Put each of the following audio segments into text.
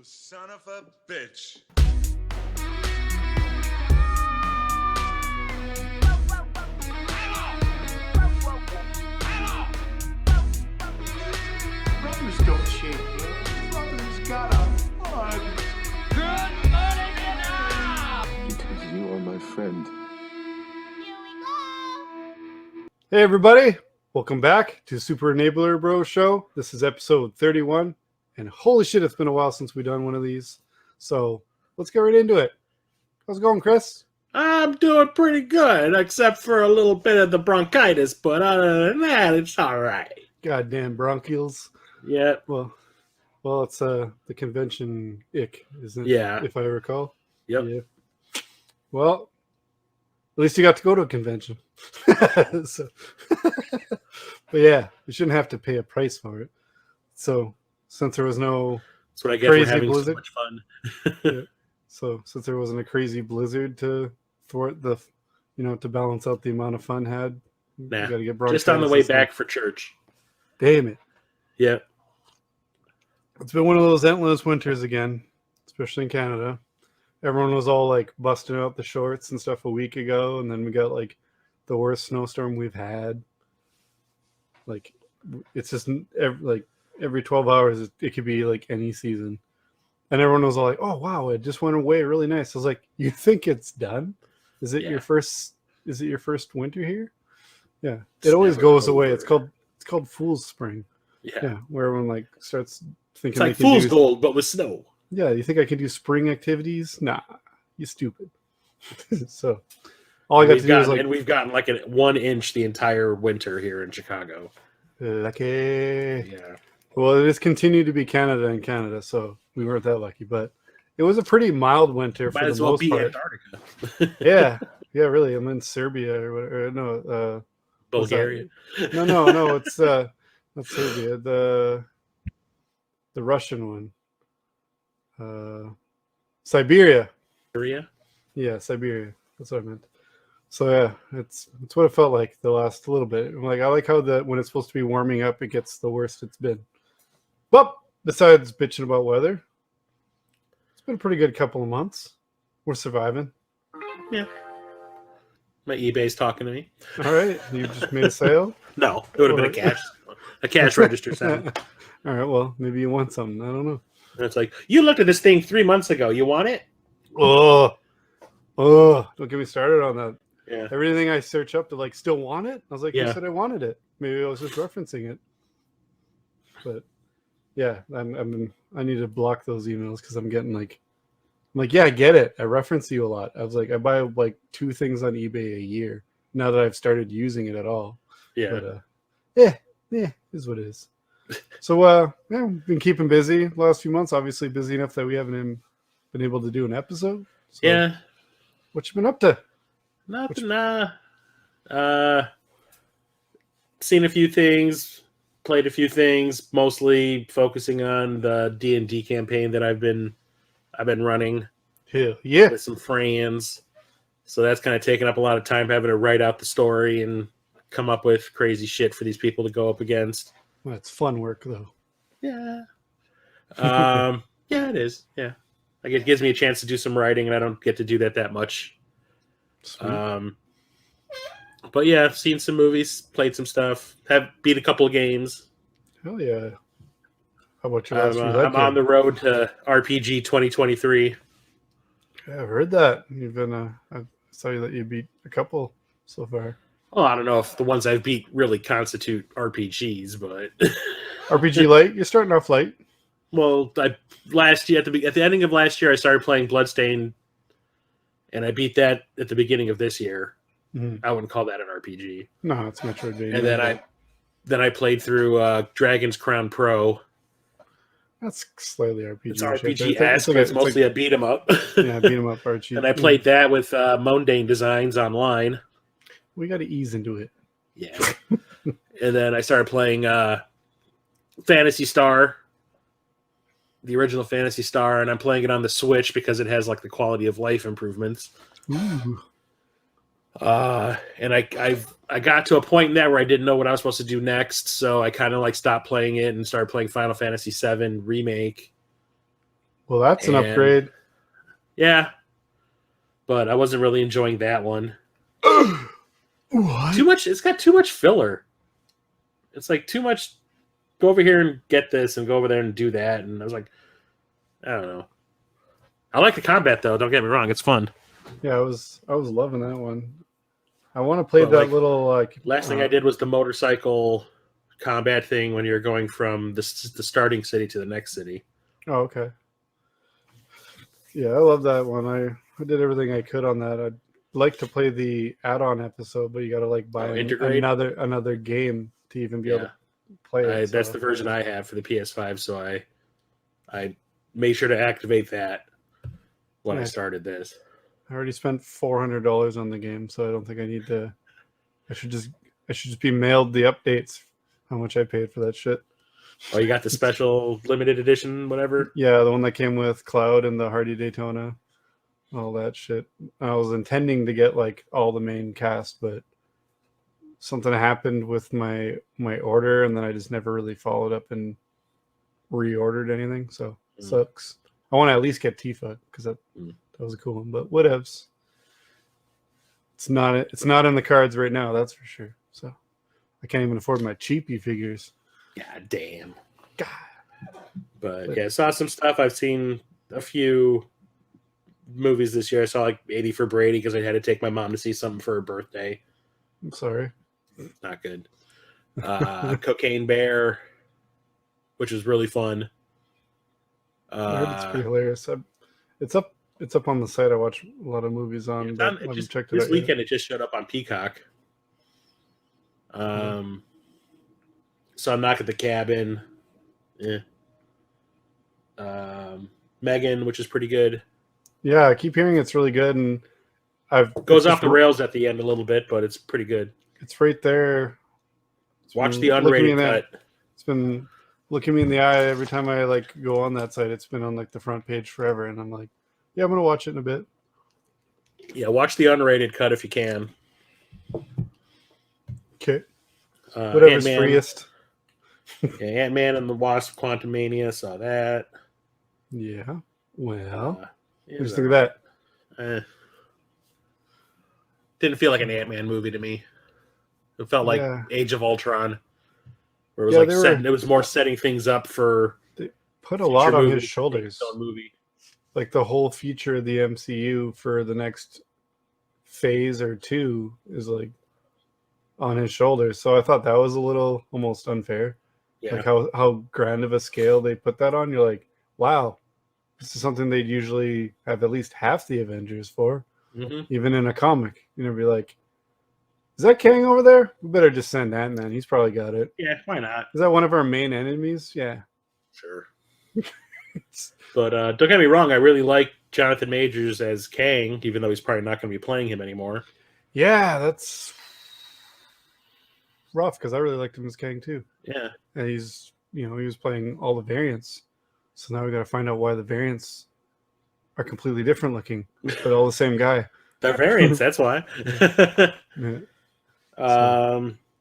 son of a bitch. Brothers don't shake hands. Brothers gotta hug. Good morning, Vietnam! Because you are my friend. Here we go! Hey everybody, welcome back to Super Enabler Bro Show. This is episode 31, and holy shit, it's been a while since we've done one of these. So let's get right into it. How's it going, Chris? I'm doing pretty good, except for a little bit of the bronchitis, but other than that, it's all right. Goddamn bronchials. Yeah. Well, it's the convention ick, isn't it? Yeah. If I recall. Yep. Yeah. Well, at least you got to go to a convention. So, but yeah, you shouldn't have to pay a price for it. So since there was no That's what I get crazy for having blizzard. so much fun. Yeah. So since there wasn't a crazy blizzard to thwart the, to balance out the amount of fun had, you Nah, got to get just on the way back for church. Damn it! Yeah. It's been one of those endless winters again, especially in Canada. Everyone was all like busting out the shorts and stuff a week ago, and then we got like the worst snowstorm we've had. Like, it's just every 12 hours, it could be like any season. And everyone was all like, "Oh wow, it just went away really nice." I was like, "You think it's done? Is it your first winter here?" Yeah, it always never goes over. away. It's called Fool's Spring. Yeah. Yeah, where everyone like starts thinking It's like they can fool's do, gold, but with snow. Yeah, you think I can do spring activities? Nah, you stupid. So all I got to do is like we've gotten like 1 inch the entire winter here in Chicago. lucky. Yeah. Well, it has continued to be Canada and Canada, so we weren't that lucky. But it was a pretty mild winter for Might the as well most be part. Antarctica. Yeah, really. I'm in Serbia or whatever. No, Bulgaria. no. It's not Serbia. The Russian one. Siberia. Korea. Yeah, Siberia. That's what I meant. So yeah, it's what it felt like the last little bit. Like I like how when it's supposed to be warming up, it gets the worst it's been. But besides bitching about weather, it's been a pretty good couple of months. We're surviving. Yeah. My eBay's talking to me. All right, you just made a sale. No, it would have been a cash register sound. All right, well maybe you want something. I don't know. And it's like, you looked at this thing 3 months ago. You want it? Oh, don't get me started on that. Yeah. Everything I search up to like still want it. I was like, Yeah. you said I wanted it. Maybe I was just referencing it. But yeah, I need to block those emails because I'm like, yeah, I get it. I reference you a lot. I was like, I buy like 2 things on eBay a year now that I've started using it at all. Yeah. But yeah, is what it is. So yeah, we've been keeping busy the last few months. Obviously busy enough that we haven't been able to do an episode. So, Yeah. what you been up to? Nothing. Seen a few things, played a few things, mostly focusing on the D&D campaign that I've been running Hell yeah. with some friends. So that's kind of taken up a lot of time having to write out the story and come up with crazy shit for these people to go up against. Well, it's fun work though. Yeah. Yeah, it is. Yeah. Like it gives me a chance to do some writing, and I don't get to do that much. Sweet. But yeah, I've seen some movies, played some stuff, have beat a couple of games. Hell yeah. How about your last I'm on the road to RPG 2023. Yeah, I've heard that. You've been I saw that you beat a couple so far. Well, I don't know if the ones I've beat really constitute RPGs, but RPG light? You're starting off light. well, last year at the ending of last year, I started playing Bloodstained, and I beat that at the beginning of this year. Mhm. I wouldn't call that an RPG. No, it's Metroidvania. And then I played through Dragon's Crown Pro. That's slightly RPG. It's RPG-esque, but it's mostly a beat 'em up. yeah, beat 'em up RPG. And I played that with Mundane Designs online. We got to ease into it. Yeah. And then I started playing Phantasy Star, the original Phantasy Star, and I'm playing it on the Switch because it has like the quality of life improvements. Ooh. And I got to a point in that where I didn't know what I was supposed to do next, so I kind of like stopped playing it and started playing Final Fantasy VII Remake. Well, that's an And- upgrade. Yeah, but I wasn't really enjoying that one. What? Too much. It's got too much filler. It's like too much. Go over here and get this, and go over there and do that. And I was like, I don't know. I like the combat though. Don't get me wrong; it's fun. Yeah, I was loving that one. I want to play Well, that like, little like. Last thing I did was the motorcycle combat thing when you're going from the starting city to the next city. Oh, okay. Yeah, I love that one. I did everything I could on that. I'd like to play the add-on episode, but you got to like buy integrate? another game to even be able to play it. That's so- the version I have for the PS5, so I made sure to activate that when I Yeah. started this. I already spent $400 on the game, so I don't think I need to. I should just be mailed the updates. How much I paid for that shit? Oh, you got the special limited edition, whatever. Yeah, the one that came with Cloud and the Hardy Daytona, all that shit. I was intending to get like all the main cast, but something happened with my order, and then I just never really followed up and reordered anything. So sucks. I want to at least get Tifa because that was a cool one, but whatevs. It's not in the cards right now, that's for sure. So I can't even afford my cheapy figures. God damn. God. But yeah, saw some stuff. I've seen a few movies this year. I saw like 80 for Brady because I had to take my mom to see something for her birthday. I'm sorry. Not good. Cocaine Bear, which was really fun. I heard it's pretty hilarious. It's up on the site. I watch a lot of movies on. It's But on- I haven't just- checked it this out yet. weekend it just showed up on Peacock. So I'm Knock at the Cabin. Yeah. Megan, which is pretty good. Yeah, I keep hearing it's really good, and Goes it's off the rails at the end a little bit, but it's pretty good. It's right there. It's Watch been the looking me unrated in that- cut. It's been looking me in the eye every time I like go on that site. It's been on like the front page forever, and I'm like, yeah, I'm gonna watch it in a bit. Yeah, watch the unrated cut if you can. Okay, whatever's Ant-Man, freest. yeah, Ant-Man and the Wasp: Quantumania, saw that. Yeah. Well, Yeah, what do you think of that? Didn't feel like an Ant-Man movie to me. It felt like Yeah. Age of Ultron, where it was Yeah, like they were- setting, it was more setting things up for Put a lot future on movies, his shoulders. its own movie. Like the whole future of the MCU for the next phase or two is like on his shoulders. So I thought that was a little almost unfair. Yeah, Like how grand of a scale they put that on. You're like, wow, this is something they'd usually have at least half the Avengers for, Mhm. even in a comic. You know, be like, is that Kang over there? We better just send Ant-Man. He's probably got it. yeah, why not? Is that one of our main enemies? Yeah. Sure. But don't get me wrong, I really like Jonathan Majors as Kang, even though he's probably not going to be playing him anymore. Yeah, that's rough because I really liked him as Kang too. Yeah, And he was playing all the variants. So now we got to find out why the variants are completely different looking, but all the same guy. they're variants. That's why. Yeah.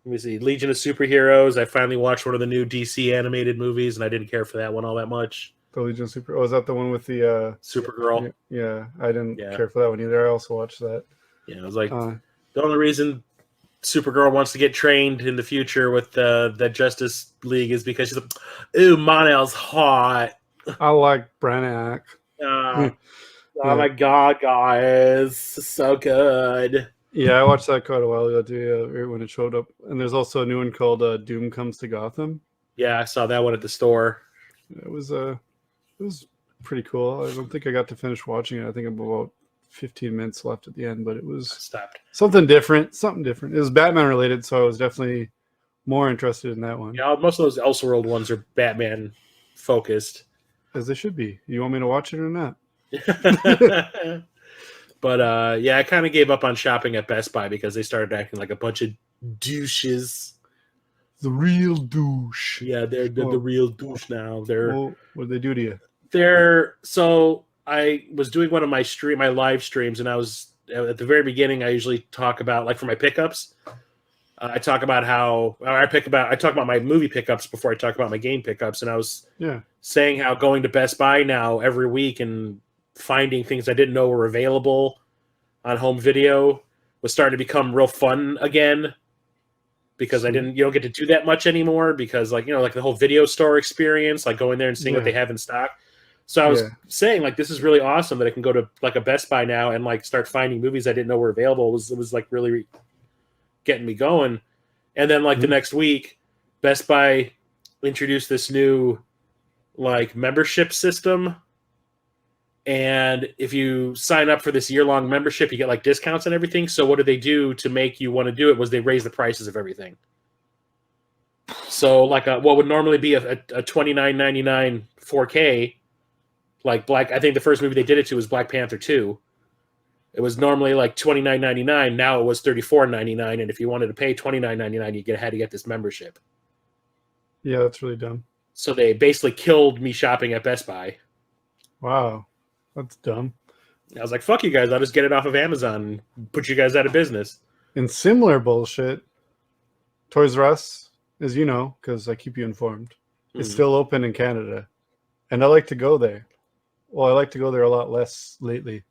Let me see. Legion of Superheroes. I finally watched one of the new DC animated movies, and I didn't care for that one all that much. The Legion Super. Oh, is that the one with the? Supergirl. Yeah, I didn't Yeah. care for that one either. I also watched that. Yeah, I was like, Uh, the only reason Supergirl wants to get trained in the future with the Justice League is because she's like, ooh, Monel's hot. I like Branagh. Oh my god, guys, so good. Yeah, I watched that quite a while ago too. Right when it showed up. And there's also a new one called Doom Comes to Gotham. Yeah, I saw that one at the store. It was pretty cool. I don't think I got to finish watching it. I think I'm about 15 minutes left at the end, but it was Stopped. something different. It was Batman related, so I was definitely more interested in that one. Yeah, most of those Elseworld ones are Batman focused. As they should be. You want me to watch it or not? But yeah, I kind of gave up on shopping at Best Buy because they started acting like a bunch of douches. The real douche. Yeah, they're the real douche now. Well, what did they do to you? They're so I was doing one of my live streams, and I was at the very beginning. I usually talk about, like, for my pickups. I talk about I talk about my movie pickups before I talk about my game pickups, and I was Yeah. saying how going to Best Buy now every week and finding things I didn't know were available on home video was starting to become real fun again, because you don't get to do that much anymore, because like the whole video store experience, like going there and seeing what they have in stock. So I was saying, like, this is really awesome that I can go to like a Best Buy now and like start finding movies I didn't know were available. It was like really getting me going. And then like the next week, Best Buy introduced this new like membership system. And if you sign up for this year-long membership, you get like discounts and everything. So what did they do to make you want to do it was they raised the prices of everything. So like what would normally be a $29.99 4K, like I think the first movie they did it to was Black Panther 2. It was normally like $29.99. Now it was $34.99. And if you wanted to pay $29.99, had to get this membership. Yeah, that's really dumb. So they basically killed me shopping at Best Buy. Wow. That's dumb. I was like, fuck you guys. I'll just get it off of Amazon and put you guys out of business. In similar bullshit, Toys R Us, as you know, because I keep you informed, is still open in Canada. And I like to go there. Well, I like to go there a lot less lately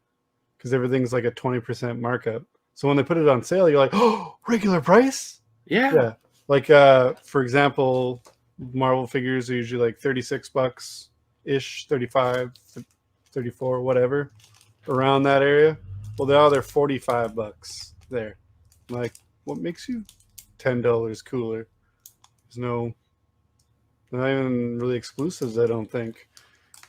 because everything's like a 20% markup. So when they put it on sale, you're like, oh, regular price? Yeah. Like, for example, Marvel figures are usually like $36-ish, 35, 34, whatever, around that area. Well, they're $45 there. I'm like, what makes you $10 cooler? There's not even really exclusives, I don't think.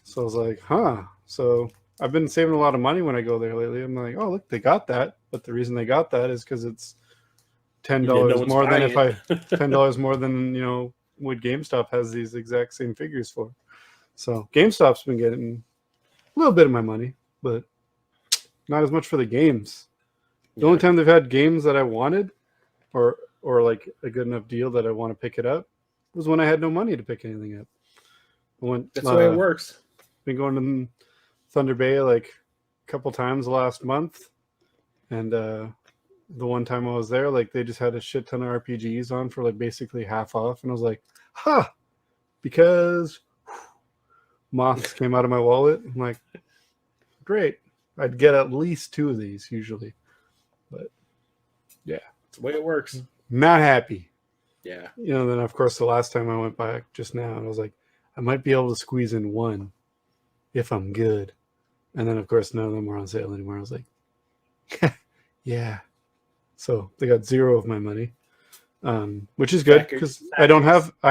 So I was like, huh. So I've been saving a lot of money when I go there lately. I'm like, oh, look, they got that. But the reason they got that is because it's $10 more than if I $10 more than what GameStop has these exact same figures for. So GameStop's been getting a little bit of my money, but not as much for the games. The only time they've had games that I wanted or like a good enough deal that I want to pick it up was when I had no money to pick anything up. That's the way it works. Been going to Thunder Bay like a couple times the last month, and the one time I was there, like they just had a shit ton of RPGs on for like basically half off, and I was like, because moths came out of my wallet. I'm like, great. I'd get at least 2 of these usually. But yeah. It's the way it works. Not happy. Yeah. Then of course the last time I went back just now, and I was like, I might be able to squeeze in 1 if I'm good. And then of course none of them were on sale anymore. I was like, yeah. So they got 0 of my money. Which is good because I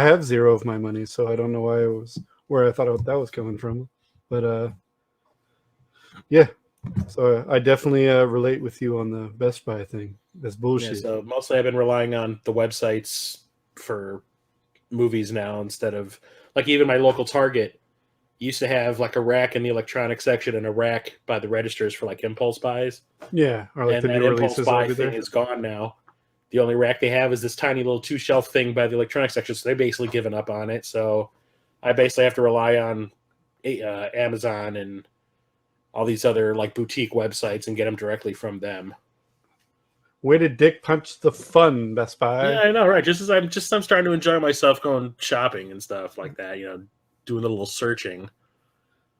have 0 of my money, so I don't know why where I thought that was coming from. But yeah. So I definitely relate with you on the Best Buy thing. That's bullshit. Yeah, so mostly I've been relying on the websites for movies now instead of like even my local Target used to have like a rack in the electronics section and a rack by the registers for like impulse buys. Yeah, or like and the that new impulse releases buy over thing there. is gone now. The only rack they have is this tiny little 2-shelf thing by the electronics section, so they've basically given up on it. So I basically have to rely on Amazon and all these other like boutique websites and get them directly from them. Way to dick punch the fun, Best Buy. Yeah, I know, right? Just as I'm starting to enjoy myself going shopping and stuff like that, doing a little searching.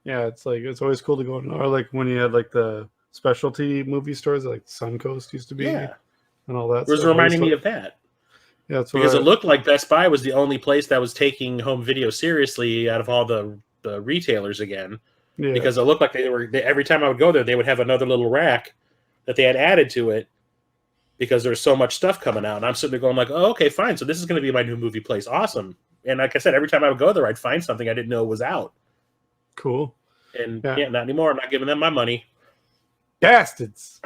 Yeah, it's like it's always cool to go, or like when you had like the specialty movie stores like Suncoast used to be, and all that. It was reminding me of that. Yeah, that's because it looked like Best Buy was the only place that was taking home video seriously out of all the retailers again. Yeah. Because it looked like every time I would go there, they would have another little rack that they had added to it because there's so much stuff coming out. And I'm sitting there going like, oh, okay, fine. So this is going to be my new movie place. Awesome. And like I said, every time I would go there, I'd find something I didn't know was out. Cool. And not anymore. I'm not giving them my money. Bastards.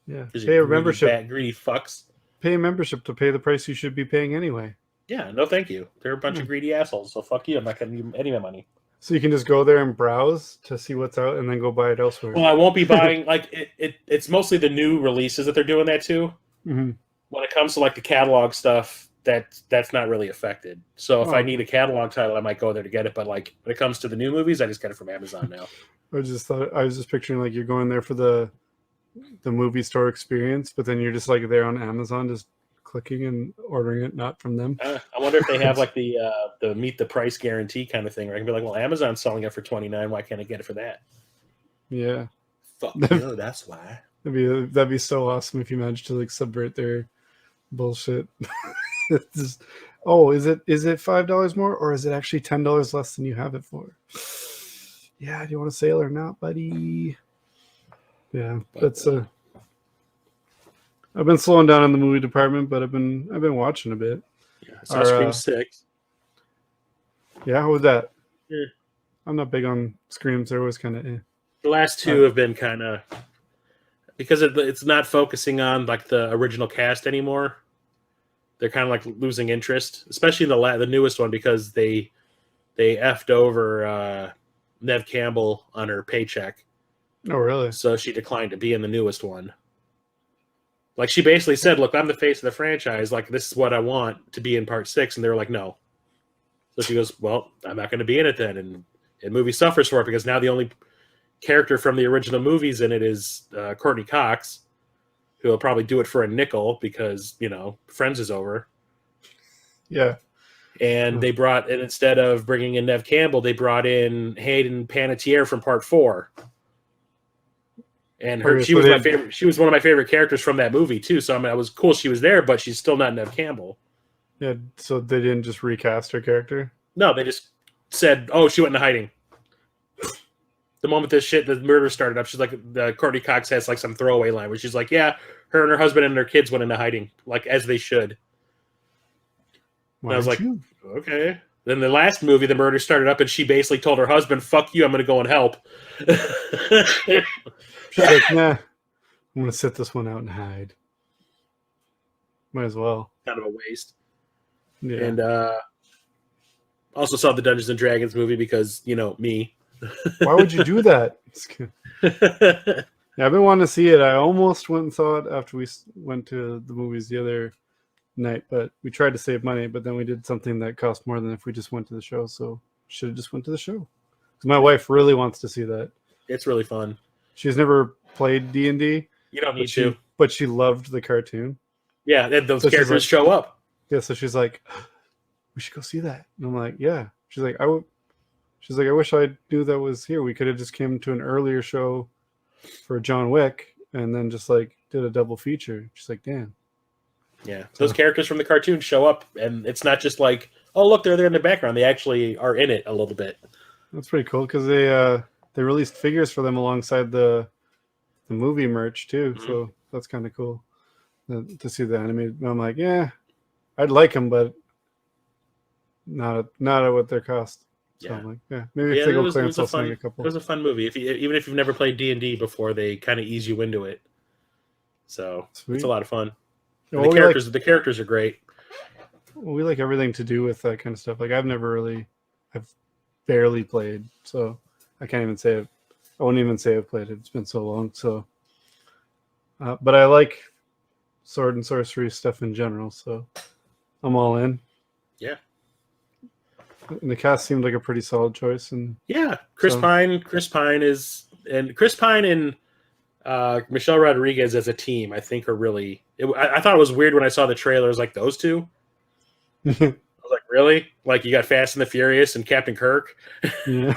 Yeah. Pay a membership. Greedy fucks. Pay a membership to pay the price you should be paying anyway. Yeah, no thank you. They're a bunch of greedy assholes. So fuck you. I'm not giving you any of my money. So you can just go there and browse to see what's out and then go buy it elsewhere. Well, I won't be buying like it's mostly the new releases that they're doing that to. Mm-hmm. When it comes to like the catalog stuff, that's not really affected. So if I need a catalog title, I might go there to get it. But like when it comes to the new movies, I just get it from Amazon now. I was just picturing like you're going there for the movie store experience, but then you're just like there on Amazon, just clicking and ordering it not from them. I wonder if they have like the meet the price guarantee kind of thing, where I can be like, well, Amazon's selling it for $29. Why can't I get it for that? Yeah, Fuck you, that's why. that'd be so awesome if you managed to like subvert their bullshit. Just, oh, is it $5 more, or is it actually $10 less than you have it for? Yeah, do you want to sail or not, buddy? Yeah, that's I've been slowing down in the movie department, but I've been watching a bit. Yeah, I saw Scream 6. Yeah, how was that? Yeah. I'm not big on screams. They're always kind of The last two have been kind of because it's not focusing on like the original cast anymore. They're kind of like losing interest, especially the newest one, because they effed over Nev Campbell on her paycheck. Oh, really? So she declined to be in the newest one. Like, she basically said, look, I'm the face of the franchise. Like, this is what I want to be in part 6. And they were like, no. So she goes, well, I'm not going to be in it then. And the movie suffers for it because now the only character from the original movies in it is Courtney Cox, who will probably do it for a nickel because, Friends is over. Yeah. And they brought, and instead of bringing in Nev Campbell, they brought in Hayden Panettiere from part 4. And she was my favorite. She was one of my favorite characters from that movie too. So I mean, it was cool she was there, but she's still not Nev Campbell. Yeah. So they didn't just recast her character? No, they just said, "Oh, she went into hiding." The moment the murder started up, she's like, Courtney Cox has like some throwaway line where she's like, "Yeah, her and her husband and their kids went into hiding, like as they should." And I was like, "Okay." Then the last movie, the murder started up, and she basically told her husband, "Fuck you, I'm going to go and help." She's like, nah, I'm going to sit this one out and hide. Might as well. Kind of a waste. Yeah. And also saw the Dungeons and Dragons movie because, me. Why would you do that? Yeah, I've been wanting to see it. I almost went and saw it after we went to the movies the other night, but we tried to save money, but then we did something that cost more than if we just went to the show, so should have just went to the show. My wife really wants to see that. It's really fun. She's never played D&D. You don't need to. But she loved the cartoon. Yeah, and those characters show up. Yeah, so she's like, we should go see that. And I'm like, yeah. She's like, I wish I knew that was here. We could have just came to an earlier show for John Wick and then just like did a double feature. She's like, damn. Yeah, those characters from the cartoon show up, and it's not just like, oh, look, they're there in the background. They actually are in it a little bit. That's pretty cool because they released figures for them alongside the movie merch too. Mm-hmm. So that's kind of cool to see the animated. I'm like, yeah, I'd like them, but not at what their cost. So I'm like, yeah, maybe if they go clearance, I'll send a couple. It was a fun movie. Even if you've never played D&D before, they kind of ease you into it. So Sweet. It's a lot of fun. Well, the characters are great. We like everything to do with that kind of stuff. Like I've barely played, so I can't even say I wouldn't even say I've played it. It's been so long. So, but I like sword and sorcery stuff in general, so I'm all in. Yeah. And the cast seemed like a pretty solid choice. And yeah, Chris Pine and Michelle Rodriguez as a team, I think are really. I thought it was weird when I saw the trailers, like those two. I was like, really? Like you got Fast and the Furious and Captain Kirk. Yeah.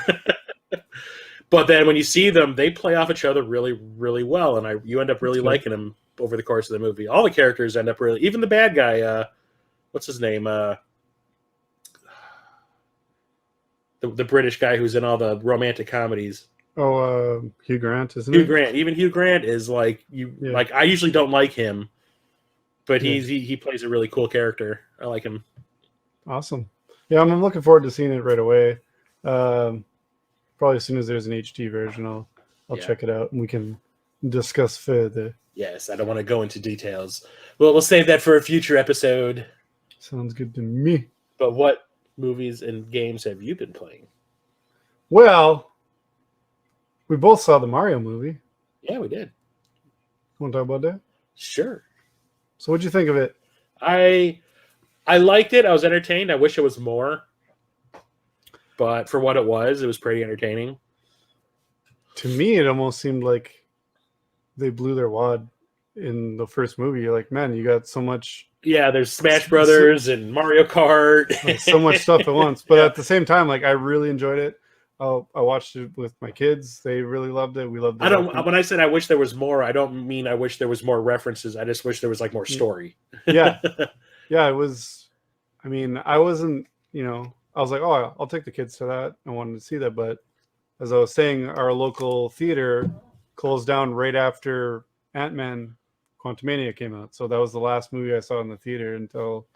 But then when you see them, they play off each other really, really well, and you end up really liking them over the course of the movie. All the characters end up really, even the bad guy. What's his name? The British guy who's in all the romantic comedies. Oh, Hugh Grant, isn't Hugh Grant. Even Hugh Grant is like like I usually don't like him, but he plays a really cool character. I like him. Awesome. Yeah, I'm looking forward to seeing it right away. Probably as soon as there's an HD version, I'll check it out and we can discuss further. Yes, I don't want to go into details. Well, we'll save that for a future episode. Sounds good to me. But what movies and games have you been playing? Well, we both saw the Mario movie. Yeah, we did. Want to talk about that? Sure. So what'd you think of it? I liked it. I was entertained. I wish it was more. But for what it was pretty entertaining. To me, it almost seemed like they blew their wad in the first movie. You're like, man, you got so much Yeah, there's Smash Brothers and Mario Kart. So much stuff at once. But Yeah. at the same time, like I really enjoyed it. I watched it with my kids. They really loved it. We loved it. I don't. When I said I wish there was more, I don't mean I wish there was more references. I just wish there was like more story. Yeah. Yeah, it was. I mean, I wasn't. I was like, oh, I'll take the kids to that. I wanted to see that, but as I was saying, our local theater closed down right after Ant-Man Quantumania came out. So that was the last movie I saw in the theater until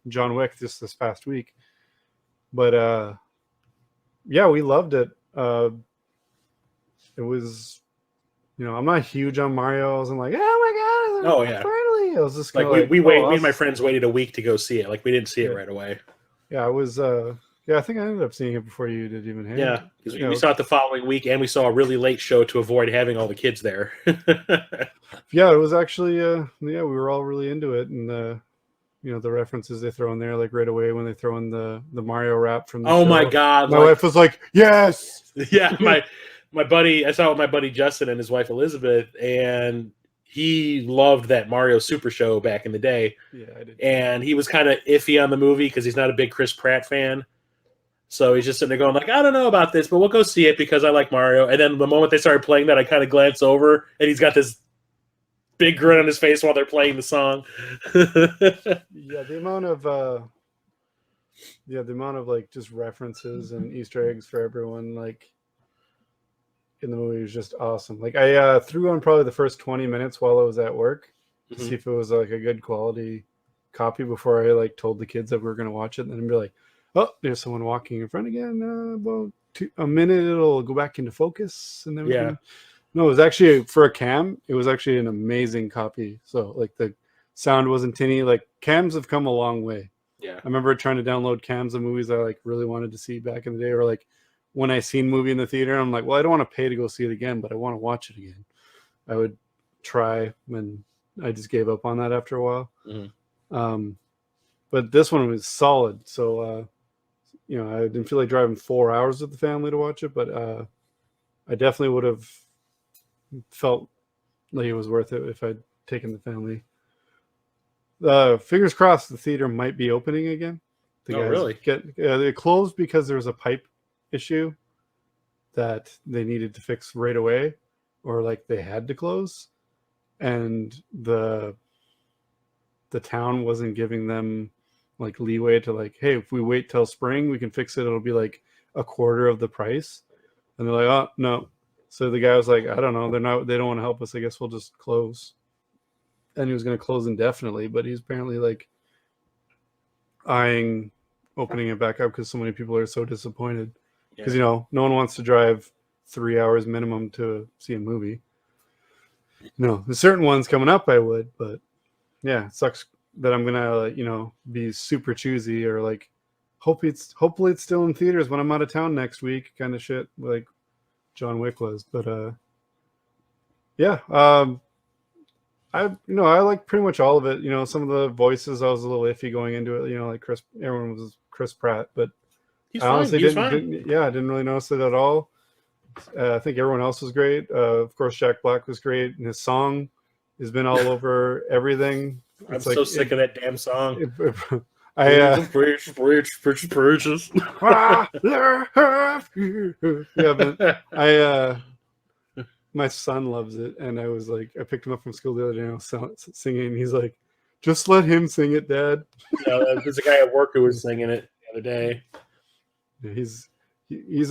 John Wick just this past week. But yeah, we loved it. It was, I'm not huge on Mario. I wasn't like, oh my god, Oh, yeah. finally. I was just Like kinda we oh, me and my friends waited a week to go see it. Like we didn't see it Yeah. right away. Yeah, I was. Yeah, I think I ended up seeing it before you did even. Yeah, because Yeah. we saw it the following week, and we saw a really late show to avoid having all the kids there. Yeah, it was actually. Yeah, we were all really into it, and the references they throw in there, like right away when they throw in the Mario rap from. The Oh show. my god! My like- wife was like, "Yes." Yeah, my buddy. I saw it with my buddy Justin and his wife Elizabeth, and he loved that Mario Super Show back in the day. Yeah, I did. And he was kind of iffy on the movie because he's not a big Chris Pratt fan. So he's just sitting there going like, I don't know about this, but we'll go see it because I like Mario. And then the moment they started playing that, I kind of glance over, and he's got this big grin on his face while they're playing the song. Yeah, the amount of like just references and Easter eggs for everyone like in the movie was just awesome. Like I threw on probably the first 20 minutes while I was at work to see if it was like a good quality copy before I like told the kids that we were going to watch it, and then I'd be like, oh, there's someone walking in front again. About a minute, it'll go back into focus, and then we Yeah. can... No, it was actually for a cam. It was actually an amazing copy. So like the sound wasn't tinny. Like cams have come a long way. Yeah. I remember trying to download cams of movies I like really wanted to see back in the day, or like when I seen movie in the theater, I'm like, well, I don't want to pay to go see it again, but I want to watch it again. I would try, when I just gave up on that after a while. But this one was solid. So, I didn't feel like driving 4 hours with the family to watch it, but I definitely would have felt like it was worth it if I'd taken the family. Fingers crossed the theater might be opening again. The Oh, guys really? They closed because there was a pipe issue that they needed to fix right away, or like they had to close, and the town wasn't giving them like leeway to like, hey, if we wait till spring we can fix it, it'll be like a quarter of the price. And they're like, oh no. So the guy was like, I don't know, they don't want to help us, I guess we'll just close. And he was going to close indefinitely, but he's apparently like eyeing opening it back up because so many people are so disappointed. Because no one wants to drive 3 hours minimum to see a movie. There's certain ones coming up I would, but yeah, it sucks that I'm gonna be super choosy or like hopefully it's still in theaters when I'm out of town next week, kind of shit like John Wick was. But yeah, I like pretty much all of it. Some of the voices I was a little iffy going into it. Like everyone was Chris Pratt, but He's I fine. honestly He's didn't fine. I didn't really notice it at all. I think everyone else was great. Of course, Jack Black was great, and his song has been all over everything. I'm It's so like- sick of that damn song. Preaches. Yeah, but my son loves it, and I was like, I picked him up from school the other day, and I was singing, and he's like, just let him sing it, Dad. There's a guy at work who was singing it the other day. Yeah, he's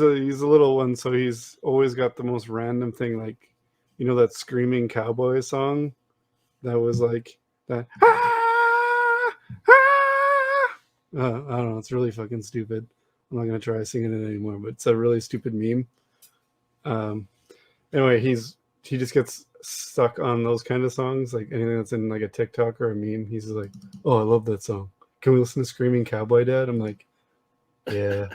a little one, so he's always got the most random thing, like that screaming cowboy song that was like that. I don't know, it's really fucking stupid. I'm not gonna try singing it anymore, but it's a really stupid meme. Anyway, he just gets stuck on those kind of songs, like anything that's in like a TikTok or a meme. He's like, oh, I love that song. Can we listen to Screaming Cowboy, Dad? I'm like, yeah.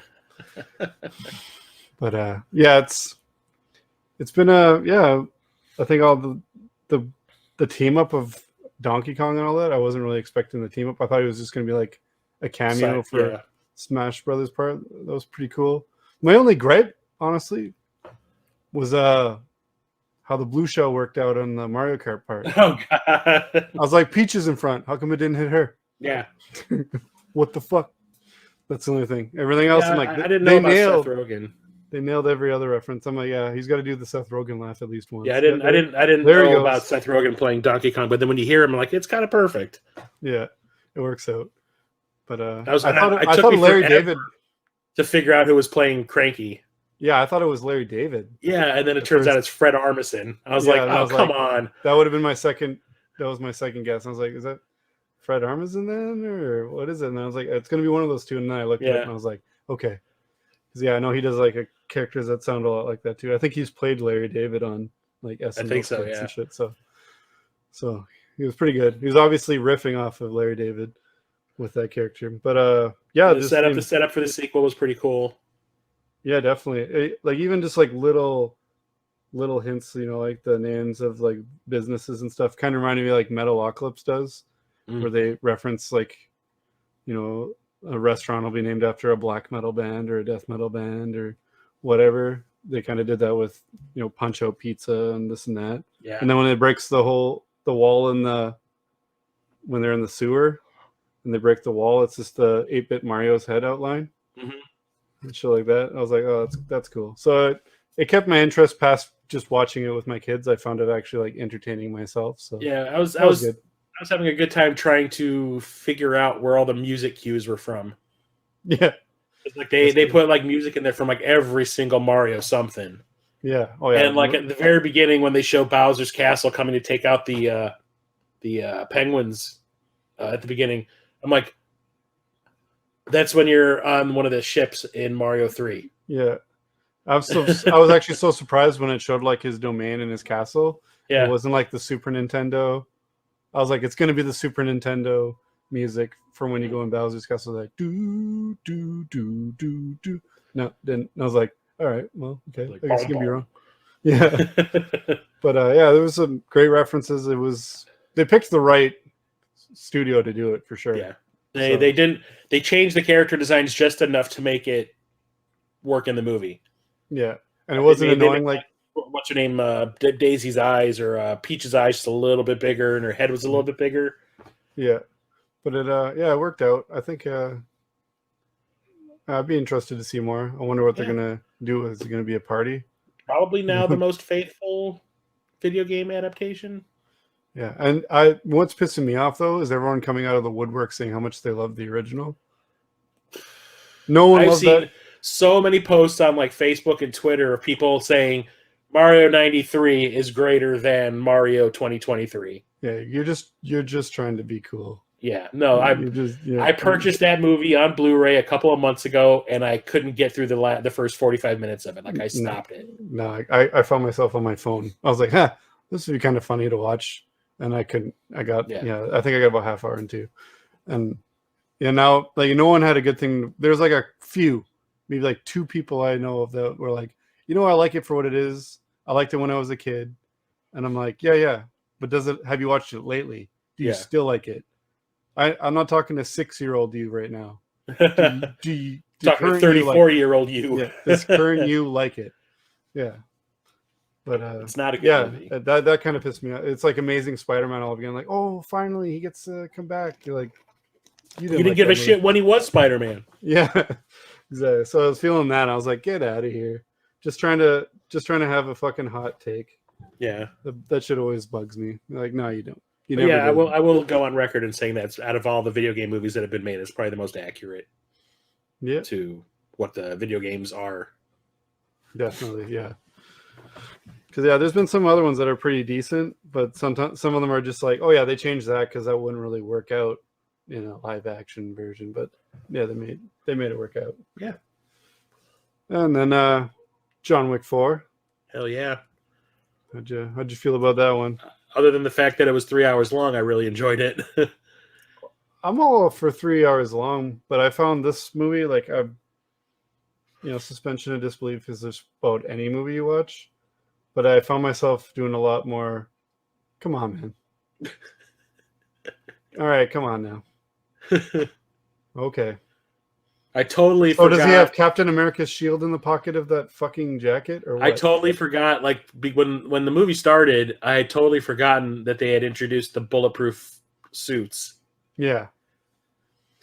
But yeah, it's been I think all the team up of Donkey Kong and all that, I wasn't really expecting the team up. I thought it was just gonna be like a cameo for Smash Brothers part. That was pretty cool. My only gripe, honestly, was how the blue shell worked out on the Mario Kart part. Oh god. I was like, Peach is in front. How come it didn't hit her? Yeah, What the fuck? That's the only thing. Everything else, yeah, I'm like, I didn't know about nailed, Seth Rogen. they nailed every other reference. I'm like, yeah, he's got to do the Seth Rogen laugh at least once. Yeah, I didn't There he know goes. about Seth Rogen playing Donkey Kong, but then when you hear him, I'm like, it's kind of perfect. Yeah, it works out. But It I took thought me Larry forever David. to figure out who was playing Cranky. Yeah, I thought it was Larry David. Yeah, and then it turns out it's Fred Armisen. I was Yeah, like, and I oh, was come like- on. That would have been my second. That was my second guess. I was like, is that Fred Armisen then, or what is it? And I was like, it's gonna be one of those two. And then I looked at it Yeah. and I was like, okay, because yeah, I know he does like characters that sound a lot like that too. I think he's played Larry David on like SNL think so, skits yeah. and shit. So he was pretty good. He was obviously riffing off of Larry David with that character. But yeah, The this setup, game- the setup for the sequel was pretty cool. yeah, definitely. Like even just like little hints, like the names of like businesses and stuff, kind of reminded me like Metalocalypse does, Mm. where they reference like, a restaurant will be named after a black metal band or a death metal band or whatever. They kind of did that with Punch Out Pizza and this and that. Yeah. And then when it breaks the wall when they're in the sewer and they break the wall, it's just the 8-bit Mario's head outline. Mhm. And shit like that. I was like, oh, that's cool. So it kept my interest past just watching it with my kids. I found it actually like entertaining myself. So Yeah, I was good. I was having a good time trying to figure out where all the music cues were from. Yeah. It's like they put like music in there from like every single Mario something. Yeah. Oh yeah. And like at the very beginning when they show Bowser's castle coming to take out the penguins at the beginning, I'm like, that's when you're on one of the ships in Mario 3. Yeah. I was actually so surprised when it showed like his domain and his castle. Yeah. It wasn't like the Super Nintendo. I was like, it's gonna be the Super Nintendo music from when you go in Bowser's Castle, like do do do do do. No, didn't. I was like, all right, well, okay, Like, I guess you can be bom, wrong. Yeah, but yeah, there was some great references. They picked the right studio to do it for sure. Yeah. They changed the character designs just enough to make it work in the movie. Yeah, and it wasn't They annoying. made, Like, what's her name? Daisy's eyes or Peach's eyes just a little bit bigger, and her head was a little bit bigger. yeah, but it it worked out. I think I'd be interested to see more. I wonder what they're gonna do. Is it gonna be a party? Probably now the most faithful video game adaptation. Yeah, and what's pissing me off though is everyone coming out of the woodwork saying how much they love the original. No one I've loves seen that. so many posts on like Facebook and Twitter of people saying Mario 93 is greater than Mario 2023. Yeah, you're just trying to be cool. Yeah, no, I purchased that movie on Blu-ray a couple of months ago, and I couldn't get through the first 45 minutes of it. Like I stopped it. No, I found myself on my phone. I was like, this would be kind of funny to watch, and I couldn't. I think I got about half hour into, and now like no one had a good thing. There's like a few, maybe like 2 people I know of that were like, I like it for what it is. I liked it when I was a kid, and I'm like, yeah, but have you watched it lately? Do you still like it? I'm not talking to 6-year-old you right now. Do you Talking to current you 34-year-old you. Yeah, does current you like it? Yeah, but It's not a good movie. that kind of pissed me off. It's like Amazing Spider-Man all again. Like, oh, finally he gets to come back. You're like, You didn't like give that a movie. shit when he was Spider-Man. Yeah, exactly. So I was feeling that. I was like, get out of here. Just trying to have a fucking hot take. Yeah. That shit always bugs me. Like, no, you don't. You But never. yeah, do. I will go on record and saying that out of all the video game movies that have been made, it's probably the most accurate Yeah, to what the video games are. definitely. Yeah. Because there's been some other ones that are pretty decent, but sometimes some of them are just like, oh yeah, they changed that because that wouldn't really work out in a live action version. But yeah, they made it work out. Yeah. And then John Wick 4. Hell yeah. How'd you feel about that one? Other than the fact that it was 3 hours long, I really enjoyed it. I'm all for 3 hours long, but I found this movie like suspension of disbelief is just about any movie you watch. But I found myself doing a lot more. Come on, man. All right, come on now. Okay. I totally Oh, forgot. does he have Captain America's shield in the pocket of that fucking jacket, or what? I totally forgot. Like when the movie started, I had totally forgotten that they had introduced the bulletproof suits. Yeah,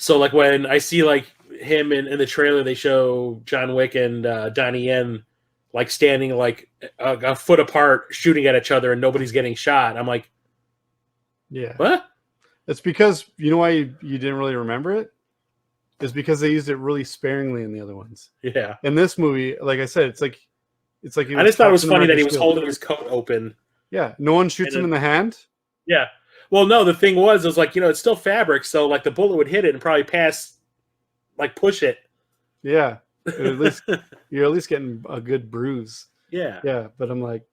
So like when I see like him in the trailer, they show John Wick and Donnie Yen like standing like a foot apart, shooting at each other, and nobody's getting shot. I'm like, Yeah. what? It's because you know why you didn't really remember it? It's because they used it really sparingly in the other ones. Yeah. In this movie, like I said, it's like he I just thought it was Captain funny that he America's was shield. holding his coat open. Yeah, no one shoots And him in the hand. Yeah. Well, no, the thing was, it was like, it's still fabric, so like the bullet would hit it and probably pass, like push it. Yeah, at least you're at least getting a good bruise. Yeah. Yeah, but I'm like,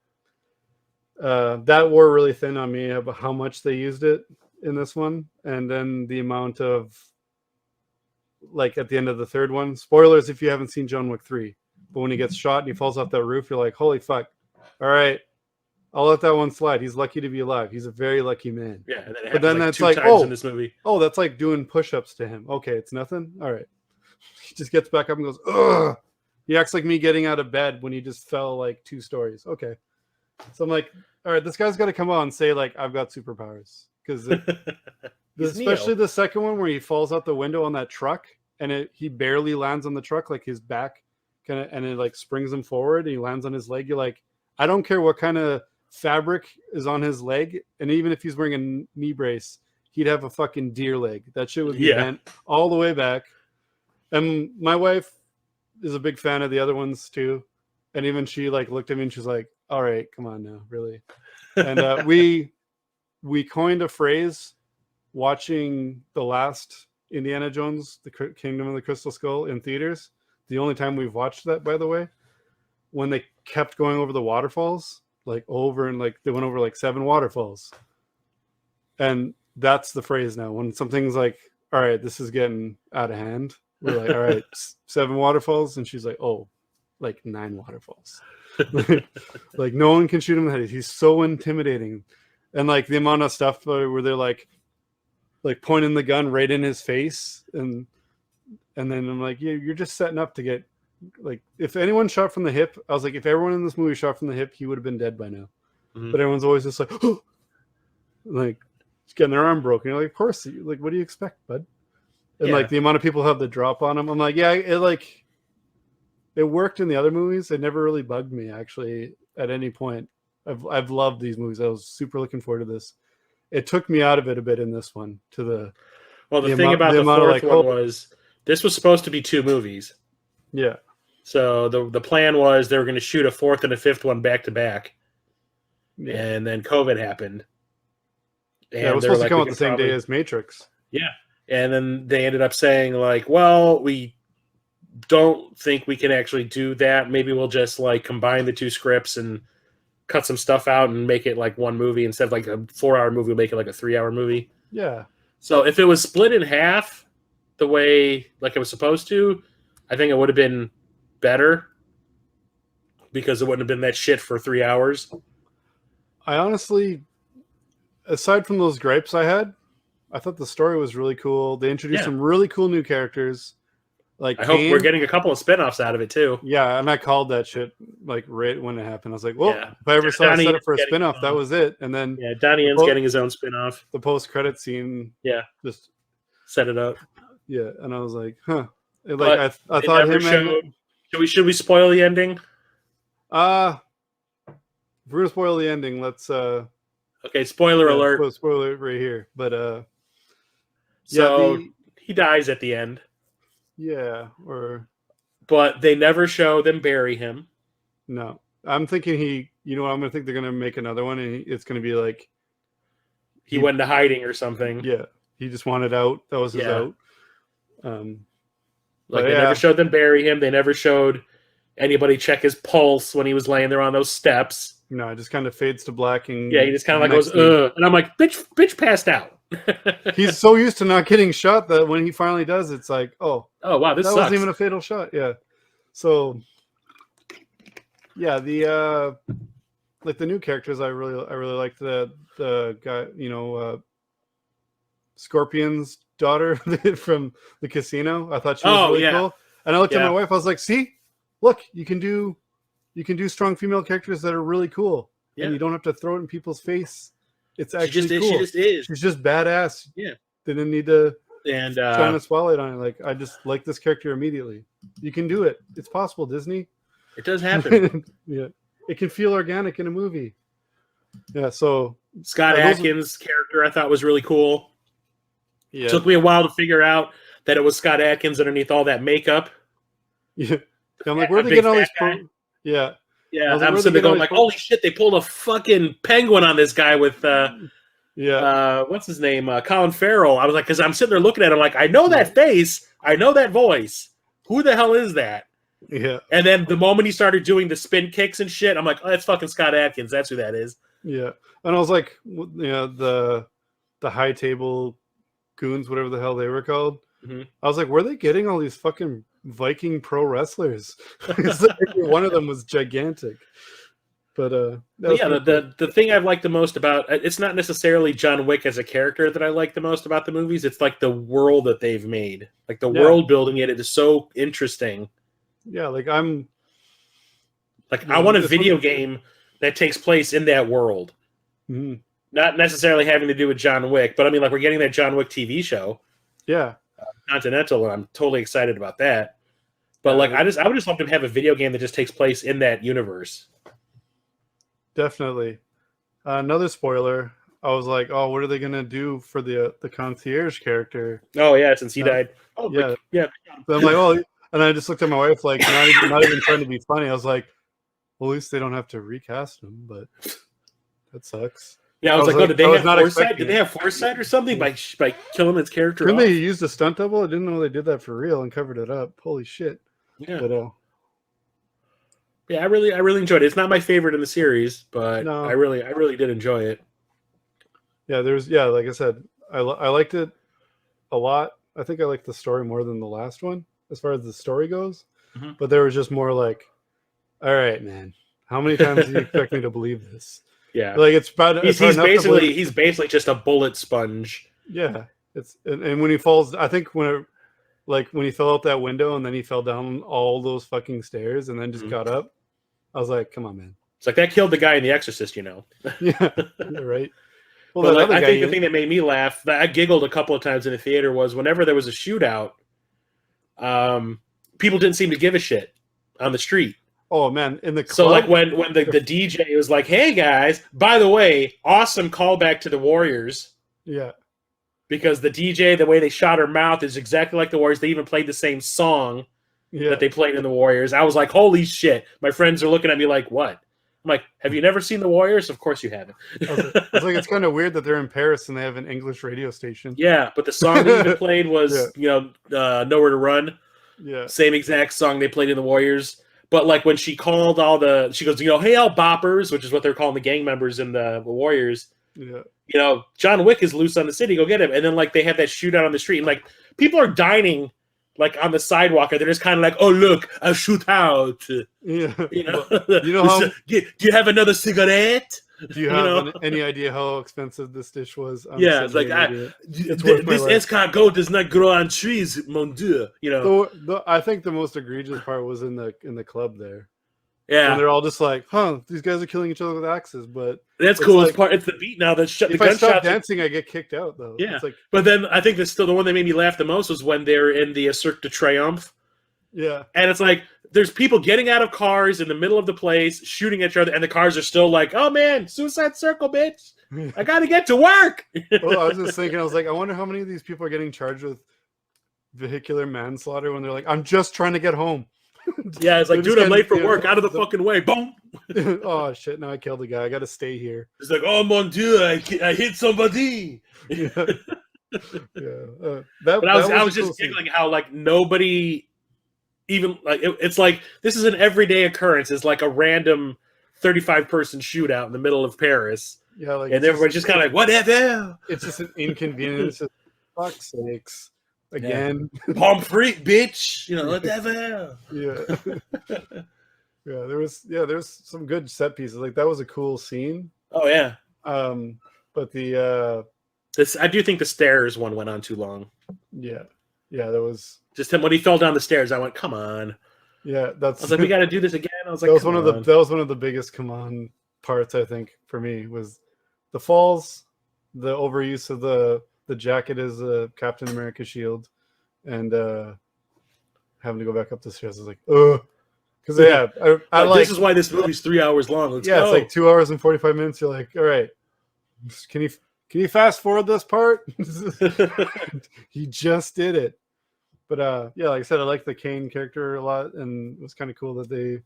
that wore really thin on me about how much they used it in this one, and then the amount of, like at the end of the third one. Spoilers if you haven't seen John Wick 3, but when he gets shot and he falls off that roof, you're like, holy fuck! All right, I'll let that one slide. He's lucky to be alive. He's a very lucky man. Yeah. And then it But then happens, that's two like, times oh. in this movie. Oh, that's like doing push-ups to him. Okay, it's nothing. All right. He just gets back up and goes, ugh. He acts like me getting out of bed when he just fell like 2 stories. Okay. So I'm like, all right, this guy's got to come on and say like, I've got superpowers. Because He's especially Neo. the second one where he falls out the window on that truck and he barely lands on the truck, like his back kind of, and it like springs him forward and he lands on his leg. You're like, I don't care what kind of fabric is on his leg. And even if he's wearing a knee brace, he'd have a fucking deer leg. That shit would be Yeah. bent all the way back. And my wife is a big fan of the other ones too. And even she like looked at me and she's like, all right, come on now, really. And we coined a phrase watching the last Indiana Jones, the Kingdom of the Crystal Skull in theaters. The only time we've watched that, by the way, when they kept going over the waterfalls, like over and like they went over like 7 waterfalls. And that's the phrase now. When something's like, all right, this is getting out of hand. We're like, all right, 7 waterfalls. And she's like, oh, like 9 waterfalls. Like no one can shoot him in the head. He's so intimidating. And like the amount of stuff where they're like pointing the gun right in his face. And then I'm like, yeah, you're just setting up to get, like, if anyone shot from the hip, I was like, if everyone in this movie shot from the hip, he would have been dead by now. Mhm. But everyone's always just like, oh! Like getting their arm broken. You're like, of course, like, what do you expect, bud? And Yeah. like the amount of people have the drop on them, I'm like, yeah, it worked in the other movies. It never really bugged me actually at any point. I've loved these movies. I was super looking forward to this. It took me out of it a bit in this one. Well, the the thing amount- about the the amount of, fourth like, one hope. was this was supposed to be 2 movies. Yeah, So the plan was they were going to shoot a 4th and a 5th one back to back, yeah. and then COVID happened. And Yeah, it was they were supposed to like, come we out can the same probably- day as Matrix. And then they ended up saying like, well, we don't think we can actually do that. Maybe we'll just like combine the 2 scripts and cut some stuff out and make it like one movie instead of like a 4-hour movie. We'll make it like a 3-hour movie. Yeah, So if it was split in half the way like it was supposed to, I think it would have been better because it wouldn't have been that shit for 3 hours. I honestly, aside from those gripes I had, I thought the story was really cool. They introduced Yeah. some really cool new characters. Like I hope Kane. we're getting a couple of spin-offs out of it too. Yeah, and I called that shit like right when it happened. I was like, well, Yeah. if I ever saw a Donnie setup for a getting, spin-off, that was it. And then Yeah, Donnie Yen's Oh. getting his own spin-off. the post-credit scene, Yeah. just Set it up. yeah, and I was like, huh. It, But like I They thought never him and should we spoil the ending? if we're gonna spoil the ending, let's Okay, spoiler yeah, alert. spoiler it right here. But So yeah, he dies at the end, or but they never show them bury him. no. I'm thinking I'm gonna think they're gonna make another one and it's gonna be like He went into hiding or something. yeah, he just wanted out. That was his Yeah. out. Like But they yeah. never showed them bury him. They never showed anybody check his pulse when he was laying there on those steps. No, it just kind of fades to black and Yeah, he just kind of like next goes, thing- ugh. And I'm like, bitch passed out. He's so used to not getting shot that when he finally does, it's like, oh, oh wow, this that sucks. wasn't even a fatal shot. Yeah. So yeah, the like the new characters, I really liked the guy, Scorpion's daughter from the casino. I thought she was Oh, really yeah. cool. And I looked at Yeah. my wife, I was like, see, look, you can do strong female characters that are really cool. Yeah. And you don't have to throw it in people's face. It's She actually just is. cool. She just is. She's just badass. Yeah. They didn't need to And shine a spotlight on it. Like, I just like this character immediately. You can do it. It's possible, Disney. it does happen. Yeah, it can feel organic in a movie. Yeah, so Scott those- Adkins' character I thought was really cool. yeah, Took me a while to figure out that it was Scott Adkins underneath all that makeup. yeah. I'm like, where are A they big getting all these? fat guy. Yeah, Yeah, I was like, I'm where sitting they there going get like, all holy shit, they pulled a fucking penguin on this guy with yeah, what's his name? Colin Farrell. I was like, because I'm sitting there looking at him like, I know that face, I know that voice. Who the hell is that? yeah, And then the moment he started doing the spin kicks and shit, I'm like, oh, that's fucking Scott Adkins. That's who that is. yeah. And I was like, the high table goons, whatever the hell they were called. Mhm. I was like, where are they getting all these fucking Viking pro wrestlers? It's like one of them was gigantic. But that was Yeah, pretty the thing I've liked the most about it's not necessarily John Wick as a character that I like the most about the movies. It's like the world that they've made, like the Yeah. world building it is so interesting. yeah, like I'm Like Yeah, I want a this video one- game that takes place in that world, mhm. not necessarily having to do with John Wick, but I mean, like we're getting that John Wick TV show, yeah, Continental, and I'm totally excited about that. But like, I would just love to have a video game that just takes place in that universe. definitely. Another spoiler. I was like, oh, what are they gonna do for the concierge character? Oh yeah, since he No. died. Oh Yeah. yeah. So I'm like, oh, and I just looked at my wife like, not even trying to be funny. I was like, well, at least they don't have to recast him, but that sucks. Yeah, I was like, oh, like, did they I was have not foresight? expecting Did they have foresight or something by killing its character Couldn't off? they use a stunt double? I didn't know they did that for real and covered it up. Holy shit! Yeah. But Yeah, I really enjoyed it. It's not my favorite in the series, but No. I really did enjoy it. yeah, like I said, I liked it a lot. I think I liked the story more than the last one as far as the story goes. Mhm. But there was just more like, all right, man, how many times do you expect me to believe this? Yeah, Like it's about he's enough to believe- basically just a bullet sponge. yeah. It's and when he falls, I think when he fell out that window and then he fell down all those fucking stairs and then just Mhm. got up, I was like, come on, man. It's like that killed the guy in The Exorcist, you know. Yeah, right. Well, But that like, other I guy, think the thing that made me laugh, that I giggled a couple of times in the theater, was whenever there was a shootout, people didn't seem to give a shit on the street. oh man, in the club, So like when the DJ was like, "Hey guys, by the way, awesome callback to the Warriors." yeah, Because the DJ, the way they shot her mouth is exactly like the Warriors. They even played the same song yeah, that they played in the Warriors. I was like, holy shit. My friends are looking at me like, what? I'm like, have you never seen the Warriors? Of course you haven't. It's like it's kind of weird that they're in Paris and they have an English radio station. Yeah, but the song they even played was, Nowhere to Run. Yeah, Same exact song they played in the Warriors. But like when she called she goes, hey, all boppers, which is what they're calling the gang members in the Warriors. yeah, John Wick is loose on the city. Go get him. And then like they have that shootout on the street, and like people are dining like on the sidewalk, and they're just kind of like, oh look, a shootout. yeah. You know, You know how- do you have another cigarette? Do you have any idea how expensive this dish was? I'm Yeah, it's sitting like here eating it. worth my this life. escargot does not grow on trees, mon dieu. I think the most egregious part was in the club there. Yeah, And they're all just like, these guys are killing each other with axes. But that's it's cool. like- It's the beat now that the if I stop gunshots. dancing, I get kicked out though. Yeah. It's like, But then I think that's still the one that made me laugh the most was when they're in the Cirque de Triomphe. yeah, And it's like there's people getting out of cars in the middle of the place, shooting at each other, and the cars are still like, "Oh man, Suicide Circle, bitch! I gotta get to work." Well, I was just thinking, I was like, I wonder how many of these people are getting charged with vehicular manslaughter when they're like, I'm just trying to get home. Yeah, it's like, They're dude, I'm just late for getting- work. Out of the fucking way. Boom. Oh shit! Now I killed a guy. I got to stay here. It's like, oh mon dieu, I hit somebody. Yeah, yeah. But I was a just cool scene. giggling how like nobody even like it's like this is an everyday occurrence. It's like a random 35-person shootout in the middle of Paris, Yeah, like and it's everybody's just kind of like, whatever. it's just an inconvenience. Just, fuck's sakes. Again. Pomfret, bitch. Whatever. Yeah. Yeah, there was some good set pieces. Like that was a cool scene. Oh yeah. But the I do think the stairs one went on too long. yeah, there was Just him when he fell down the stairs. I went, come on. yeah, that's I was like, we got to do this again. I was like, that was come one of on. that was one of the biggest come on parts I think for me was the falls, the overuse of the the jacket is a Captain America shield, and having to go back up the stairs is like, ugh. Because I like. This is why this movie's 3 hours long. Let's go. It's like 2 hours and 45 minutes. You're like, all right, can you fast forward this part? He just did it. But like I said, I like the Kane character a lot, and it was kind of cool that they,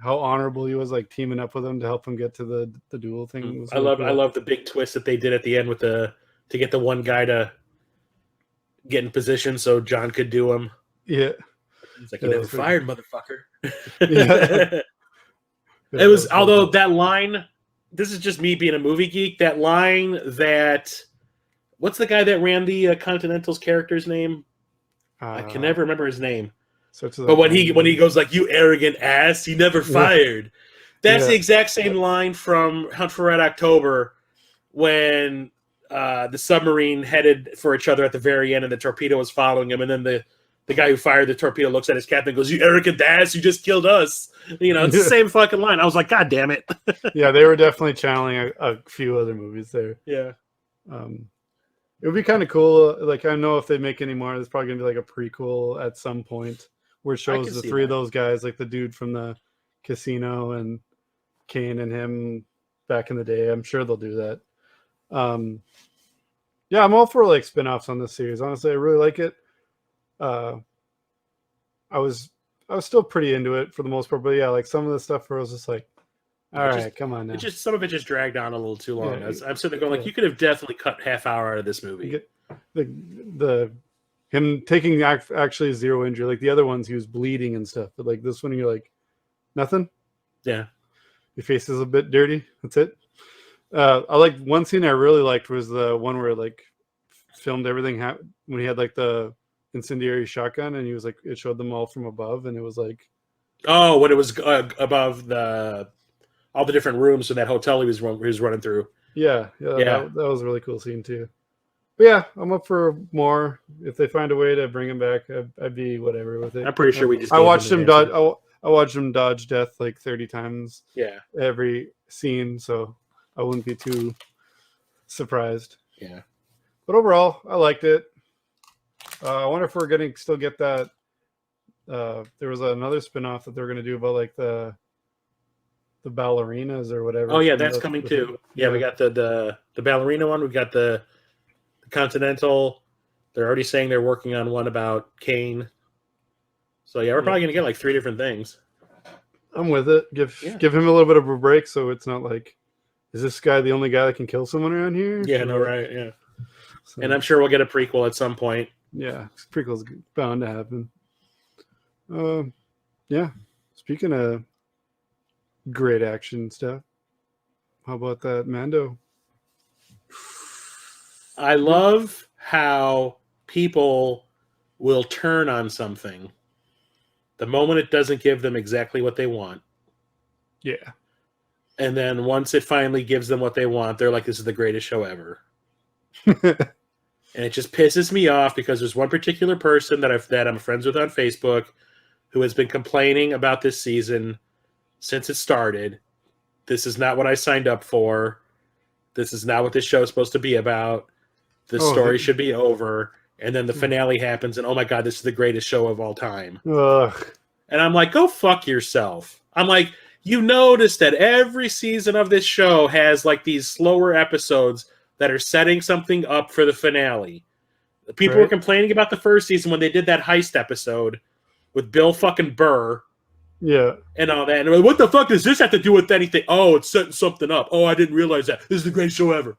how honorable he was, like teaming up with him to help him get to the duel thing. Was I really cool. love the big twist that they did at the end with to get the one guy to get in position so John could do him. Yeah. It's like, you never fired, motherfucker. Yeah. It was, although that line, this is just me being a movie geek, that line that, what's the guy that ran the Continental's character's name? I can never remember his name. But when he goes like, you arrogant ass, he never fired. That's the exact same line from Hunt for Red October when the submarine headed for each other at the very end and the torpedo was following him, and then the guy who fired the torpedo looks at his captain and goes, you arrogant ass, you just killed us. It's the same fucking line. I was like, God damn it. Yeah, they were definitely channeling a few other movies there. Yeah. It would be kind of cool. Like, I don't know if they make any more. There's probably going to be like a prequel at some point where it shows the three of those guys, like the dude from the casino and Kane and him back in the day. I'm sure they'll do that. Yeah, I'm all for like spin-offs on this series. Honestly, I really like it. I was still pretty into it for the most part, but yeah, like some of the stuff where I was just like, all right, come on now. Some of it just dragged on a little too long. Yeah, I'm sitting there going, like, you could have definitely cut half hour out of this movie. Him taking actually zero injury, like the other ones, he was bleeding and stuff, but like this one, you're like, nothing. Yeah, your face is a bit dirty. That's it. I like one scene I really liked was the one where like filmed everything when he had like the incendiary shotgun and he was like, it showed them all from above, and it was like, oh, when it was above all the different rooms in that hotel he was running through. Yeah. That was a really cool scene too. But yeah, I'm up for more. If they find a way to bring him back, I'd be whatever with it. I'm pretty sure we just. I watched him dodge. I watched him dodge death like 30 times. Yeah. Every scene, so I wouldn't be too surprised. Yeah. But overall, I liked it. I wonder if we're still get that. There was another spinoff that they're going to do about like the ballerinas or whatever. Oh yeah, that's coming too. Yeah, we got the ballerina one. We got the Continental. They're already saying they're working on one about Kane. So yeah, we're probably going to get like 3 different things. I'm with it. Give him a little bit of a break, so it's not like, is this guy the only guy that can kill someone around here? Yeah, no, right, yeah. So, and I'm sure we'll get a prequel at some point. Yeah, prequel's bound to happen. Yeah. Speaking of great action stuff, how about that Mando? I love how people will turn on something the moment it doesn't give them exactly what they want. Yeah. And then once it finally gives them what they want, they're like, this is the greatest show ever. And it just pisses me off because there's one particular person that I'm friends with on Facebook who has been complaining about this season since it started. This is not what I signed up for. This is not what this show is supposed to be about. The story should be over. And then the finale happens, and oh my God, this is the greatest show of all time. Ugh. And I'm like, go fuck yourself. I'm like, you notice that every season of this show has like these slower episodes that are setting something up for the finale. People were complaining about the first season when they did that heist episode with Bill fucking Burr. Yeah. And all that. And like, what the fuck does this have to do with anything? Oh, it's setting something up. Oh, I didn't realize that. This is the greatest show ever.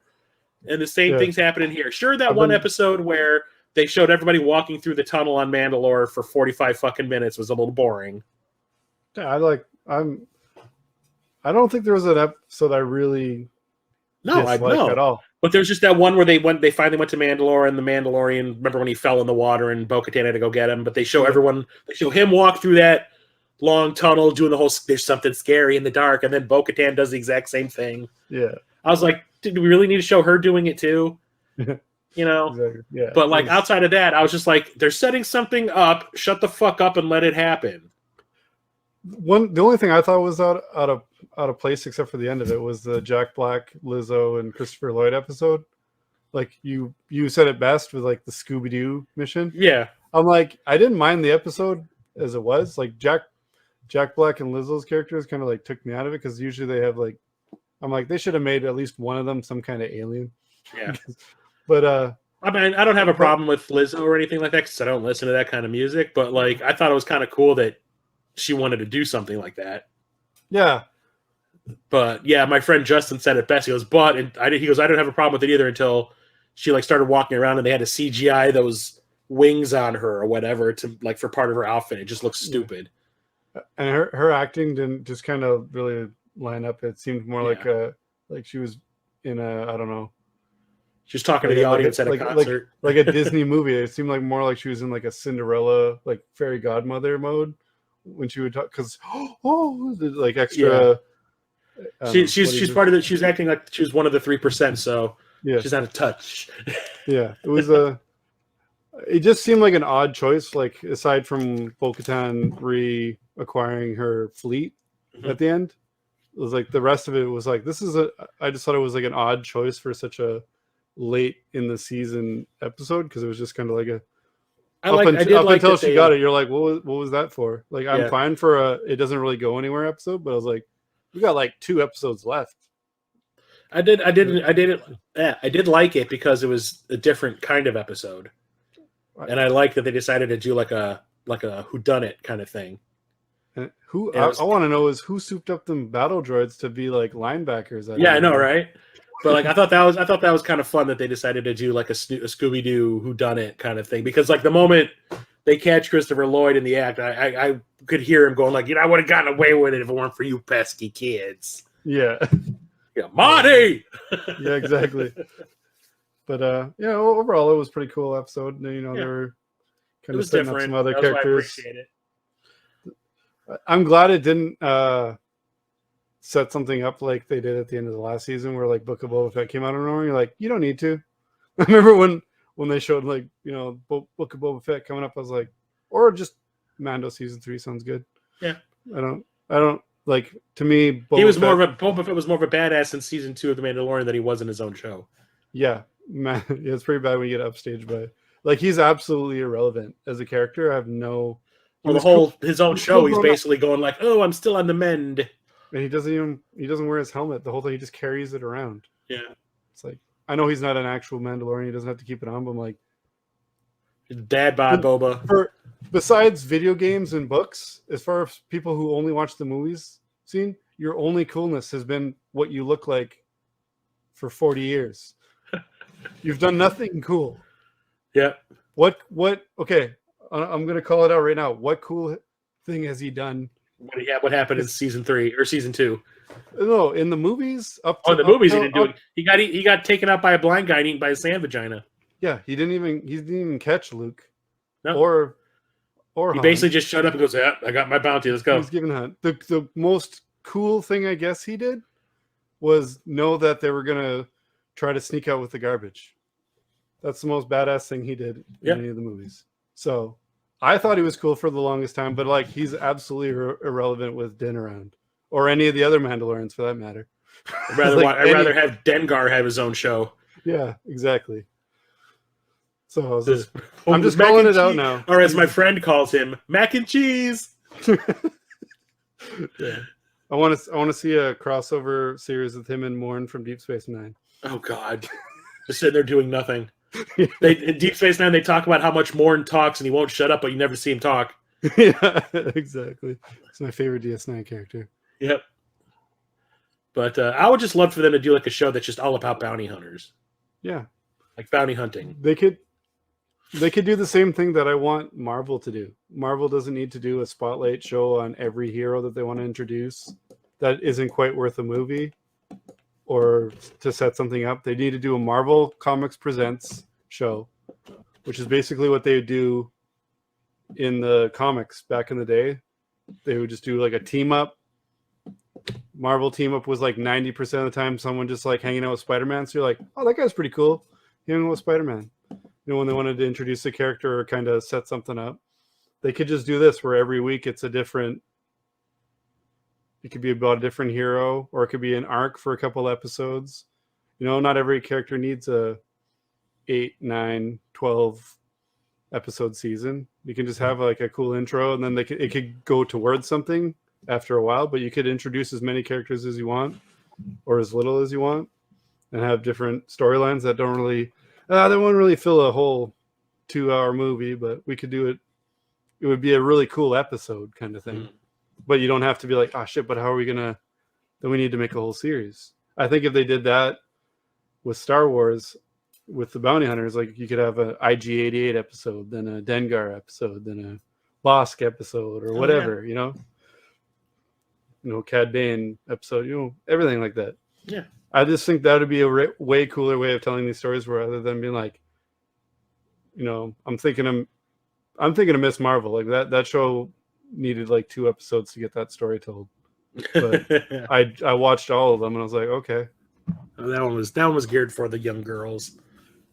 And the same thing's happening here. Sure, that one episode where they showed everybody walking through the tunnel on Mandalore for 45 fucking minutes was a little boring. Yeah, I don't think there was an episode I really disliked at all. But there's just that one where they finally went to Mandalore, and the Mandalorian, remember when he fell in the water and Bo-Katan had to go get him, but they show him walk through that long tunnel doing the whole, there's something scary in the dark, and then Bo-Katan does the exact same thing. Yeah. I was like, do we really need to show her doing it too? You know? Exactly. Yeah. But like outside of that, I was just like, they're setting something up, shut the fuck up and let it happen. The only thing I thought was out of place, except for the end of it, was the Jack Black, Lizzo, and Christopher Lloyd episode. like you said it best with like the Scooby Doo mission. Yeah. I'm like, I didn't mind the episode as it was. Like Jack Black and Lizzo's characters kind of like took me out of it because usually they have like, I'm like, they should have made at least one of them some kind of alien. Yeah. But I mean, I don't have a problem with Lizzo or anything like that because I don't listen to that kind of music. But like, I thought it was kind of cool that she wanted to do something like that. yeah, But yeah, my friend Justin said it best. He goes, he goes, I don't have a problem with it either until she like started walking around and they had to CGI those wings on her or whatever to like for part of her outfit. It just looks stupid. and her acting didn't just kind of really line up. It seemed more like she was in a, I don't know, She was talking to Like the a- audience like at a a- concert. like a Disney movie. It seemed like more like she was in like a Cinderella, like fairy godmother mode when she would talk because like extra. She's part of it. She's acting like she was one of the 3%. So Yeah, she's out of touch. yeah. It was a. It just seemed like an odd choice. Like aside from Bo-Katan reacquiring her fleet at the end, it was like the rest of it was like this is a. I just thought it was like an odd choice for such a late in the season episode because it was just kind of like a. Up until she got it, you're like, what was that for? Like, I'm fine for a it doesn't really go anywhere episode, but I was like, we got like 2 episodes left. I did like it because it was a different kind of episode, and I like that they decided to do like a whodunit kind of thing. And I want to know is who souped up them battle droids to be like linebackers. I know, right? But like I thought that was kind of fun that they decided to do like a Scooby Doo whodunit kind of thing because like the moment they catch Christopher Lloyd in the act, I could hear him going like, I would have gotten away with it if it weren't for you pesky kids. Yeah. Yeah, Marty. Yeah, exactly. But overall it was a pretty cool episode. They were kind of setting up some other characters. I appreciate it. I'm glad it didn't set something up like they did at the end of the last season where like Book of Boba Fett came out of nowhere. You're like, you don't need to. I remember when they showed like, Book of Boba Fett coming up, I was like, or just Mando season 3 sounds good. Yeah. I don't like, to me, Boba Fett was more of a badass in season 2 of The Mandalorian than he was in his own show. Yeah. Man, yeah, it's pretty bad when you get upstaged by like he's absolutely irrelevant as a character. I have no his own show, he's basically going like, oh, I'm still on the mend. And he doesn't wear his helmet the whole time. He just carries it around. Yeah. It's like, I know he's not an actual Mandalorian. He doesn't have to keep it on, but I'm like, Dad bod Boba. Besides video games and books, as far as people who only watch the movies scene, your only coolness has been what you look like for 40 years. You've done nothing cool. Yeah. What, okay, I'm going to call it out right now. What cool thing has he done? What happened in season 3 or season 2? No, in the movies. He didn't do it. He got taken out by a blind guy and eaten by a sand vagina. Yeah, he didn't even catch Luke. No. Or he Han. basically just showed up and goes, "Yeah, I got my bounty. Let's go." He was giving Hunt. The most cool thing I guess he did was know that they were gonna try to sneak out with the garbage. That's the most badass thing he did in any of the movies. So I thought he was cool for the longest time, but like he's absolutely irrelevant with Din around or any of the other Mandalorians for that matter. I'd rather have Dengar have his own show. Yeah, exactly. So I'm just calling it out now. Or as my friend calls him, mac and cheese. Yeah. I want to see a crossover series with him and Morn from Deep Space Nine. Oh God, just sitting there doing nothing. In Deep Space Nine, they talk about how much Morn talks and he won't shut up, but you never see him talk. Yeah, exactly. It's my favorite DS9 character. Yep. But I would just love for them to do like a show that's just all about bounty hunters. Yeah, like bounty hunting. They could do the same thing that I want Marvel to do. Marvel doesn't need to do a spotlight show on every hero that they want to introduce. That isn't quite worth a movie or to set something up. They need to do a Marvel Comics Presents show, which is basically what they would do in the comics back in the day. They would just do like a team up. Marvel team up was like 90% of the time someone just like hanging out with Spider-Man. So you're like, oh, that guy's pretty cool. Hanging out with Spider-Man. When they wanted to introduce a character or kind of set something up, they could just do this where every week it could be about a different hero, or it could be an arc for a couple episodes. Not every character needs a 8, 9, 12 episode season. You can just have like a cool intro, and then it could go towards something after a while. But you could introduce as many characters as you want, or as little as you want, and have different storylines that don't really they won't really fill a whole 2-hour movie. But we could do it. It would be a really cool episode kind of thing. But you don't have to be like, oh shit, but how are we gonna? Then we need to make a whole series. I think if they did that with Star Wars, with the bounty hunters, like you could have a IG-88 episode, then a Dengar episode, then a Bosk episode, or whatever, you know, Cad Bane episode, you know, everything like that. Yeah. I just think that would be a way cooler way of telling these stories, rather than being like, you know, I'm thinking of Miss Marvel, like that show needed like 2 episodes to get that story told. But I watched all of them and I was like, okay. That one was geared for the young girls.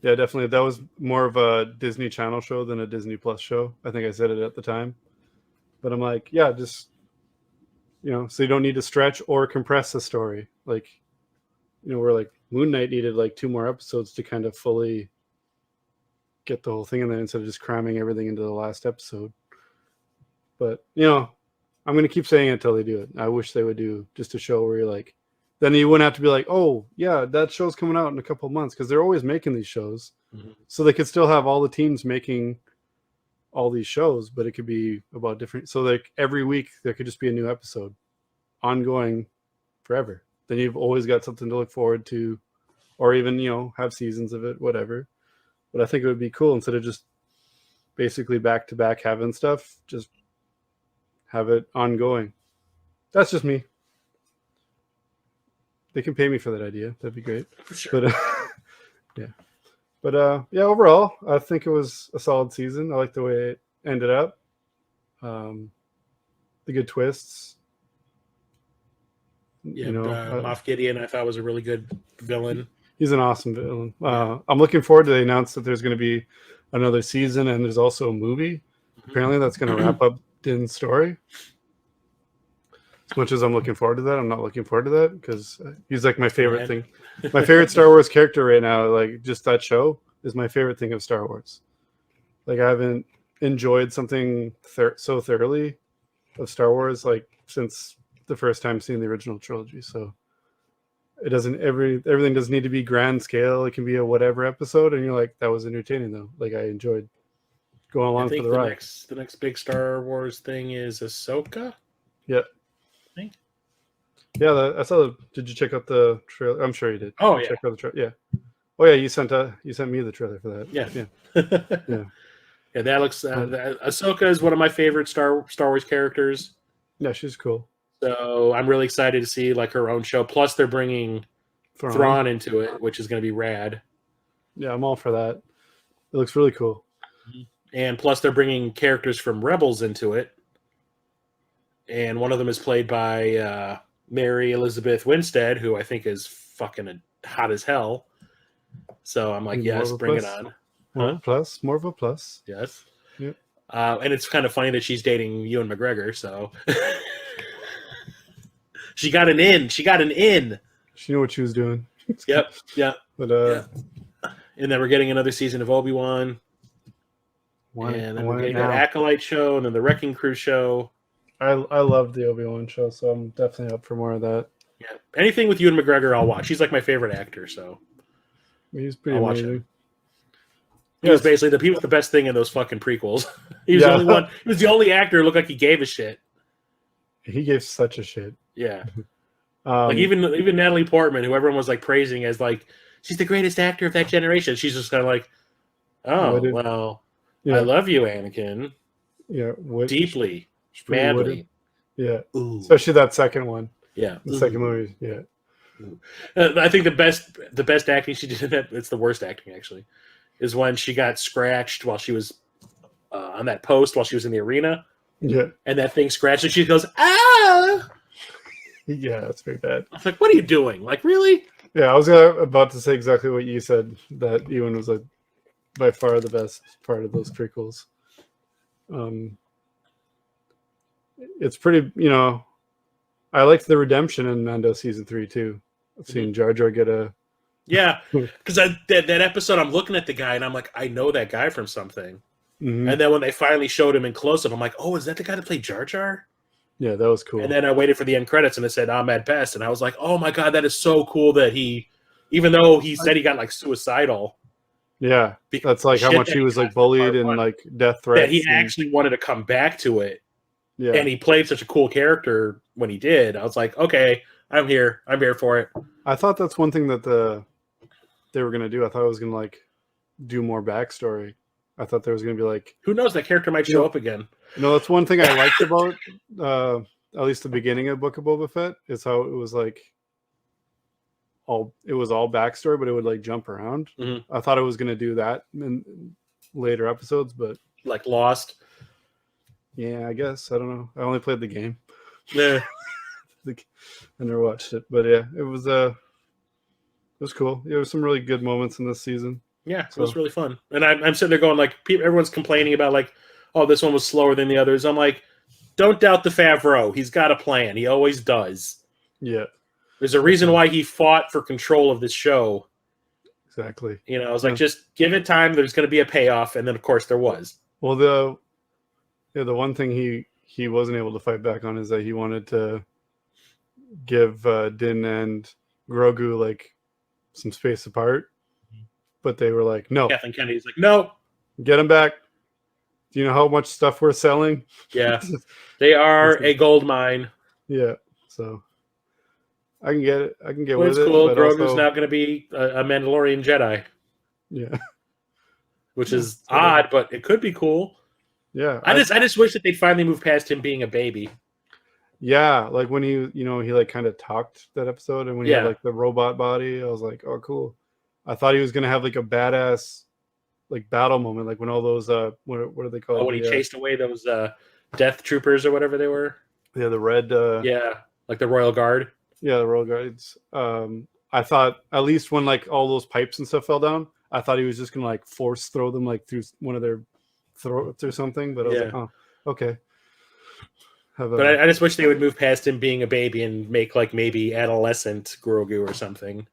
Yeah, definitely. That was more of a Disney Channel show than a Disney Plus show. I think I said it at the time. But I'm like, yeah, just, you know, so you don't need to stretch or compress the story. Like, you know, where like Moon Knight needed like 2 more episodes to kind of fully get the whole thing in there instead of just cramming everything into the last episode. But, you know, I'm going to keep saying it until they do it. I wish they would do just a show where you're like, then you wouldn't have to be like, oh, yeah, that show's coming out in a couple of months, because they're always making these shows. So they could still have all the teams making all these shows, but it could be about different. So like every week there could just be a new episode ongoing forever. Then you've always got something to look forward to, or even, you know, have seasons of it, whatever. But I think it would be cool instead of just basically back to back having stuff, just have it ongoing. That's just me. They can pay me for that idea. That'd be great. For sure. But yeah. But yeah, overall, I think it was a solid season. I like the way it ended up. The good twists. Yeah, you know, Moff Gideon, I thought was a really good villain. He's an awesome villain. I'm looking forward to. They announced that there's going to be another season, and there's also a movie. Apparently, that's going to wrap up Din's story. As much as I'm looking forward to that, I'm not looking forward to that because he's like my favorite thing. My favorite Star Wars character right now, like just that show, is my favorite thing of Star Wars. Like I haven't enjoyed something so thoroughly of Star Wars like since the first time seeing the original trilogy. So it doesn't everything doesn't need to be grand scale. It can be a whatever episode, and you're like, that was entertaining though. Like I enjoyed going along for the ride. The next big Star Wars thing is Ahsoka. Yeah. Yeah, I saw. Did you check out the trailer? I'm sure you did. Oh yeah. Check out the trailer. Yeah. Oh yeah, you sent me the trailer for that. Yeah. Yeah. Yeah, that looks. Ahsoka is one of my favorite Star Wars characters. Yeah, she's cool. So I'm really excited to see like her own show. Plus, they're bringing Thrawn into it, which is going to be rad. Yeah, I'm all for that. It looks really cool. And plus, they're bringing characters from Rebels into it. And one of them is played by Mary Elizabeth Winstead, who I think is fucking hot as hell. So I'm like, yes, bring it on. More of a plus. Yes. Yep. And it's kind of funny that she's dating Ewan McGregor. So she got an in. She knew what she was doing. Yep. Yeah. But yeah. And then we're getting another season of Obi-Wan. And then we're getting that Acolyte show, and then the Wrecking Crew show. I love the Obi-Wan show, so I'm definitely up for more of that. Yeah, anything with Ewan McGregor, I'll watch. He's like my favorite actor, so he's pretty amazing. He was basically the best thing in those fucking prequels. He was the only one. He was the only actor who looked like he gave a shit. He gave such a shit. Yeah, like even Natalie Portman, who everyone was like praising as like she's the greatest actor of that generation. She's just kind of like, oh well, yeah. I love you, Anakin. Yeah, deeply. Madly. Yeah. Ooh. Especially that second one. Yeah. The second movie. Yeah. I think the best acting she did in that, it's the worst acting actually, is when she got scratched while she was on that post while she was in the arena. Yeah. And that thing scratched and she goes, ah! Yeah, that's very bad. I was like, what are you doing? Like, really? Yeah, I was about to say exactly what you said, that Ewan was like by far the best part of those prequels. It's pretty, I liked the redemption in Mando season 3 too. I've seen Jar Jar get a Yeah, because that episode, I'm looking at the guy and I'm like, I know that guy from something. Mhm. And then when they finally showed him in close up, I'm like, oh, is that the guy that played Jar Jar? Yeah, that was cool. And then I waited for the end credits and it said Ahmed Best, and I was like, oh my god, that is so cool that he, even though he said he got like suicidal, Yeah, Be- that's like how shit much that he he was got like from bullied part and one. like death threats. that he and- actually wanted to come back to it, yeah, and he played such a cool character when he did. I was like, okay, I'm here for it. I thought that's one thing that they were gonna do. I thought it was gonna like do more backstory. I thought there was gonna be like, Who knows, that character might show up again. that's one thing I liked about at least the beginning of Book of Boba Fett is how it was like all backstory, but it would like jump around. Mhm. I thought it was gonna do that in later episodes, but Like Lost. yeah, I guess I don't know. I only played the game. Yeah. I never watched it, but yeah, it was cool. There was some really good moments in this season. Yeah, it was really fun. And I'm sitting there going, like, everyone's complaining about, like, oh, this one was slower than the others. I'm like, don't doubt the Favreau. He's got a plan. He always does. Yeah, There's a reason why he fought for control of this show. exactly. You know, I was like, Yeah. just give it time. There's going to be a payoff. And then, of course, there was. Well, the one thing he wasn't able to fight back on is that he wanted to give Din and Grogu like some space apart, but they were like, no, Kathleen Kennedy's like, no. get him back. Do you know how much stuff we're selling? Yeah. They are a gold mine. Yeah, so I can get it. I can get Well, with it's it. cool. But Grogu's also, now going to be a Mandalorian Jedi, yeah, which is so- odd, but it could be cool. yeah. I just wish that they'd finally move past him being a baby. Yeah, like when he like kind of talked that episode, and when he had Yeah. like the robot body, I was like, oh, cool. I thought he was gonna have like a badass like battle moment, like when all those what are they called? Oh, when he The, chased away those death troopers or whatever they were. yeah, the red Yeah, like the Royal Guard. yeah, the Royal Guards. I thought at least when like all those pipes and stuff fell down, I thought he was just gonna like force throw them like through one of their throats or something. But I was Yeah. like, oh, okay. But I just wish they would move past him being a baby and make like maybe adolescent Grogu or something.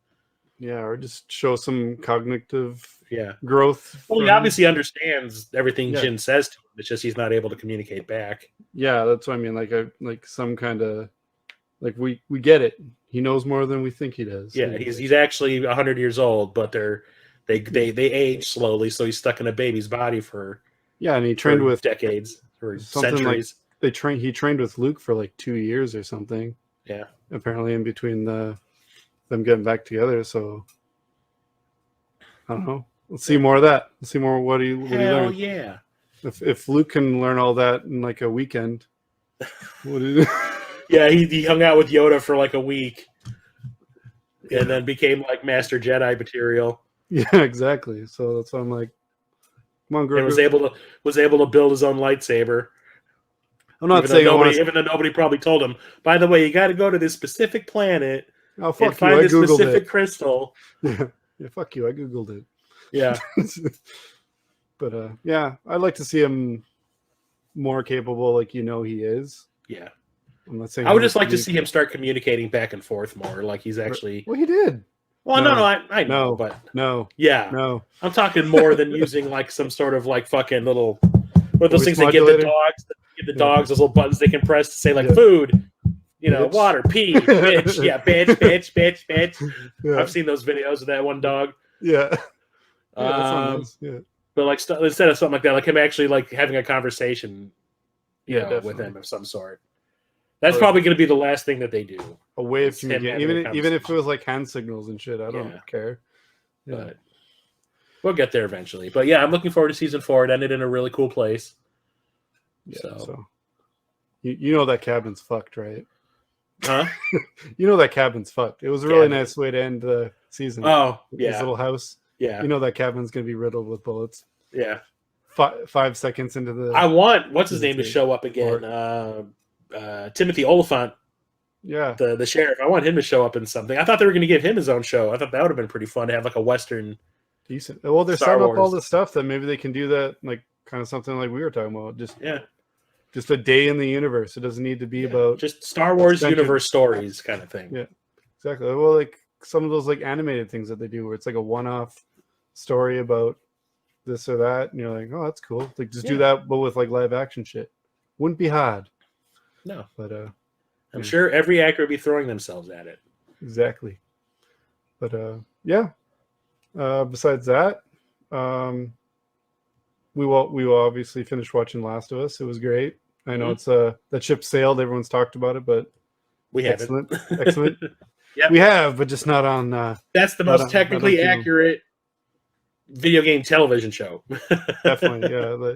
yeah, or just show some cognitive Yeah. growth. Well, he from- obviously understands everything Yeah. Jin says to him. It's just he's not able to communicate back. Yeah, that's what I mean. Like some kind of like we get it. He knows more than we think he does. Yeah, he's actually 100 years old, but they age slowly, so he's stuck in a baby's body for yeah, and he trained with decades or something like- centuries. he trained with Luke for like 2 years or something. Yeah. Apparently in between them getting back together. So I don't know. Let's see more of that. Let's see more what he Hell learned. yeah. If Luke can learn all that in like a weekend, what is Yeah, he hung out with Yoda for like a week and then became like Master Jedi material. yeah, exactly. So that's why I'm like, come on, And Grogu. was able to build his own lightsaber. I'm not even, saying I though want nobody, to. even though nobody probably told him, by the way, you got to go to this specific planet Oh, and fuck you! find I this googled specific it. crystal. Yeah, fuck you! I googled it. Yeah. But yeah, I'd like to see him more capable, like he is. Yeah. I'm not saying I would he just like to needs see him start communicating back and forth more. Like he's actually. Well, he did. Well, No. no, I know, No. but No, yeah. no. I'm talking more than using like some sort of like fucking little. What are those Voice things they give the modulator? dogs? Give the Yeah. dogs those little buttons they can press to say like Yeah. food, Bitch. water, pee, bitch, yeah, bitch. Yeah, I've seen those videos of that one dog. yeah. Yeah, that sounds Um, nice. Yeah, But like instead of something like that, like him actually like having a conversation, yeah, with definitely. him of some sort. That's Or- probably going to be the last thing that they do. A way of It's him communicating, having a even if it was like hand signals and shit. I don't Yeah. care. Yeah, But we'll get there eventually. But yeah, I'm looking forward to season 4. It ended in a really cool place. yeah. So- So, you know that cabin's fucked, right? Huh? You know that cabin's fucked. It was a really Cabin. nice way to end the season. Oh, His yeah. little house. Yeah. You know that cabin's gonna be riddled with bullets. Yeah. 5 seconds into the I want what's his name to Season show up again. Timothy Oliphant, yeah. the sheriff. I want him to show up in something. I thought they were going to give him his own show. I thought that would have been pretty fun to have like a Western. Decent. Well, they're Star setting up all Wars. this stuff that maybe they can do that, like kind of something like we were talking about. Yeah. Just a day in the universe. It doesn't need to be about Just Star Wars Centered- universe stories kind of thing. Yeah. exactly. Well, like some of those like animated things that they do where it's like a one-off story about this or that, and you're like, oh, that's cool. Like just do that, but with like live action shit. Wouldn't be hard. No, but I'm sure every actor would be throwing themselves at it. Exactly. But yeah. Besides that, we will obviously finish watching Last of Us. It was great. I know it's that ship sailed. Everyone's talked about it, but we haven't. Excellent. Yep. We have, but just not on. That's the most technically accurate video game television show. Definitely, yeah.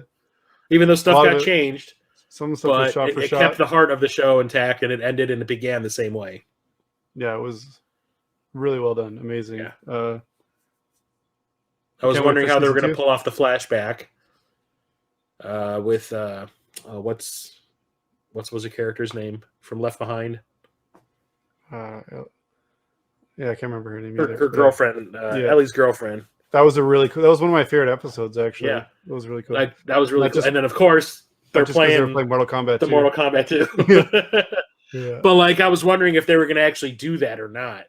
Even though stuff got changed, some stuff was shot for it shot. kept the heart of the show intact, and it ended and it began the same way. Yeah, it was really well done. Amazing. Yeah. I was Can't wondering wait for how they were season going to 2. pull off the flashback with what was the character's name from Left Behind? Yeah, I can't remember her name. Her girlfriend, Ellie's girlfriend. That was a really cool. That was one of my favorite episodes, actually. Yeah, it was really cool. That was really Not cool. just- And then, of course, they're playing Mortal Kombat. the 2. Mortal Kombat 2. Yeah. But like, I was wondering if they were going to actually do that or not.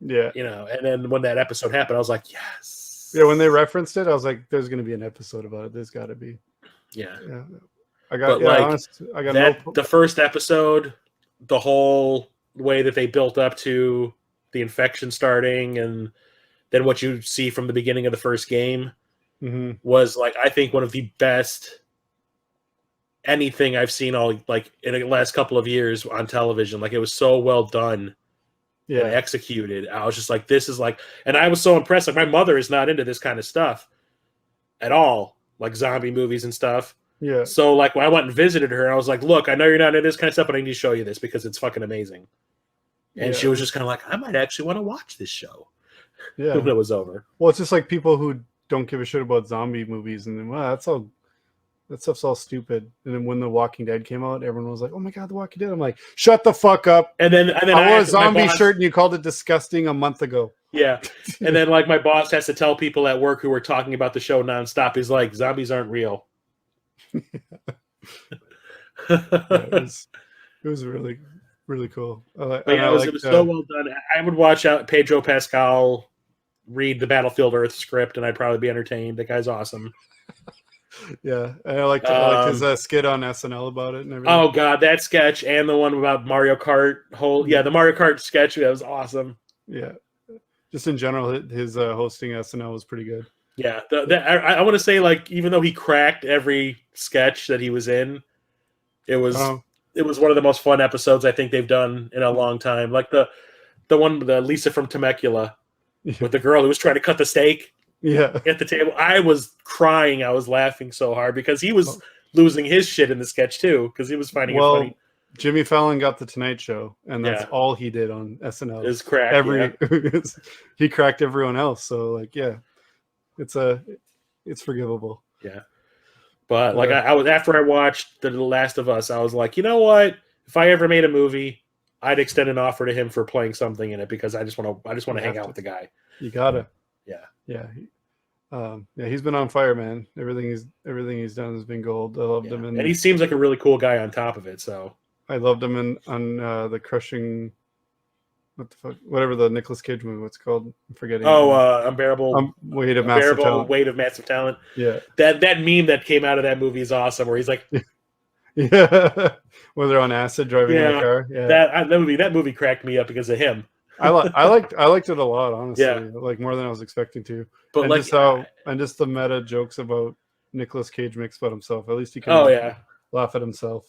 Yeah. You know, and then when that episode happened, I was like, yes. Yeah, when they referenced it, I was like, "There's going to be an episode about it. There's got to be." Yeah. Yeah, I got. But, Yeah, like, honest, I got That no. the first episode, the whole way that they built up to the infection starting, and then what you see from the beginning of the first game Mhm. was like, I think, one of the best anything I've seen all like in the last couple of years on television. Like, it was so well done. And Yeah, executed. I was just like, this is like, and I was so impressed. Like, my mother is not into this kind of stuff at all, like zombie movies and stuff. yeah, So like, when I went and visited her, I was like, look, I know you're not into this kind of stuff, but I need to show you this because it's fucking amazing. And Yeah. she was just kind of like, I might actually want to watch this show yeah. when it was over. Well, it's just like people who don't give a shit about zombie movies, and then that stuff's all stupid. And then when The Walking Dead came out, everyone was like, "Oh my god, The Walking Dead!" I'm like, "Shut the fuck up!" And then I wore a asked my zombie boss- shirt, and you called it disgusting a month ago. Yeah. And then like, my boss has to tell people at work who were talking about the show nonstop, he's like, zombies aren't real. Yeah, it was really, really cool. But yeah, it was so well done. I would watch out Pedro Pascal read the Battlefield Earth script, and I'd probably be entertained. The guy's awesome. Yeah, and I liked his skit on SNL about it and everything. Oh god, that sketch and the one about Mario Kart the Mario Kart sketch, that was awesome. Yeah, just in general, his hosting SNL was pretty good. Yeah, I want to say, like, even though he cracked every sketch that he was in, it was one of the most fun episodes I think they've done in a long time. Like the one with Lisa from Temecula with the girl who was trying to cut the steak. Yeah, At the table, I was crying. I was laughing so hard because he was losing his shit in the sketch too, because he was finding it funny. Jimmy Fallon got the Tonight Show, and that's Yeah. all he did on SNL. Is crack. He cracked everyone else. So like, yeah, it's forgivable. Yeah. But like, I was, after I watched The Last of Us, I was like, you know what? If I ever made a movie, I'd extend an offer to him for playing something in it, because I just want to hang out with the guy. You gotta. Yeah. Yeah. He's been on fire, man. Everything he's done has been gold. I loved him, and he seems like a really cool guy on top of it. So I loved him on the Crushing, what the fuck, whatever the Nicolas Cage movie. What's it called? I'm forgetting. Unbearable Weight of Massive Talent. Weight of Massive Talent. Yeah, That meme that came out of that movie is awesome. Where he's like, yeah, where they're on acid driving in a car. Yeah, that movie cracked me up because of him. I liked it a lot, honestly. Yeah. Like more than I was expecting to. But And like, just the meta jokes about Nicolas Cage makes about himself. At least he can laugh at himself.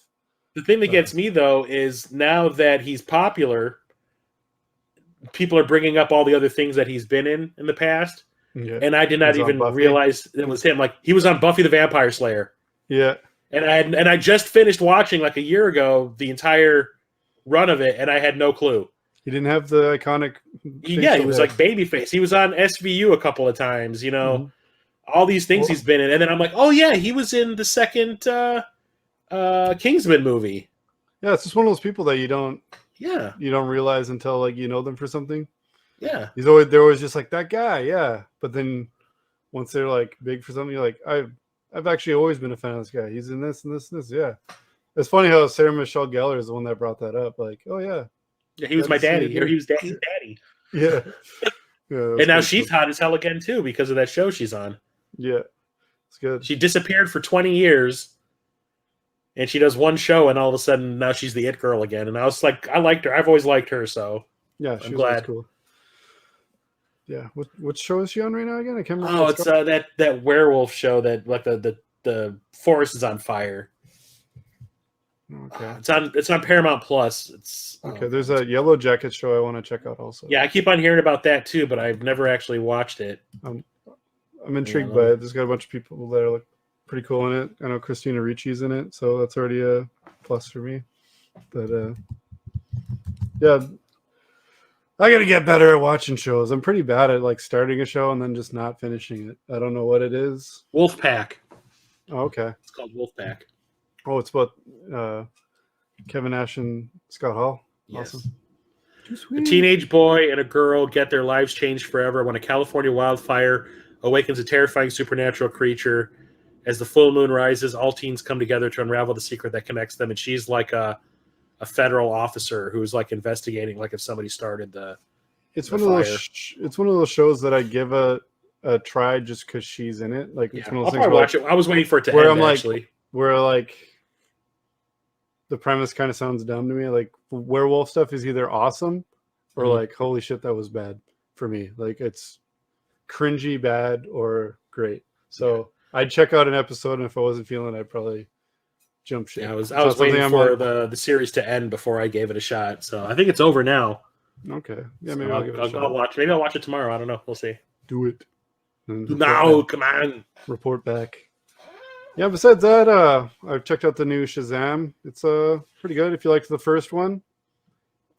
the thing that gets me though is now that he's popular, people are bringing up all the other things that he's been in the past, Yeah, and I did not He's on even Buffy. realize it was him. Like, he was on Buffy the Vampire Slayer. yeah. And I just finished watching like a year ago the entire run of it, and I had no clue. He didn't have the iconic. He facial was hair. like babyface. He was on SVU a couple of times, you know, Mhm. all these things Well- he's been in. And then I'm like, oh yeah, he was in the second Kingsman movie. Yeah, it's just one of those people that you don't Yeah, realize until like you know them for something. yeah, They're always just like that guy, yeah. But then once they're like big for something, you're like, I've actually always been a fan of this guy. He's in this and this and this. Yeah, it's funny how Sarah Michelle Gellar is the one that brought that up. Like, oh yeah, yeah. He was Glad my to see daddy, you or here. he was daddy's daddy. Yeah. Yeah, And now she's hot as hell again too because of that show she's on. Yeah, it's good. She disappeared for 20 years, and she does one show, and all of a sudden now she's the it girl again. And I was like, I liked her. I've always liked her, so Yeah, I'm she was glad. cool. Yeah, what show is she on right now again? I can't remember. Oh, what it's called. that werewolf show that like the forest is on fire. Okay. It's on Paramount Plus. It's Okay, there's a Yellow Jacket show I want to check out also. yeah, I keep on hearing about that too, but I've never actually watched it. I'm intrigued Yeah. by it. There's got a bunch of people that are pretty cool in it. I know Christina Ricci's in it, so that's already a plus for me. But yeah, I gotta get better at watching shows. I'm pretty bad at like starting a show and then just not finishing it. I don't know what it is. Wolfpack. Oh, okay. It's called Wolfpack. Oh, it's about Kevin Nash and Scott Hall. Yes. Awesome. Too A sweet. teenage boy and a girl get their lives changed forever when a California wildfire awakens a terrifying supernatural creature. As the full moon rises, all teens come together to unravel the secret that connects them. And she's like a federal officer who's like investigating, like if somebody started the. It's the one of those. fire. It's one of those shows that I give a try just because she's in it. Like Yeah, it's one of I'll those things probably where, watch it. I was waiting for it to where end. I'm like- Actually, where like the premise kind of sounds dumb to me. Like werewolf stuff is either awesome or Mhm. like holy shit that was bad for me. Like it's cringy bad or great. So I'd check out an episode, and if I wasn't feeling it, I'd probably jump shit. yeah, I was It's not waiting something for I'm the series to end before I gave it a shot. So I think it's over now. okay. Yeah, maybe So I'll give it a shot. I'll watch. Maybe I'll watch it tomorrow. I don't know. We'll see. Do it. And No, come on. report back. Yeah, besides that, I've checked out the new Shazam. It's pretty good. If you liked the first one,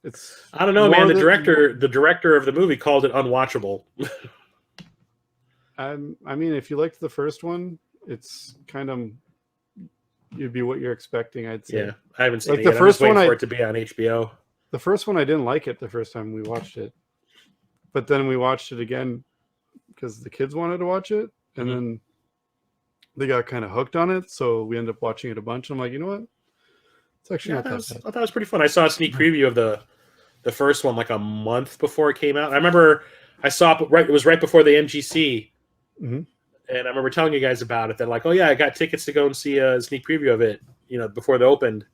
it's I don't know, more man. The than- director of the movie called it unwatchable. I mean, if you liked the first one, it's kind of you'd be what you're expecting. I'd say. Yeah, I haven't seen Like it the yet. first I'm just waiting one, for I- it to be on HBO. The first one, I didn't like it the first time we watched it, but then we watched it again because the kids wanted to watch it, and Mhm. then they got kind of hooked on it. So we ended up watching it a bunch. I'm like, you know what? It's actually Yeah, not that I bad. thought it was pretty fun. I saw a sneak preview of the first one like a month before it came out. I remember I saw it right. It was right before the MGC, Mhm. and I remember telling you guys about it. They're like, "Oh yeah, I got tickets to go and see a sneak preview of it." You know, before they opened,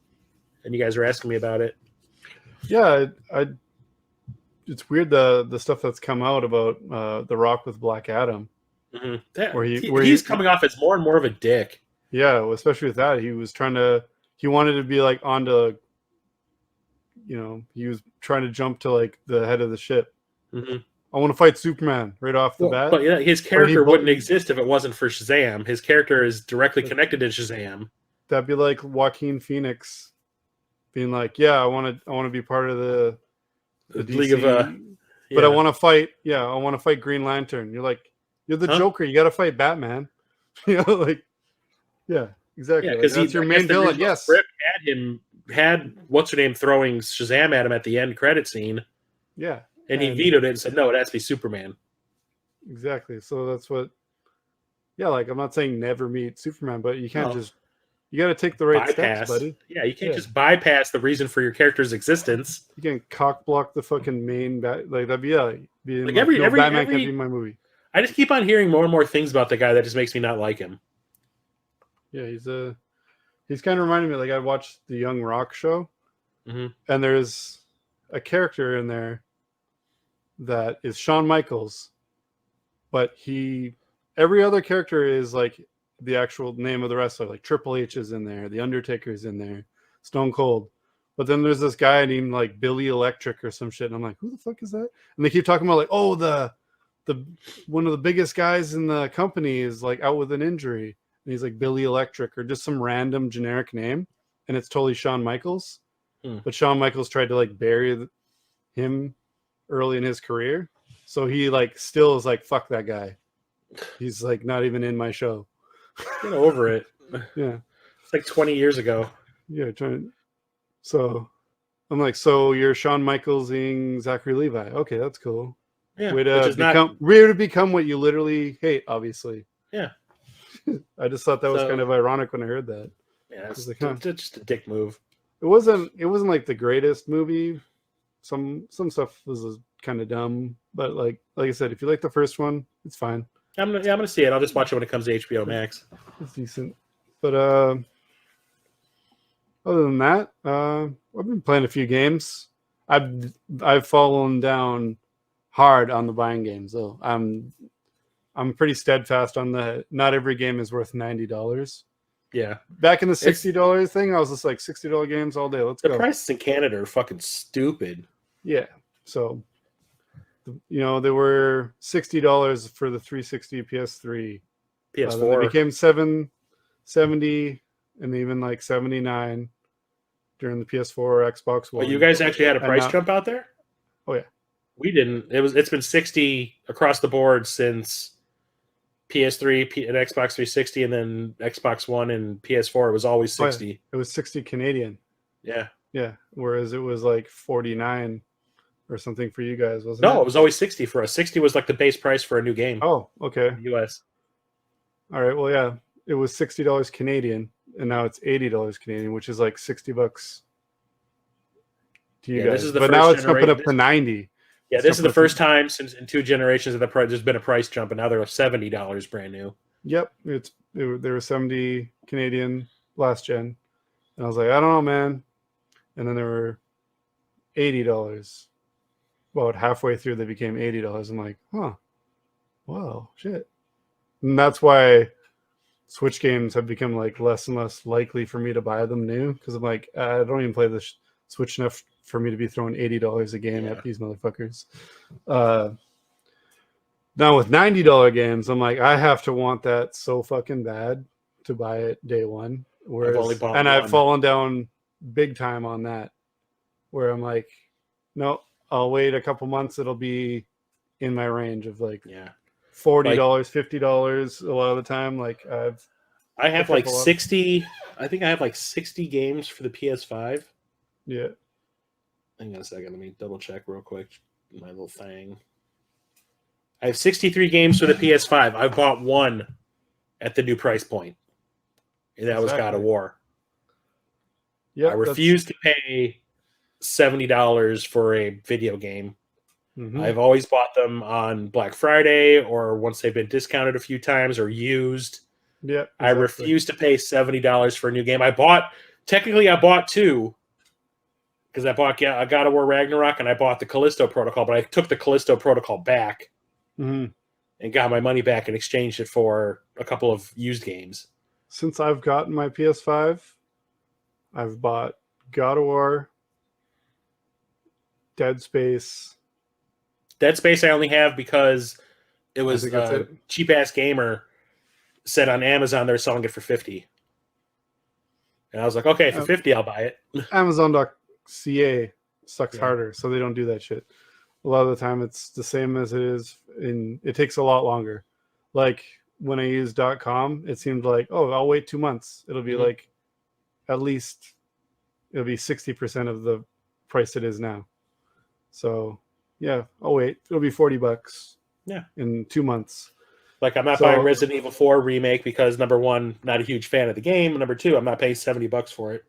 and you guys were asking me about it. Yeah, it's weird the stuff that's come out about The Rock with Black Adam. Mm-hmm. Where He's he- coming off as more and more of a dick. Yeah, well, especially with that, he wanted to be like onto, he was trying to jump to like the head of the ship. Mm-hmm. I want to fight Superman right off the bat. But yeah, his character he- wouldn't exist if it wasn't for Shazam. His character is directly connected to Shazam. That'd be like Joaquin Phoenix being like, "Yeah, I want to be part of the League of but I want to fight. Yeah, I want to fight Green Lantern." You're like, "You're the Huh? Joker. You got to fight Batman." Like, yeah, exactly. Yeah, Like, because that's your main villain. Yes, Script had what's her name throwing Shazam at him at the end credit scene, yeah, and he And- vetoed it and said, "No, it has to be Superman." exactly. So that's what. Yeah, like I'm not saying never meet Superman, but you can't No. you got to take the right Bypass, steps, buddy. Yeah, you can't Yeah. just bypass the reason for your character's existence. You can't cock block the fucking main like that'd be be Like my, every- no, every- Batman every- can't be in my movie. I just keep on hearing more and more things about the guy that just makes me not like him. Yeah, he's kind of reminding me like I watched the Young Rock show, Mhm. and there's a character in there that is Shawn Michaels, but every other character is like the actual name of the wrestler. Like Triple H is in there, The Undertaker's in there, Stone Cold. But then there's this guy named like Billy Electric or some shit, and I'm like, who the fuck is that? And they keep talking about like, oh, the one of the biggest guys in the company is like out with an injury, and he's like Billy Electric or just some random generic name, and it's totally Shawn Michaels. But Shawn Michaels tried to like bury him early in his career, so he like still is like, fuck that guy. He's like not even in my show. Get over it. Yeah. It's like 20 years ago. Yeah, so I'm like, so you're Shawn Michaelsing Zachary Levi. Okay, that's cool. Yeah, Way which to is not. become what you literally hate, obviously. Yeah. I just thought that was So- kind of ironic when I heard that. Yeah, it's like, huh. just a dick move. It wasn't like the greatest movie. Some stuff was kind of dumb. But like I said, if you like the first one, it's fine. I'm gonna see it. I'll just watch it when it comes to HBO Max. It's decent. But other than that, I've been playing a few games. I've fallen down hard on the buying games though. I'm pretty steadfast on the not every game is worth $90. Yeah, Back in the $60 thing, I was just like $60 games all day. Let's the go. prices in Canada are fucking stupid. Yeah. So, they were $60 for the 360 PS3. Then PS4. they became $770 and even like $79 during the PS4 or Xbox One. Well, you guys actually had a price jump out there? Oh yeah. We didn't. It's been 60 across the board since PS3 and Xbox 360, and then Xbox One and PS4. It was always 60. Oh, yeah. It was 60 Canadian. Yeah. Yeah. Whereas it was like 49 or something for you guys, wasn't it? No, it was always 60 for us. 60 was like the base price for a new game. Oh, okay. In the US. All right. Well, yeah. It was $60 Canadian, and now it's $80 Canadian, which is like $60 to you guys. This is the but first now it's jumping generation. up to 90. Yeah, this is the first time since in 2 generations that there's been a price jump, and now they're $70 brand new. Yep, they were 70 Canadian last gen, and I was like, I don't know, man. And then they were $80. About halfway through, they became $80. I'm like, huh, wow, shit. And that's why Switch games have become like less and less likely for me to buy them new, because I'm like, I don't even play the Switch enough for me to be throwing $80 a game at these motherfuckers. Now with $90 games, I'm like, I have to want that so fucking bad to buy it day one. Whereas, I've fallen down big time on that, where I'm like, no, I'll wait a couple months. It'll be in my range of like $40, $50 a lot of the time. Like I have like 60. I think I have like 60 games for the PS5. Yeah. Hang on a second. Let me double check real quick. My little thing. I have 63 games for the PS5. I bought one at the new price point, and that was God of War. Yeah, I refuse to pay $70 for a video game. Mm-hmm. I've always bought them on Black Friday or once they've been discounted a few times or used. Yeah, exactly. I refuse to pay $70 for a new game. I bought 2 because I bought God of War Ragnarok and I bought the Callisto Protocol, but I took the Callisto Protocol back and got my money back and exchanged it for a couple of used games. Since I've gotten my PS5, I've bought God of War, Dead Space. Dead Space I only have because it was a cheap-ass gamer said on Amazon they're selling it for $50. And I was like, okay, for $50 I'll buy it. Amazon.ca sucks harder, so they don't do that shit. A lot of the time it's the same as it is it takes a lot longer. Like when I use .com, it seemed like, oh, I'll wait 2 months. It'll be like at least it'll be 60% of the price it is now. So yeah, I'll wait. It'll be $40 in 2 months. Like I'm not buying Resident Evil 4 remake because number one, not a huge fan of the game. Number two, I'm not paying $70 for it.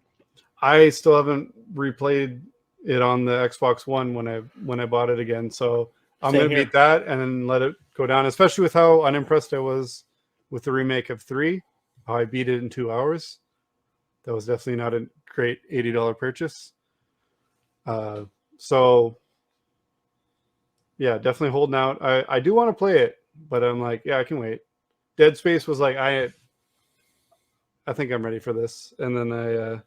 I still haven't replayed it on the Xbox One when I bought it again. So I'm going to beat that and then let it go down, especially with how unimpressed I was with the remake of 3. How I beat it in 2 hours. That was definitely not a great $80 purchase. So yeah, definitely holding out. I do want to play it, but I'm like, yeah, I can wait. Dead Space was like, I think I'm ready for this. And then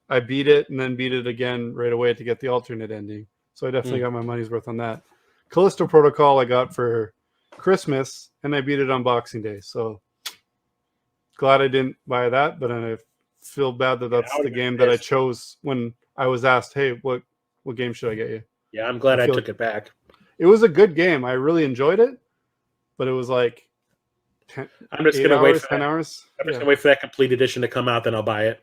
I beat it and then beat it again right away to get the alternate ending. So I definitely got my money's worth on that. Callisto Protocol I got for Christmas and I beat it on Boxing Day. So glad I didn't buy that, but I feel bad that that's the game that I chose when I was asked, hey, what game should I get you? Yeah, I'm glad I took it back. It was a good game. I really enjoyed it, but it was like 10, I'm just gonna wait for 10 hours. I'm just gonna wait for that complete edition to come out, then I'll buy it.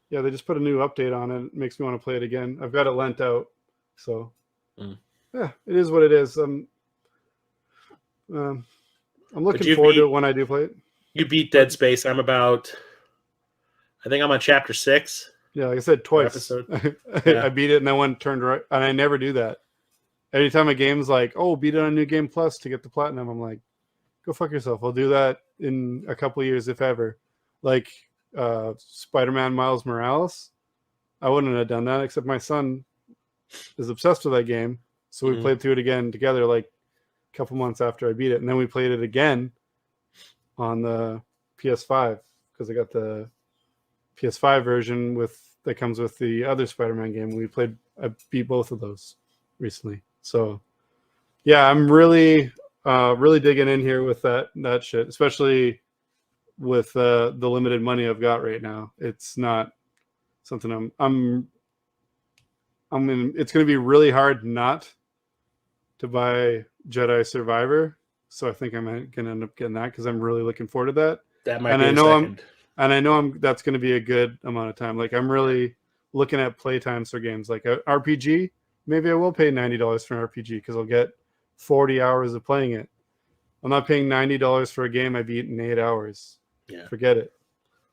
Yeah, they just put a new update on it. It makes me want to play it again. I've got it lent out, so yeah, it is what it is. I'm looking forward to it when I do play it. You beat Dead Space. I think I'm on chapter 6. Yeah, like I said, twice. Episode. I beat it and then turned right, and I never do that. anytime a game's like, oh, beat it on New Game Plus to get the platinum, I'm like, go fuck yourself. I'll do that in a couple of years, if ever. Like Spider-Man Miles Morales, I wouldn't have done that, except my son is obsessed with that game. So we played through it again together like a couple months after I beat it. And then we played it again on the PS5 because I got the PS5 version that comes with the other Spider-Man game. I beat both of those recently. So yeah, I'm really digging in here with that shit, especially with the limited money I've got right now. It's not something it's going to be really hard not to buy Jedi Survivor. So I think I'm going to end up getting that because I'm really looking forward to that. That might and be I the know second. I know that's going to be a good amount of time. Like I'm really looking at play times for games like a RPG. Maybe I will pay $90 for an RPG because I'll get 40 hours of playing it. I'm not paying $90 for a game I beat in 8 hours. Yeah. Forget it.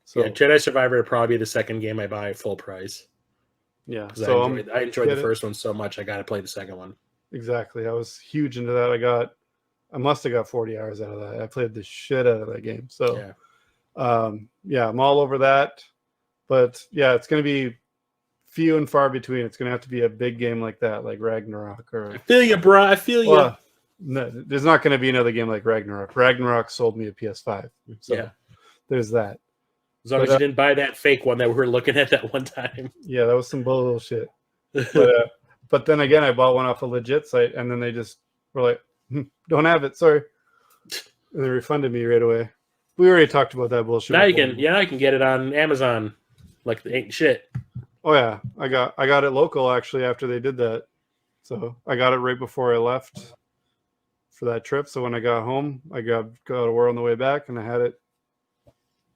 So Yeah, Jedi Survivor would probably be the second game I buy at full price. yeah. Because So I enjoyed the get it. first one so much, I got to play the second one. Exactly. I was huge into that. I must have got 40 hours out of that. I played the shit out of that game. So Yeah. I'm all over that. But yeah, it's going to be few and far between. It's going to have to be a big game like that, like Ragnarok or I feel you, bro. I feel you. well, no, there's not going to be another game like Ragnarok. Ragnarok sold me a PS5. So Yeah. there's that. As long as you didn't buy that fake one that we were looking at that one time. Yeah, that was some bullshit. But then again, I bought one off a legit site, and then they just were like, "Don't have it, sorry," and they refunded me right away. We already talked about that bullshit. Now you before. can get it on Amazon, like it ain't shit. Oh yeah, I got it local actually after they did that. So I got it right before I left for that trip. So when I got home, I got to War on the way back, and I had it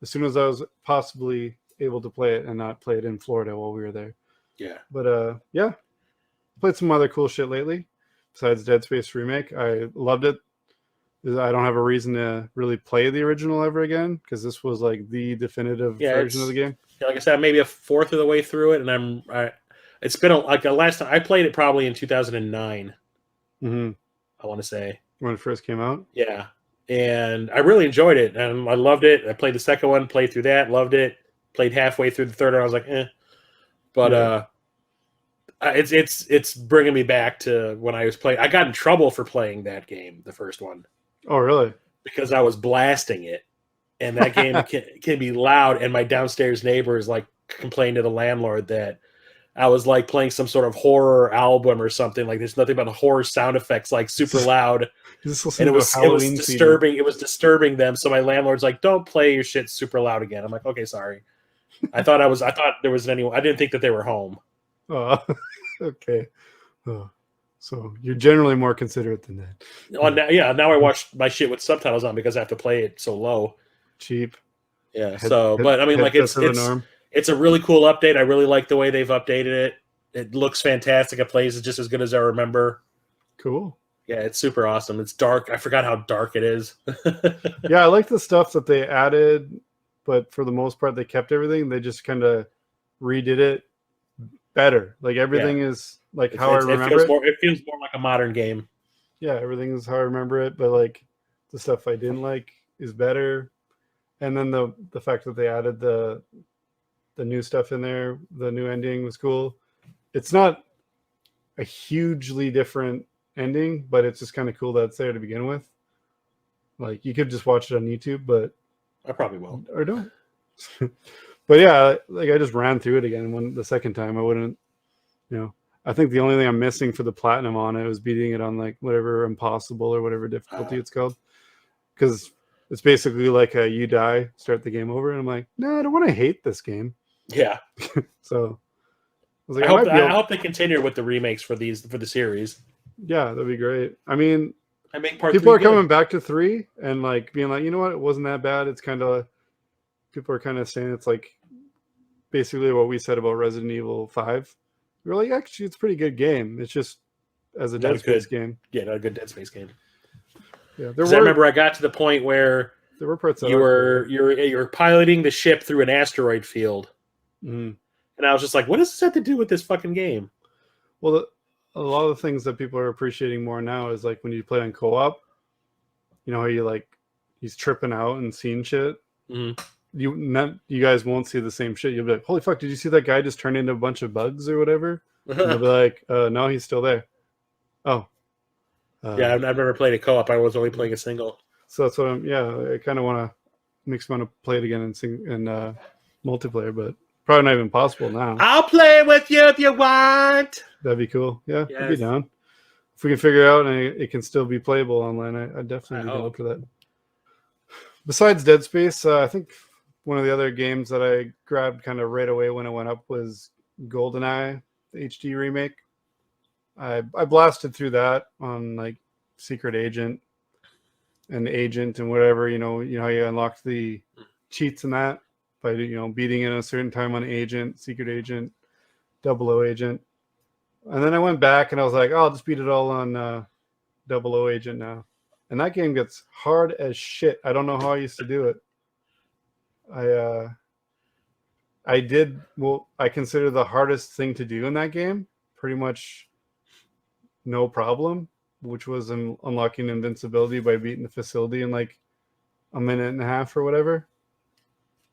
as soon as I was possibly able to play it and not play it in Florida while we were there. Yeah. But yeah, played some other cool shit lately besides Dead Space Remake. I loved it. I don't have a reason to really play the original ever again because this was like the definitive version of the game. Yeah, like I said, maybe a fourth of the way through it, and it's been like the last time I played it probably in 2009. Mm-hmm. I want to say When it first came out. yeah, and I really enjoyed it, and I loved it. I played the second one, played through that, loved it. Played halfway through the third one, I was like, eh. But it's bringing me back to when I was playing. I got in trouble for playing that game, the first one. Oh, really? Because I was blasting it, and that game can be loud. And my downstairs neighbors like complained to the landlord that I was like playing some sort of horror album or something. Like there's nothing but horror sound effects, like super loud, and it was disturbing. It was disturbing them. So my landlord's like, "Don't play your shit super loud again." I'm like, "Okay, sorry." I thought there was anyone. I didn't think that they were home. Oh, okay. Oh. So you're generally more considerate than that. Oh, now I watch my shit with subtitles on because I have to play it so low. Cheap. Yeah. But I mean, like it's a really cool update. I really like the way they've updated it. It looks fantastic. It plays just as good as I remember. Cool. Yeah, it's super awesome. It's dark. I forgot how dark it is. Yeah, I like the stuff that they added, but for the most part, they kept everything. They just kind of redid it better. Like everything is like how I remember it. It feels more like a modern game. Yeah, everything is how I remember it, but like the stuff I didn't like is better. And then the fact that they added the new stuff in there, the new ending was cool. It's not a hugely different ending, but it's just kind of cool that it's there to begin with. Like you could just watch it on YouTube, but I probably will. Or don't. But yeah, like I just ran through it again the second time. I wouldn't, I think the only thing I'm missing for the platinum on it was beating it on like whatever impossible or whatever difficulty it's called. Because it's basically like you die, start the game over, and I'm like, no, I don't want to hate this game. Yeah. So I was like, I hope they continue with the remakes for the series. Yeah, that'd be great. I mean, I make part people are coming back to 3 and like being like, you know what, it wasn't that bad. It's kind of people are kind of saying it's like basically what we said about Resident Evil 5. We're like, actually, it's a pretty good game. It's just as a Dead Space game. Yeah, not a good Dead Space game. Yeah, I remember I got to the point where there were parts you were piloting the ship through an asteroid field, and I was just like, what does this have to do with this fucking game? Well, a lot of the things that people are appreciating more now is like when you play on co-op, you know how you like he's tripping out and seeing shit. Mhm. You guys won't see the same shit. You'll be like, holy fuck, did you see that guy just turn into a bunch of bugs or whatever? And they'll be like, no, he's still there. Oh. Yeah, I've never played a co-op. I was only playing a single. So that's what I kind of want to makes me want to play it again and multiplayer, but probably not even possible now. I'll play with you if you want. That'd be cool. Yeah, I'd be Yes. down. If we can figure it out and it can still be playable online, I'd definitely be down hope. for that. Besides Dead Space, I think one of the other games that I grabbed kind of right away when it went up was GoldenEye, the HD remake. I blasted through that on like Secret Agent and Agent and whatever, you know how you unlock the cheats in that by beating in a certain time on Agent, Secret Agent, 00 Agent. And then I went back and I was like, oh, I'll just beat it all on 00 Agent now. And that game gets hard as shit. I don't know how I used to do it. I consider the hardest thing to do in that game pretty much no problem, which was unlocking invincibility by beating the facility in like a minute and a half or whatever.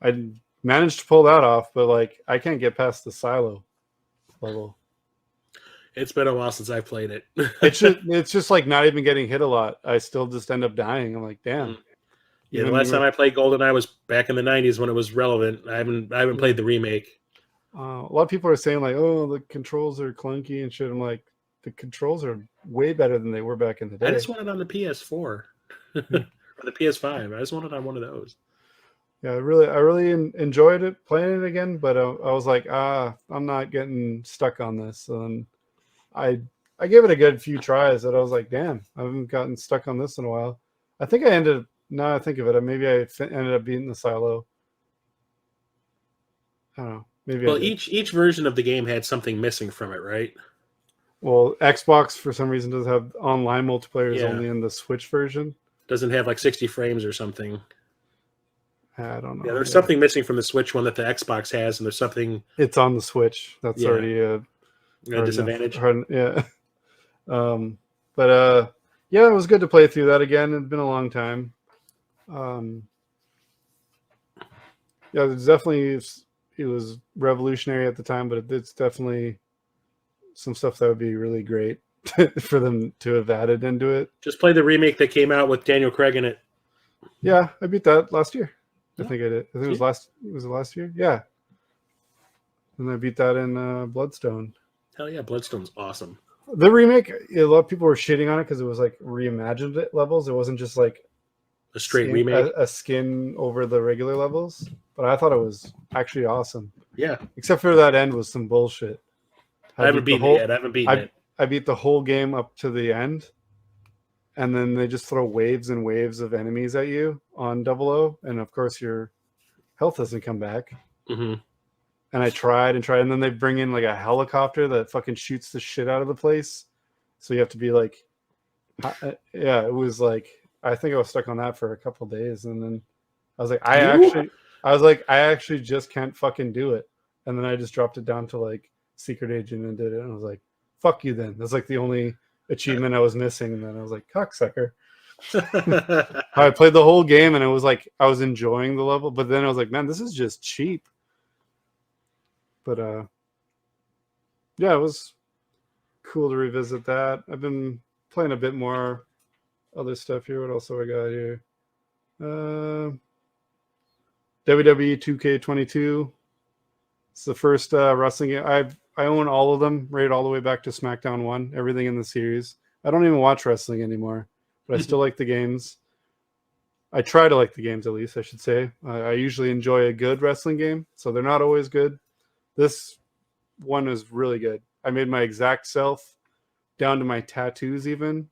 I managed to pull that off, but like I can't get past the silo level. It's been a while since I played it. It's just like not even getting hit a lot. I still just end up dying. I'm like, damn. Yeah, the last time I played GoldenEye was back in the 90s when it was relevant. I haven't played the remake. A lot of people are saying like, oh, the controls are clunky and shit. I'm like, the controls are way better than they were back in the day. I just want it on the PS4 or the PS5. I just want it on one of those. Yeah, I really enjoyed it playing it again, but I was like, I'm not getting stuck on this. And I gave it a good few tries, and I was like, damn, I haven't gotten stuck on this in a while. I think I ended. Now I think of it, maybe I ended up beating the silo. I don't know. Maybe. Well, each version of the game had something missing from it, right? Well, Xbox for some reason does have online multiplayer is Yeah. only in the Switch version. Doesn't have like 60 frames or something. I don't know. Yeah, there's something missing from the Switch one that the Xbox has, and there's something It's on the Switch. That's Yeah. already a a disadvantage. Yeah. But yeah, it was good to play through that again. It's been a long time. Yeah, it was revolutionary at the time, but it's definitely some stuff that would be really great for them to have added into it. Just play the remake that came out with Daniel Craig in it. Yeah, I beat that last year. I Yeah. think I did. I think it was last year. Yeah. And I beat that in Bloodstone. Hell yeah, Bloodstone's awesome. The remake, a lot of people were shitting on it because it was like reimagined it levels. It wasn't just like A straight skin, remake. a skin over the regular levels. But I thought it was actually awesome. Yeah, Except for that end was some bullshit. I haven't beat the beaten it yet. I haven't beaten it. I beat the whole game up to the end, and then they just throw waves and waves of enemies at you on 00, and of course your health doesn't come back. hmm And I tried, and then they bring in like a helicopter that fucking shoots the shit out of the place. So you have to be like, yeah, it was like, I think I was stuck on that for a couple of days, and then I was like, I actually just can't fucking do it. And then I just dropped it down to like Secret Agent and did it, and I was like, fuck you then. That's like the only achievement I was missing, and then I was like, cocksucker. I played the whole game, and it was like I was enjoying the level, but then I was like, man, this is just cheap. But yeah, it was cool to revisit that. I've been playing a bit more other stuff here. What else have I got here? WWE 2K22. It's the first wrestling game. I own all of them, right all the way back to SmackDown 1, everything in the series. I don't even watch wrestling anymore, but I still like the games. I try to like the games, at least, I should say. I usually enjoy a good wrestling game, so they're not always good. This one is really good. I made my exact self, down to my tattoos even.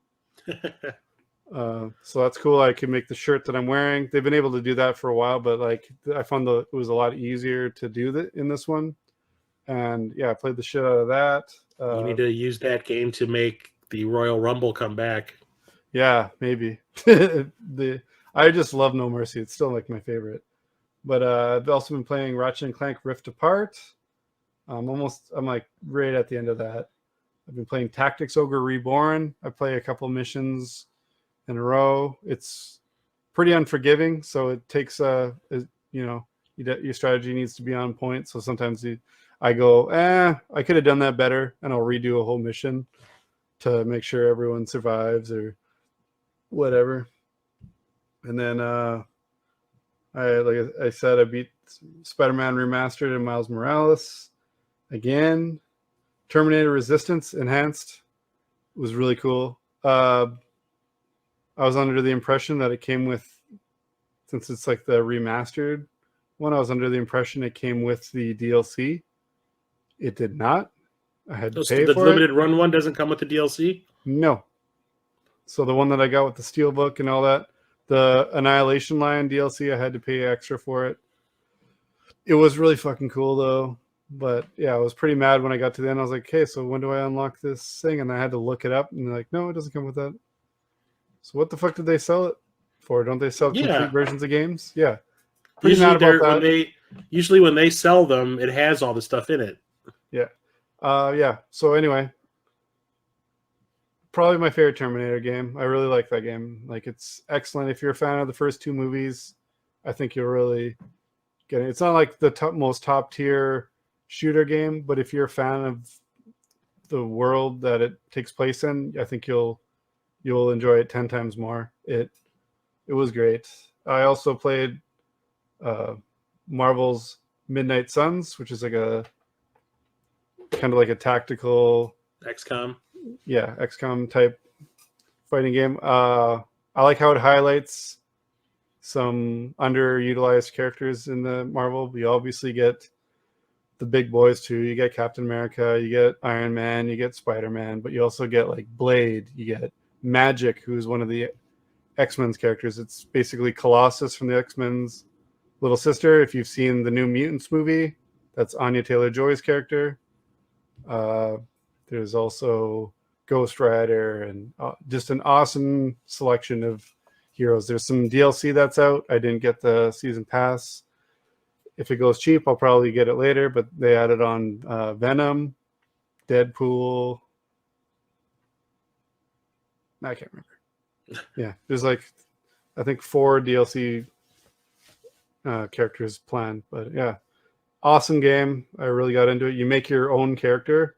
So that's cool. I can make the shirt that I'm wearing. They've been able to do that for a while, but like I found it was a lot easier to do that in this one. And yeah, I played the shit out of that. You need to use that game to make the Royal Rumble come back. Yeah, maybe. I just love No Mercy. It's still like my favorite. But I've also been playing Ratchet and Clank Rift Apart. I'm like right at the end of that. I've been playing Tactics Ogre Reborn. I play a couple missions in a row. It's pretty unforgiving, so it takes your strategy needs to be on point. So sometimes I go, I could have done that better, and I'll redo a whole mission to make sure everyone survives or whatever. And then like I said, I beat Spider-Man Remastered and Miles Morales again. Terminator Resistance Enhanced was really cool. I was under the impression that it came with, since it's like the remastered one, I was under the impression it came with the DLC. It did not. I had to pay the for limited it. run one doesn't come with the DLC? No. So the one that I got with the Steelbook and all that, the Annihilation Lion DLC, I had to pay extra for it. It was really fucking cool though. But yeah, I was pretty mad when I got to the end. I was like, okay, so when do I unlock this thing? And I had to look it up, and they're like, no, it doesn't come with that. So what the fuck did they sell it for? Don't they sell complete versions of games? Yeah. Pretty mad about that. Usually when they sell them, it has all the stuff in it. Yeah. Yeah. So anyway, probably my favorite Terminator game. I really like that game. Like, it's excellent. If you're a fan of the first two movies, I think you'll really get it. It's not like the most top tier shooter game, but if you're a fan of the world that it takes place in, I think you'll enjoy it 10 times more. It was great. I also played Marvel's Midnight Suns, which is like a kind of like a tactical XCOM. Yeah, XCOM type fighting game. I like how it highlights some underutilized characters in the Marvel. We obviously get the big boys too. You get Captain America, you get Iron Man, you get Spider-Man, but you also get like Blade, you get Magic, who's one of the X-Men's characters. It's basically Colossus from the X-Men's little sister. If you've seen the New Mutants movie, that's Anya Taylor-Joy's character. There's also Ghost Rider, and just an awesome selection of heroes. There's some DLC that's out. I didn't get the season pass. If it goes cheap, I'll probably get it later, but they added on Venom, Deadpool. I can't remember. Yeah, there's like, I think 4 DLC characters planned, but yeah, awesome game. I really got into it. You make your own character,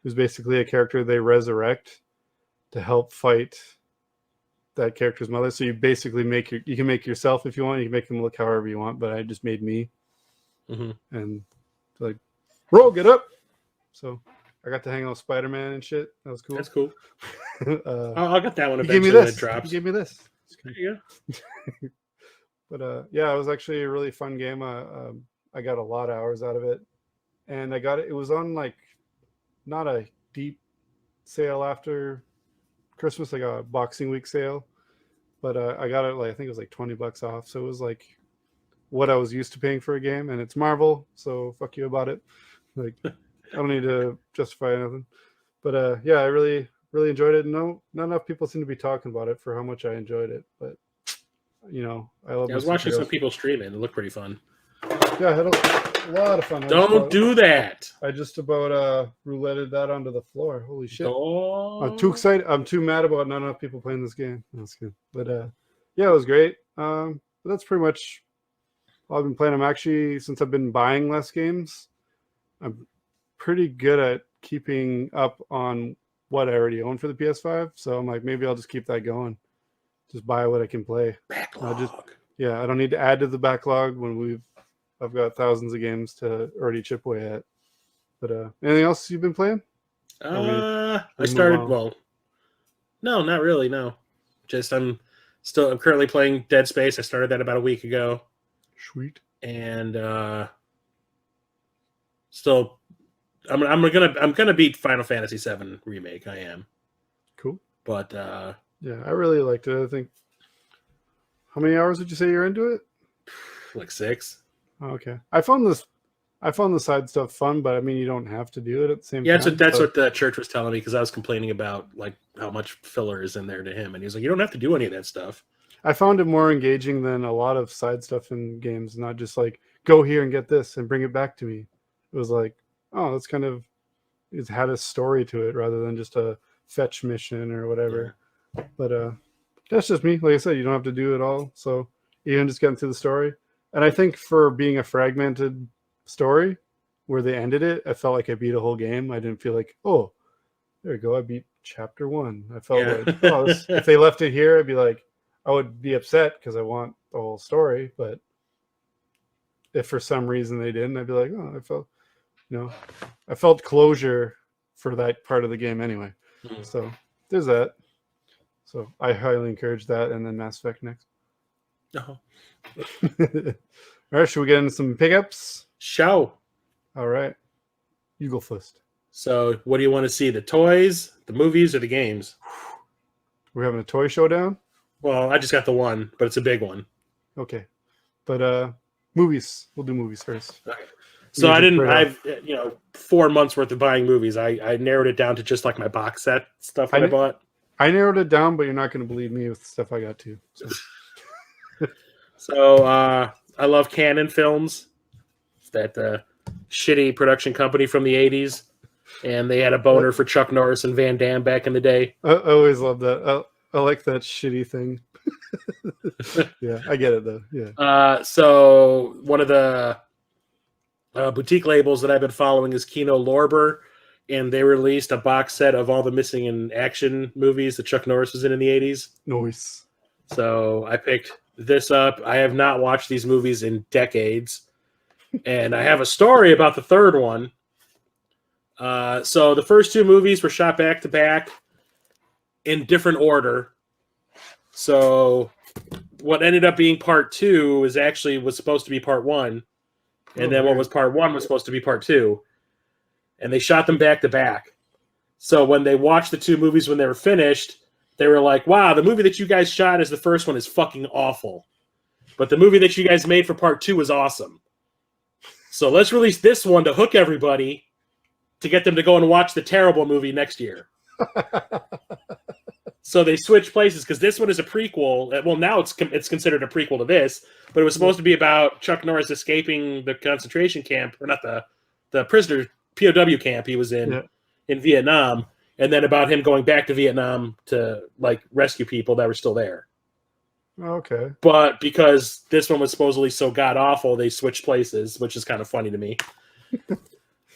who's basically a character they resurrect to help fight that character's mother. So you basically you can make yourself if you want. You can make them look however you want, but I just made me. Mm-hmm. And like, roll, get up. So I got to hang out with Spider-Man and shit. That was cool. That's cool. I'll get that one You eventually gave me when this. it drops. You gave me this. There you go. But yeah, it was actually a really fun game. I got a lot of hours out of it, and I got it. It was on like not a deep sale after Christmas, like a Boxing Week sale, but I got it like, I think it was like $20 off. So it was like what I was used to paying for a game, and it's Marvel, so fuck you about it. Like, I don't need to justify anything. But yeah, I really enjoyed it. Not enough people seem to be talking about it for how much I enjoyed it, but you know, I love. I was watching some people stream it. It looked pretty fun. Yeah, I had a lot of fun. Don't do that. I just about rouletted that onto the floor. Holy shit! Oh. I'm too excited. I'm too mad about not enough people playing this game. That's good. But yeah, it was great. But that's pretty much all I've been playing. I'm actually, since I've been buying less games, I'm pretty good at keeping up on what I already own for the PS5. So I'm like, maybe I'll just keep that going. Just buy what I can play. Backlog. I don't need to add to the backlog when I've got thousands of games to already chip away at. But anything else you've been playing? I started, well, no, not really, no. Just I'm currently playing Dead Space. I started that about a week ago. Sweet. And still I'm gonna beat Final Fantasy VII Remake. I am. Cool. But yeah, I really liked it. I think, how many hours did you say you're into it? Like 6. Oh, okay. I found the side stuff fun, but I mean, you don't have to do it at the same time. Yeah, that's what the church was telling me, because I was complaining about like how much filler is in there to him, and he's like, you don't have to do any of that stuff. I found it more engaging than a lot of side stuff in games, not just like, go here and get this and bring it back to me. It was like, oh, that's kind of it had a story to it rather than just a fetch mission or whatever. But that's just me. Like I said, you don't have to do it all. So you can just get into the story. And I think for being a fragmented story where they ended it, I felt like I beat a whole game. I didn't feel like, oh, there you go, I beat chapter 1. I felt like, oh, if they left it here, I'd be like, I would be upset because I want the whole story. But if for some reason they didn't, I'd be like, oh, I felt closure for that part of the game anyway. So there's that. So I highly encourage that, and then Mass Effect next. Uh-huh. All right, should we get into some pickups? Show. All right. You go first. So what do you want to see? The toys, the movies, or the games? We're having a toy showdown? Well, I just got the one, but it's a big one. Okay. But movies. We'll do movies first. Okay. So I've 4 months worth of buying movies. I narrowed it down to just like my box set stuff that I bought. I narrowed it down, but you're not going to believe me with the stuff I got too. So I love Canon Films. It's that shitty production company from the 80s. And they had a boner for Chuck Norris and Van Damme back in the day. I always love that. I like that shitty thing. Yeah, I get it though. Yeah. So one of the boutique labels that I've been following is Kino Lorber, and they released a box set of all the missing in action movies that Chuck Norris was in the 80s. Nice. So I picked this up. I have not watched these movies in decades, and I have a story about the third one. So the first 2 movies were shot back to back in different order. So what ended up being part 2 was supposed to be part 1. And then what was part 1 was supposed to be part 2. And they shot them back to back. So when they watched the 2 movies when they were finished, they were like, wow, the movie that you guys shot as the first one is fucking awful. But the movie that you guys made for part 2 is awesome. So let's release this one to hook everybody to get them to go and watch the terrible movie next year. So they switched places because this one is a prequel. Well, now it's considered a prequel to this, but it was supposed to be about Chuck Norris escaping the concentration camp, or not the prisoner POW camp he was in Vietnam, and then about him going back to Vietnam to like rescue people that were still there. Okay. But because this one was supposedly so god awful, they switched places, which is kind of funny to me.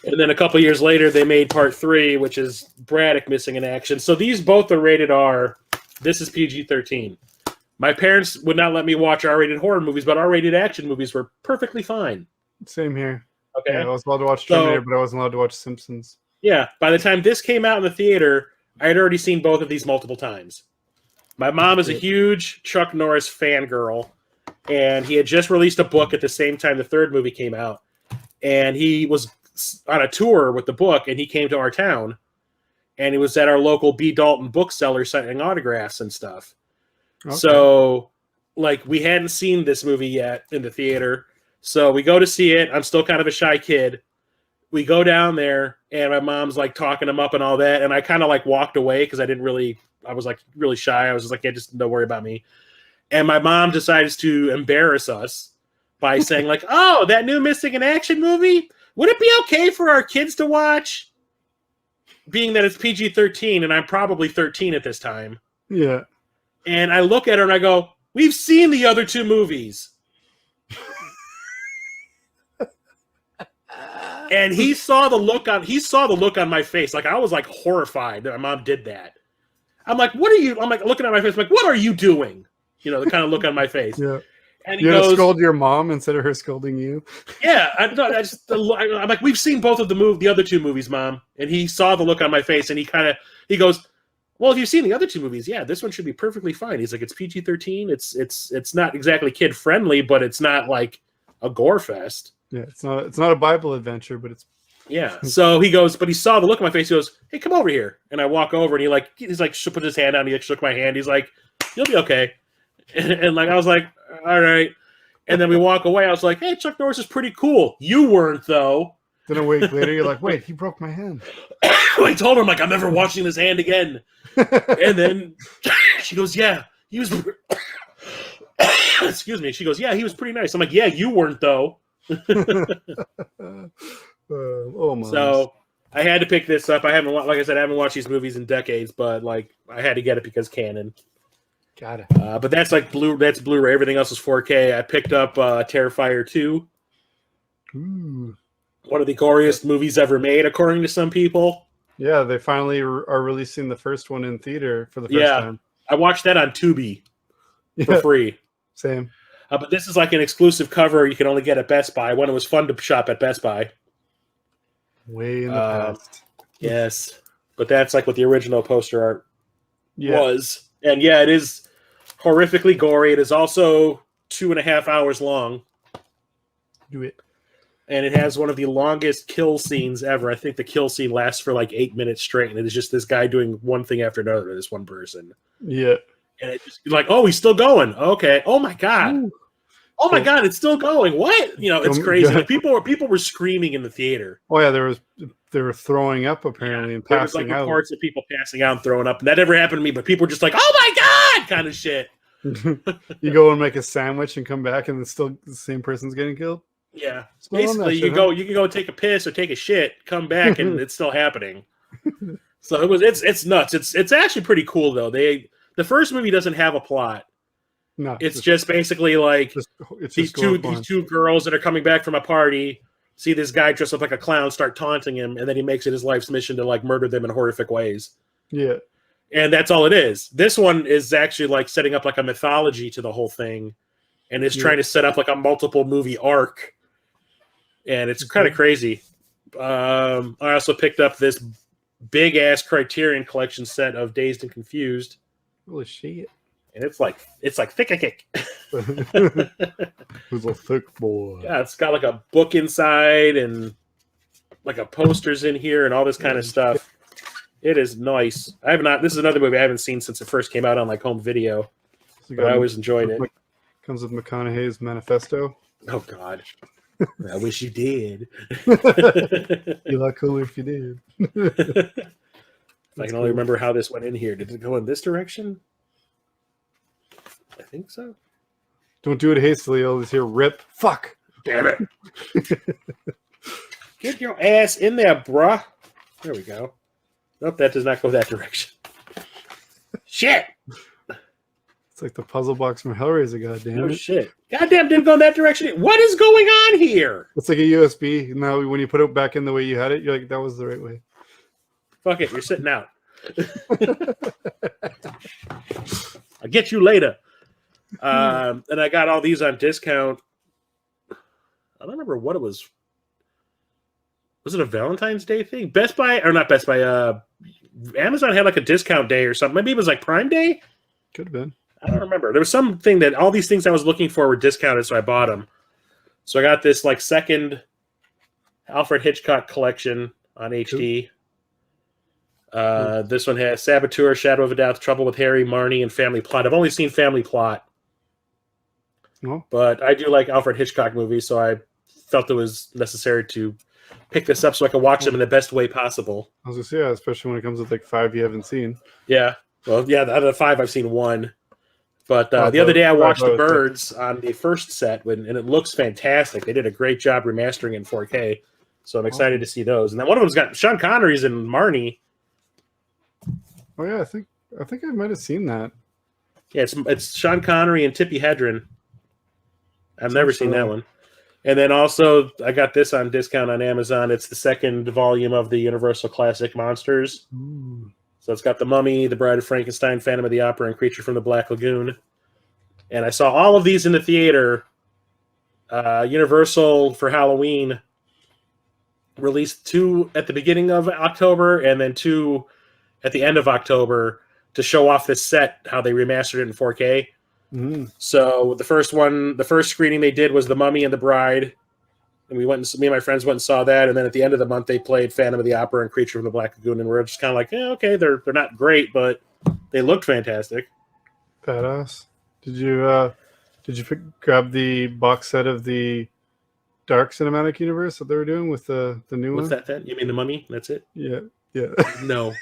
And then a couple years later, they made part 3, which is Braddock missing in action. So these both are rated R. This is PG-13. My parents would not let me watch R-rated horror movies, but R-rated action movies were perfectly fine. Same here. Okay. Yeah, I was allowed to watch Terminator, but I wasn't allowed to watch Simpsons. Yeah. By the time this came out in the theater, I had already seen both of these multiple times. My mom is a huge Chuck Norris fangirl, and he had just released a book at the same time the third movie came out. And he was on a tour with the book, and he came to our town, and he was at our local B. Dalton bookseller signing autographs and stuff. Okay. So, like, we hadn't seen this movie yet in the theater, so we go to see it. I'm still kind of a shy kid. We go down there, and my mom's, like, talking him up and all that, and I kind of, like, walked away because I was, like, really shy. I was just like, yeah, just don't worry about me. And my mom decides to embarrass us by saying, like, oh, that new Missing in Action movie? Would it be okay for our kids to watch? Being that it's PG-13, and I'm probably 13 at this time. Yeah. And I look at her and I go, we've seen the other 2 movies. And he saw the look on my face. Like, I was like horrified that my mom did that. I'm like, I'm like looking at my face, I'm like, what are you doing? You know, the kind of look on my face. Yeah. And you goes, scold your mom instead of her scolding you. Yeah, I'm like, we've seen both of the other 2 movies, Mom. And he saw the look on my face, and he goes, well, if you've seen the other 2 movies, yeah, this one should be perfectly fine. He's like, it's PG-13. It's not exactly kid friendly, but it's not like a gore fest. Yeah, it's not a Bible adventure, but it's yeah. So he goes, but he saw the look on my face. He goes, hey, come over here. And I walk over, and he's like, put his hand out. He shook my hand. He's like, you'll be okay. And like I was like, all right. And then we walk away. I was like, hey, Chuck Norris is pretty cool. You weren't, though. Then a week later, you're like, wait, he broke my hand. I told her, I'm like, I'm never watching his hand again. And then she goes, yeah, he was. Excuse me. She goes, yeah, he was pretty nice. I'm like, yeah, you weren't, though. Oh my. So I had to pick this up. I haven't, like I said, I haven't watched these movies in decades, but like I had to get it because canon. Got it. But that's like that's Blu-ray. Everything else is 4K. I picked up Terrifier 2, Ooh. one of the goriest movies ever made, according to some people. Yeah, they finally are releasing the first one in theater for the first time. I watched that on Tubi for Yeah, free. same. But this is like an exclusive cover you can only get at Best Buy. When it was fun to shop at Best Buy. Way in the past. Yes, but that's like what the original poster art Yeah. was. And yeah, it is horrifically gory. It is also 2.5 hours long. Do it. And it has one of the longest kill scenes ever. I think the kill scene lasts for like 8 minutes straight, and it is just this guy doing one thing after another to this one person. Yeah. And it's just like, oh, he's still going. Okay. Oh my god. Ooh. Oh my god, it's still going. What? You know, it's crazy. Yeah. Like, people were screaming in the theater. Oh yeah, they were throwing up apparently and There was like passing out. reports of people passing out and throwing up, and that never happened to me. But people were just like, "Oh my god!" kind of shit. You go and make a sandwich and come back, and it's still the same person's getting killed. Yeah, Still on that basically, shit, you can go take a piss or take a shit, come back, and it's still happening. So it's nuts. It's actually pretty cool though. The first movie doesn't have a plot. No, It's just basically like it's these just two girls that are coming back from a party see this guy dressed up like a clown start taunting him, and then he makes it his life's mission to like murder them in horrific ways. Yeah. And that's all it is. This one is actually like setting up like a mythology to the whole thing, and it's trying to set up like a multiple movie arc, and it's kind of crazy. I also picked up this big ass Criterion Collection set of Dazed and Confused, Holy shit. and it's like thick a kick. Who's a thick boy? Yeah, it's got like a book inside and like a posters in here and all this kind of stuff. It is nice. This is another movie I haven't seen since it first came out on like home video, So but I always enjoyed it. Comes with McConaughey's manifesto. Oh God, I wish you did. You lot cooler if you did. I can only remember how this went in here. Did it go in this direction? I think so. Don't do it hastily. I'll just hear rip. Fuck. Damn it. Get your ass in there, bruh. There we go. Nope, that does not go that direction. Shit. It's like the puzzle box from Hellraiser, goddamn No it. shit. Goddamn, didn't go in that direction. What is going on here? It's like a USB. Now, when you put it back in the way you had it, you're like, that was the right way. Fuck it, you're sitting out. I'll get you later. And I got all these on discount. I don't remember what it was. Was it a Valentine's Day thing? Best Buy, or not Best Buy, Amazon had like a discount day or something. Maybe it was like Prime Day? Could have been. I don't remember. There was something that all these things I was looking for were discounted, so I bought them. So I got this like second Alfred Hitchcock collection on HD. This one has Saboteur, Shadow of a Doubt, Trouble with Harry, Marnie, and Family Plot. I've only seen Family Plot, but I do like Alfred Hitchcock movies, so I felt it was necessary to pick this up so I can watch them in the best way possible. I was going to say, yeah, especially when it comes with like 5 you haven't seen. Yeah. Well, yeah, out of the 5, I've seen 1. But the other day I watched The Birds on the first set, and it looks fantastic. They did a great job remastering in 4K, so I'm excited to see those. And then one of them's got Sean Connery's in Marnie. Oh yeah, I think I might have seen that. Yeah, it's Sean Connery and Tippi Hedren. I've never seen that one. And then also I got this on discount on Amazon. It's the second volume of the Universal Classic Monsters. Ooh. So it's got The Mummy, The Bride of Frankenstein, Phantom of the Opera, and Creature from the Black Lagoon. And I saw all of these in the theater. Universal for Halloween released 2 at the beginning of October and then 2 at the end of October to show off this set, how they remastered it in 4K. Mm. So the first screening they did was The Mummy and the Bride. And me and my friends went and saw that, and then at the end of the month they played Phantom of the Opera and Creature from the Black Lagoon, and we're just kind of like, yeah, okay, they're not great, but they looked fantastic. Badass. Did you grab the box set of the Dark Cinematic Universe that they were doing with the new What's one? that then? You mean The Mummy? That's it? Yeah. No.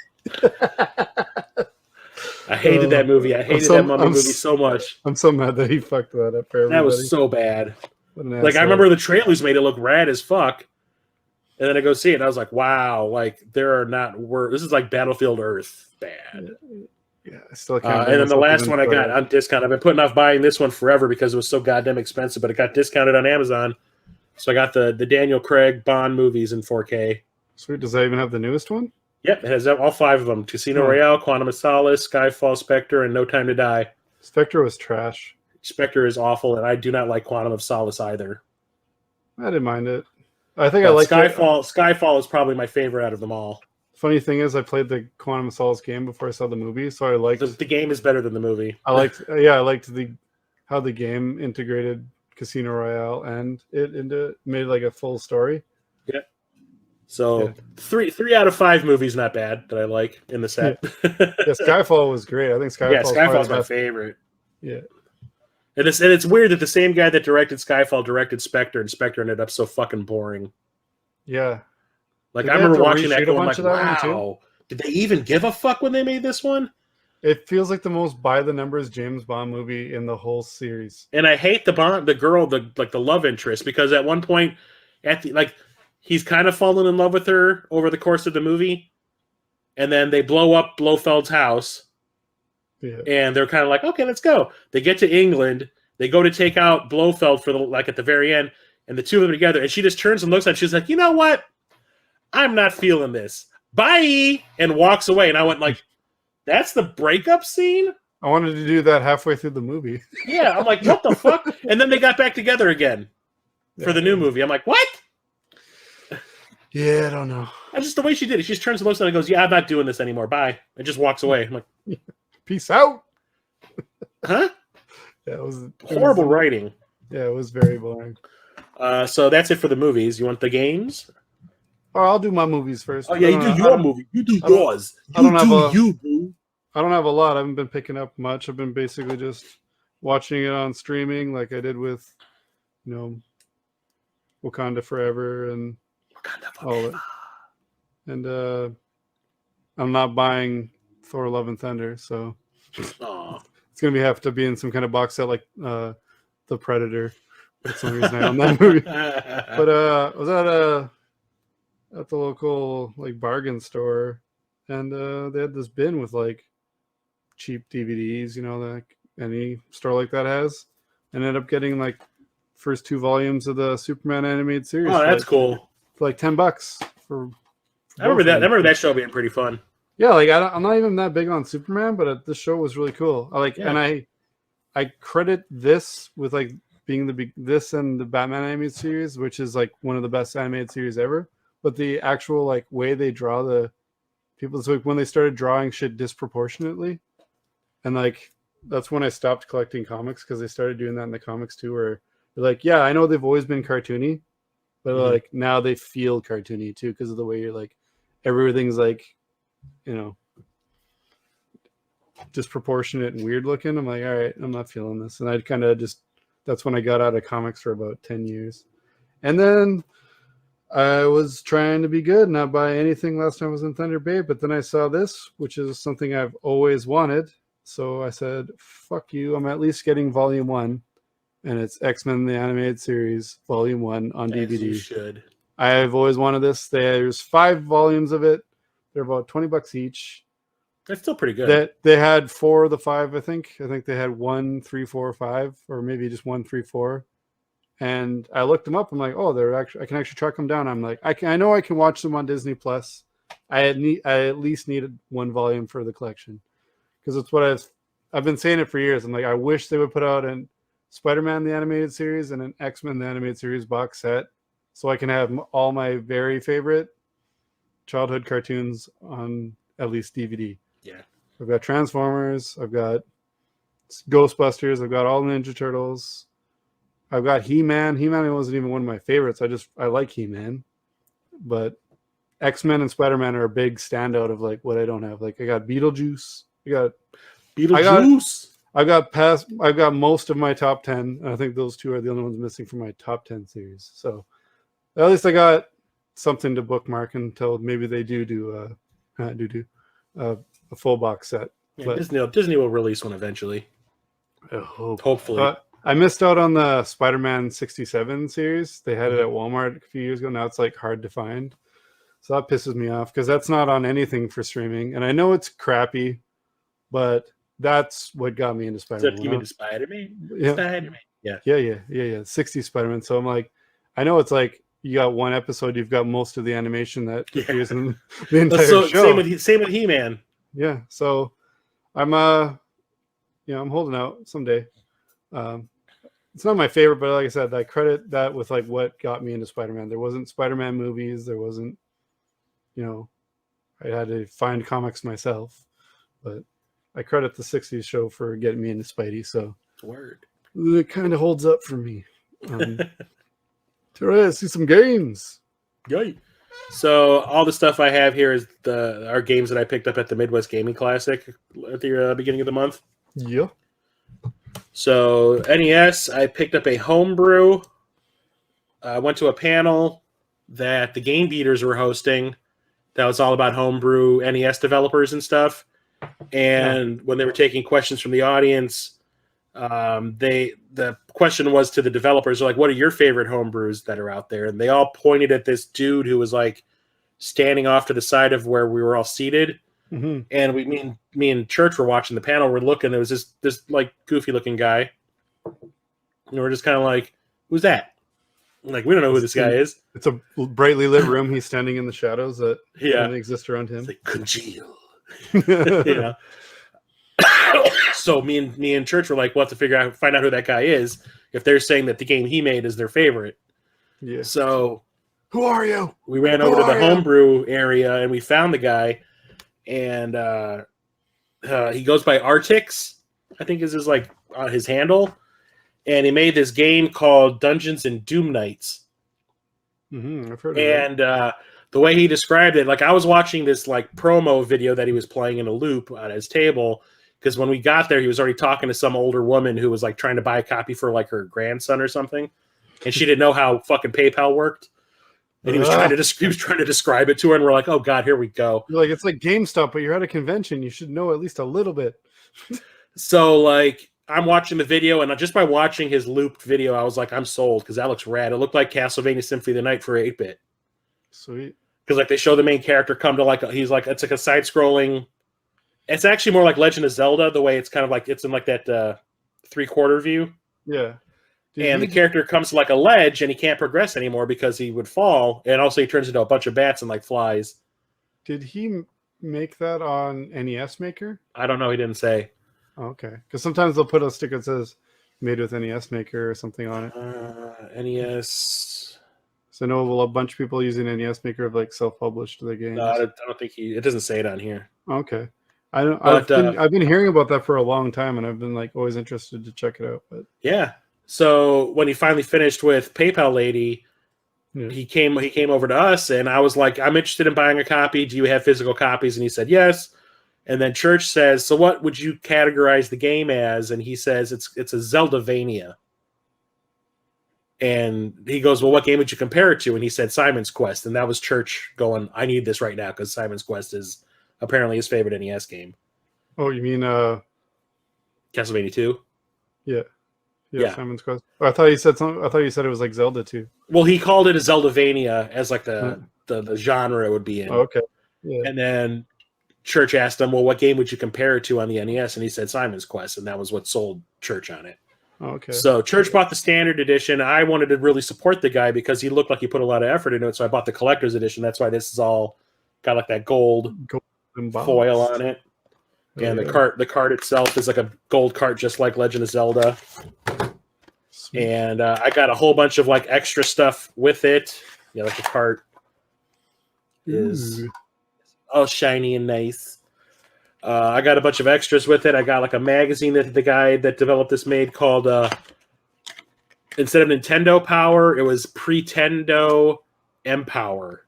I hated that movie. I hated that Mummy movie so much. I'm so mad that he fucked that up for everybody. That was so bad. What an Like, I asshole. remember the trailers made it look rad as fuck. And then I go see it, and I was like, wow, like there are not worse. This is like Battlefield Earth bad. Yeah, I still can't. And then the last one I got on discount. I've been putting off buying this one forever because it was so goddamn expensive, but it got discounted on Amazon. So I got the Daniel Craig Bond movies in 4K. Sweet. Does that even have the newest one? Yep, it has all 5 of them: Casino Royale, Quantum of Solace, Skyfall, Spectre, and No Time to Die. Spectre was trash. Spectre is awful, and I do not like Quantum of Solace either. I didn't mind it. I think But I like Skyfall. Skyfall is probably my favorite out of them all. Funny thing is, I played the Quantum of Solace game before I saw the movie, so I liked. The game is better than the movie. I liked how the game integrated Casino Royale and made like a full story. Yeah. So 3 out of 5 movies not bad that I like in the set. Yeah, Skyfall was great. I think Skyfall's my favorite. Yeah. And it's weird that the same guy that directed Skyfall directed Spectre, and Spectre ended up so fucking boring. Yeah. Like, Did I they have remember to watching that reshoot a going bunch like, of that one, too? wow, did they even give a fuck when they made this one? It feels like the most by the numbers James Bond movie in the whole series. And I hate the girl, the love interest, because at one point, he's kind of fallen in love with her over the course of the movie, and then they blow up Blofeld's house, Yeah. and they're kind of like, okay, let's go. They get to England, they go to take out Blofeld at the very end, and the two of them together, and she just turns and looks at him, she's like, you know what? I'm not feeling this. Bye! And walks away, and I went like, that's the breakup scene? I wanted to do that halfway through the movie. Yeah, I'm like, what the fuck? And then they got back together again for the new movie. I'm like, what? Yeah, I don't know. That's just the way she did it. She just turns to looks and goes, yeah, I'm not doing this anymore. Bye. And just walks away. I'm like, Peace out. huh? Yeah, it was Horrible writing. Yeah, it was very boring. So that's it for the movies. You want the games? Oh, I'll do my movies first. Oh, yeah, you do your movie. You do yours. I don't have boo. I don't have a lot. I haven't been picking up much. I've been basically just watching it on streaming like I did with, Wakanda Forever and all it. And I'm not buying Thor Love and Thunder, so Aw. it's going to have to be in some kind of box set like The Predator. That's the only reason I own that movie. But I was at the local like bargain store, and they had this bin with like cheap DVDs, like any store like that has, and ended up getting like first 2 volumes of the Superman animated series. Oh, that's cool. For like $10 for I remember that show being pretty fun. Yeah, like I'm not even that big on Superman, but this show was really cool. And I credit this with like being this and the Batman animated series, which is like one of the best animated series ever. But the actual like way they draw the people, it's like when they started drawing shit disproportionately, and like that's when I stopped collecting comics, because they started doing that in the comics too, where they're like, yeah, I know they've always been cartoony, but like now they feel cartoony too because of the way you're like everything's like, disproportionate and weird looking. I'm like, all right, I'm not feeling this. And I kind of that's when I got out of comics for about 10 years. And then I was trying to be good, not buy anything last time I was in Thunder Bay, but then I saw this, which is something I've always wanted. So I said, fuck you, I'm at least getting volume 1. And it's X-Men the Animated Series, volume 1 on DVD. You should. I've always wanted this. There's 5 volumes of it. They're about $20 each. That's still pretty good. They had 4 of the 5, I think. I think they had 1, 3, 4, 5, or maybe just 1, 3, 4. And I looked them up. I'm like, oh, I can actually track them down. I'm like, I know I can watch them on Disney Plus. I at least needed 1 volume for the collection, because it's what I've been saying it for years. I'm like, I wish they would put out an Spider-Man the Animated Series and an X-Men the Animated Series box set, so I can have all my very favorite childhood cartoons on at least DVD. Yeah. I've got Transformers, I've got Ghostbusters, I've got all the Ninja Turtles, I've got He-Man. He-Man wasn't even one of my favorites. I like He-Man. But X-Men and Spider-Man are a big standout of like what I don't have. Like I got Beetlejuice. I've got most of my top 10. And I think those 2 are the only ones missing from my top 10 series. So at least I got something to bookmark until maybe they do a full box set. Yeah, but Disney will release one eventually. I hope. Hopefully. I missed out on the Spider-Man 67 series. They had it at Walmart a few years ago. Now it's like hard to find. So that pisses me off because that's not on anything for streaming. And I know it's crappy, but that's what got me into Spider-Man. You mean the Spider-Man? Yeah. Spider-Man. Yeah. Yeah. 60 Spider-Man. So I'm like, I know it's like you got one episode, you've got most of the animation that appears in the entire show. Same with He-Man. Yeah. So I'm I'm holding out someday. It's not my favorite, but like I said, I credit that with like what got me into Spider-Man. There wasn't Spider-Man movies. There wasn't, I had to find comics myself, but I credit the 60s show for getting me into Spidey. So Word. it kind of holds up for me. Let's see some games. Yay. So all the stuff I have here is our games that I picked up at the Midwest Gaming Classic at the beginning of the month. Yeah. So NES, I picked up a homebrew. I went to a panel that the Game Beaters were hosting that was all about homebrew NES developers and stuff. And when they were taking questions from the audience, the question was to the developers, like, what are your favorite homebrews that are out there? And they all pointed at this dude who was like standing off to the side of where we were all seated. Mm-hmm. And me and Church were watching the panel. We're looking. There was this like goofy looking guy, and we're just kind of like, "Who's that?" Like, we don't know who this guy is. It's a brightly lit room. He's standing in the shadows that only exist around him. It's like, congeal. So me and Church were like, we'll have to find out who that guy is. If they're saying that the game he made is their favorite, Yeah. So who are you? We ran over to the homebrew area and we found the guy. And he goes by Artix, I think is his handle, and he made this game called Dungeons and Doom Knights. Mm-hmm, I've heard of and the way he described it, like I was watching this like promo video that he was playing in a loop on his table, because when we got there, he was already talking to some older woman who was like trying to buy a copy for like her grandson or something, and she didn't know how fucking PayPal worked. And he was trying to describe it to her, and we're like, "Oh God, here we go!" You're like, it's like GameStop, but you're at a convention. You should know at least a little bit. So, like, I'm watching the video, and just by watching his looped video, I was like, "I'm sold," because that looks rad. It looked like Castlevania Symphony of the Night for 8-bit. Sweet. Because like they show the main character come to it's like a side-scrolling. It's actually more like Legend of Zelda, the way it's kind of like it's in like that 3/4 view. Yeah. And the character comes to like a ledge and he can't progress anymore because he would fall. And also he turns into a bunch of bats and like flies. Did he make that on NES Maker? I don't know. He didn't say. Oh, okay. Because sometimes they'll put a sticker that says made with NES Maker or something on it. NES. So I know a bunch of people using NES Maker have like self-published their games. No, I don't think it doesn't say it on here. Okay. I've been hearing about that for a long time and I've been like always interested to check it out. But yeah. So when he finally finished with PayPal Lady, he came over to us, and I was like, "I'm interested in buying a copy. Do you have physical copies?" And he said, "Yes." And then Church says, "So what would you categorize the game as?" And he says, "It's a Zeldavania." And he goes, "Well, what game would you compare it to?" And he said, "Simon's Quest." And that was Church going, "I need this right now," because Simon's Quest is apparently his favorite NES game. Oh, you mean Castlevania 2? Yeah, Simon's Quest. Oh, I thought you said something. I thought you said it was like Zelda too. Well, he called it a Zeldavania as like the genre it would be in. Oh, okay. Yeah. And then Church asked him, "Well, what game would you compare it to on the NES?" And he said Simon's Quest, and that was what sold Church on it. Oh, okay. So Church bought the standard edition. I wanted to really support the guy because he looked like he put a lot of effort into it. So I bought the collector's edition. That's why this is all got like that gold foil on it. And the cart itself is like a gold cart, just like Legend of Zelda. Sweet. And I got a whole bunch of like extra stuff with it. Yeah, like the cart is all shiny and nice. I got a bunch of extras with it. I got like a magazine that the guy that developed this made called instead of Nintendo Power, it was Pretendo Empower.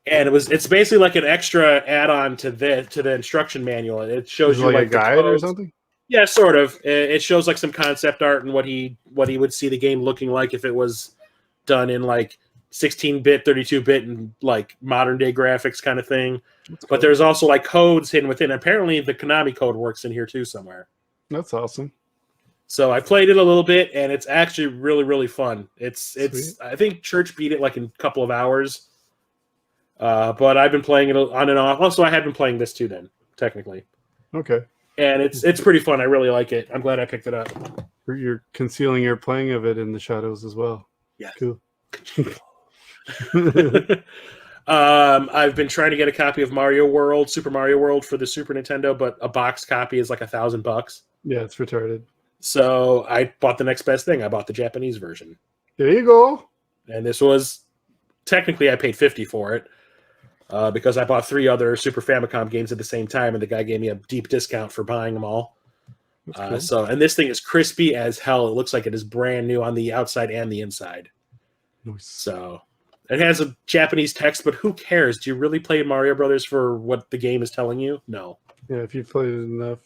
And it's basically like an extra add-on to the instruction manual. It shows you like a guide or something. Yeah, sort of. It shows like some concept art and what he would see the game looking like if it was done in like 16-bit, 32-bit, and like modern day graphics kind of thing. That's cool. But there's also like codes hidden within. Apparently, the Konami code works in here too somewhere. That's awesome. So I played it a little bit, and it's actually really, really fun. It's Sweet. I think Church beat it like in a couple of hours. But I've been playing it on and off. Also, I have been playing this too then, technically. Okay. And it's pretty fun. I really like it. I'm glad I picked it up. You're concealing your playing of it in the shadows as well. Yeah. Cool. I've been trying to get a copy of Super Mario World for the Super Nintendo, but a boxed copy is like $1,000. Yeah, it's retarded. So I bought the next best thing. I bought the Japanese version. There you go. And this was technically I paid $50 for it because I bought 3 other Super Famicom games at the same time, and the guy gave me a deep discount for buying them all. That's cool. And this thing is crispy as hell. It looks like it is brand new on the outside and the inside. Nice. So it has a Japanese text, but who cares? Do you really play Mario Brothers for what the game is telling you? No. Yeah, if you've played it enough.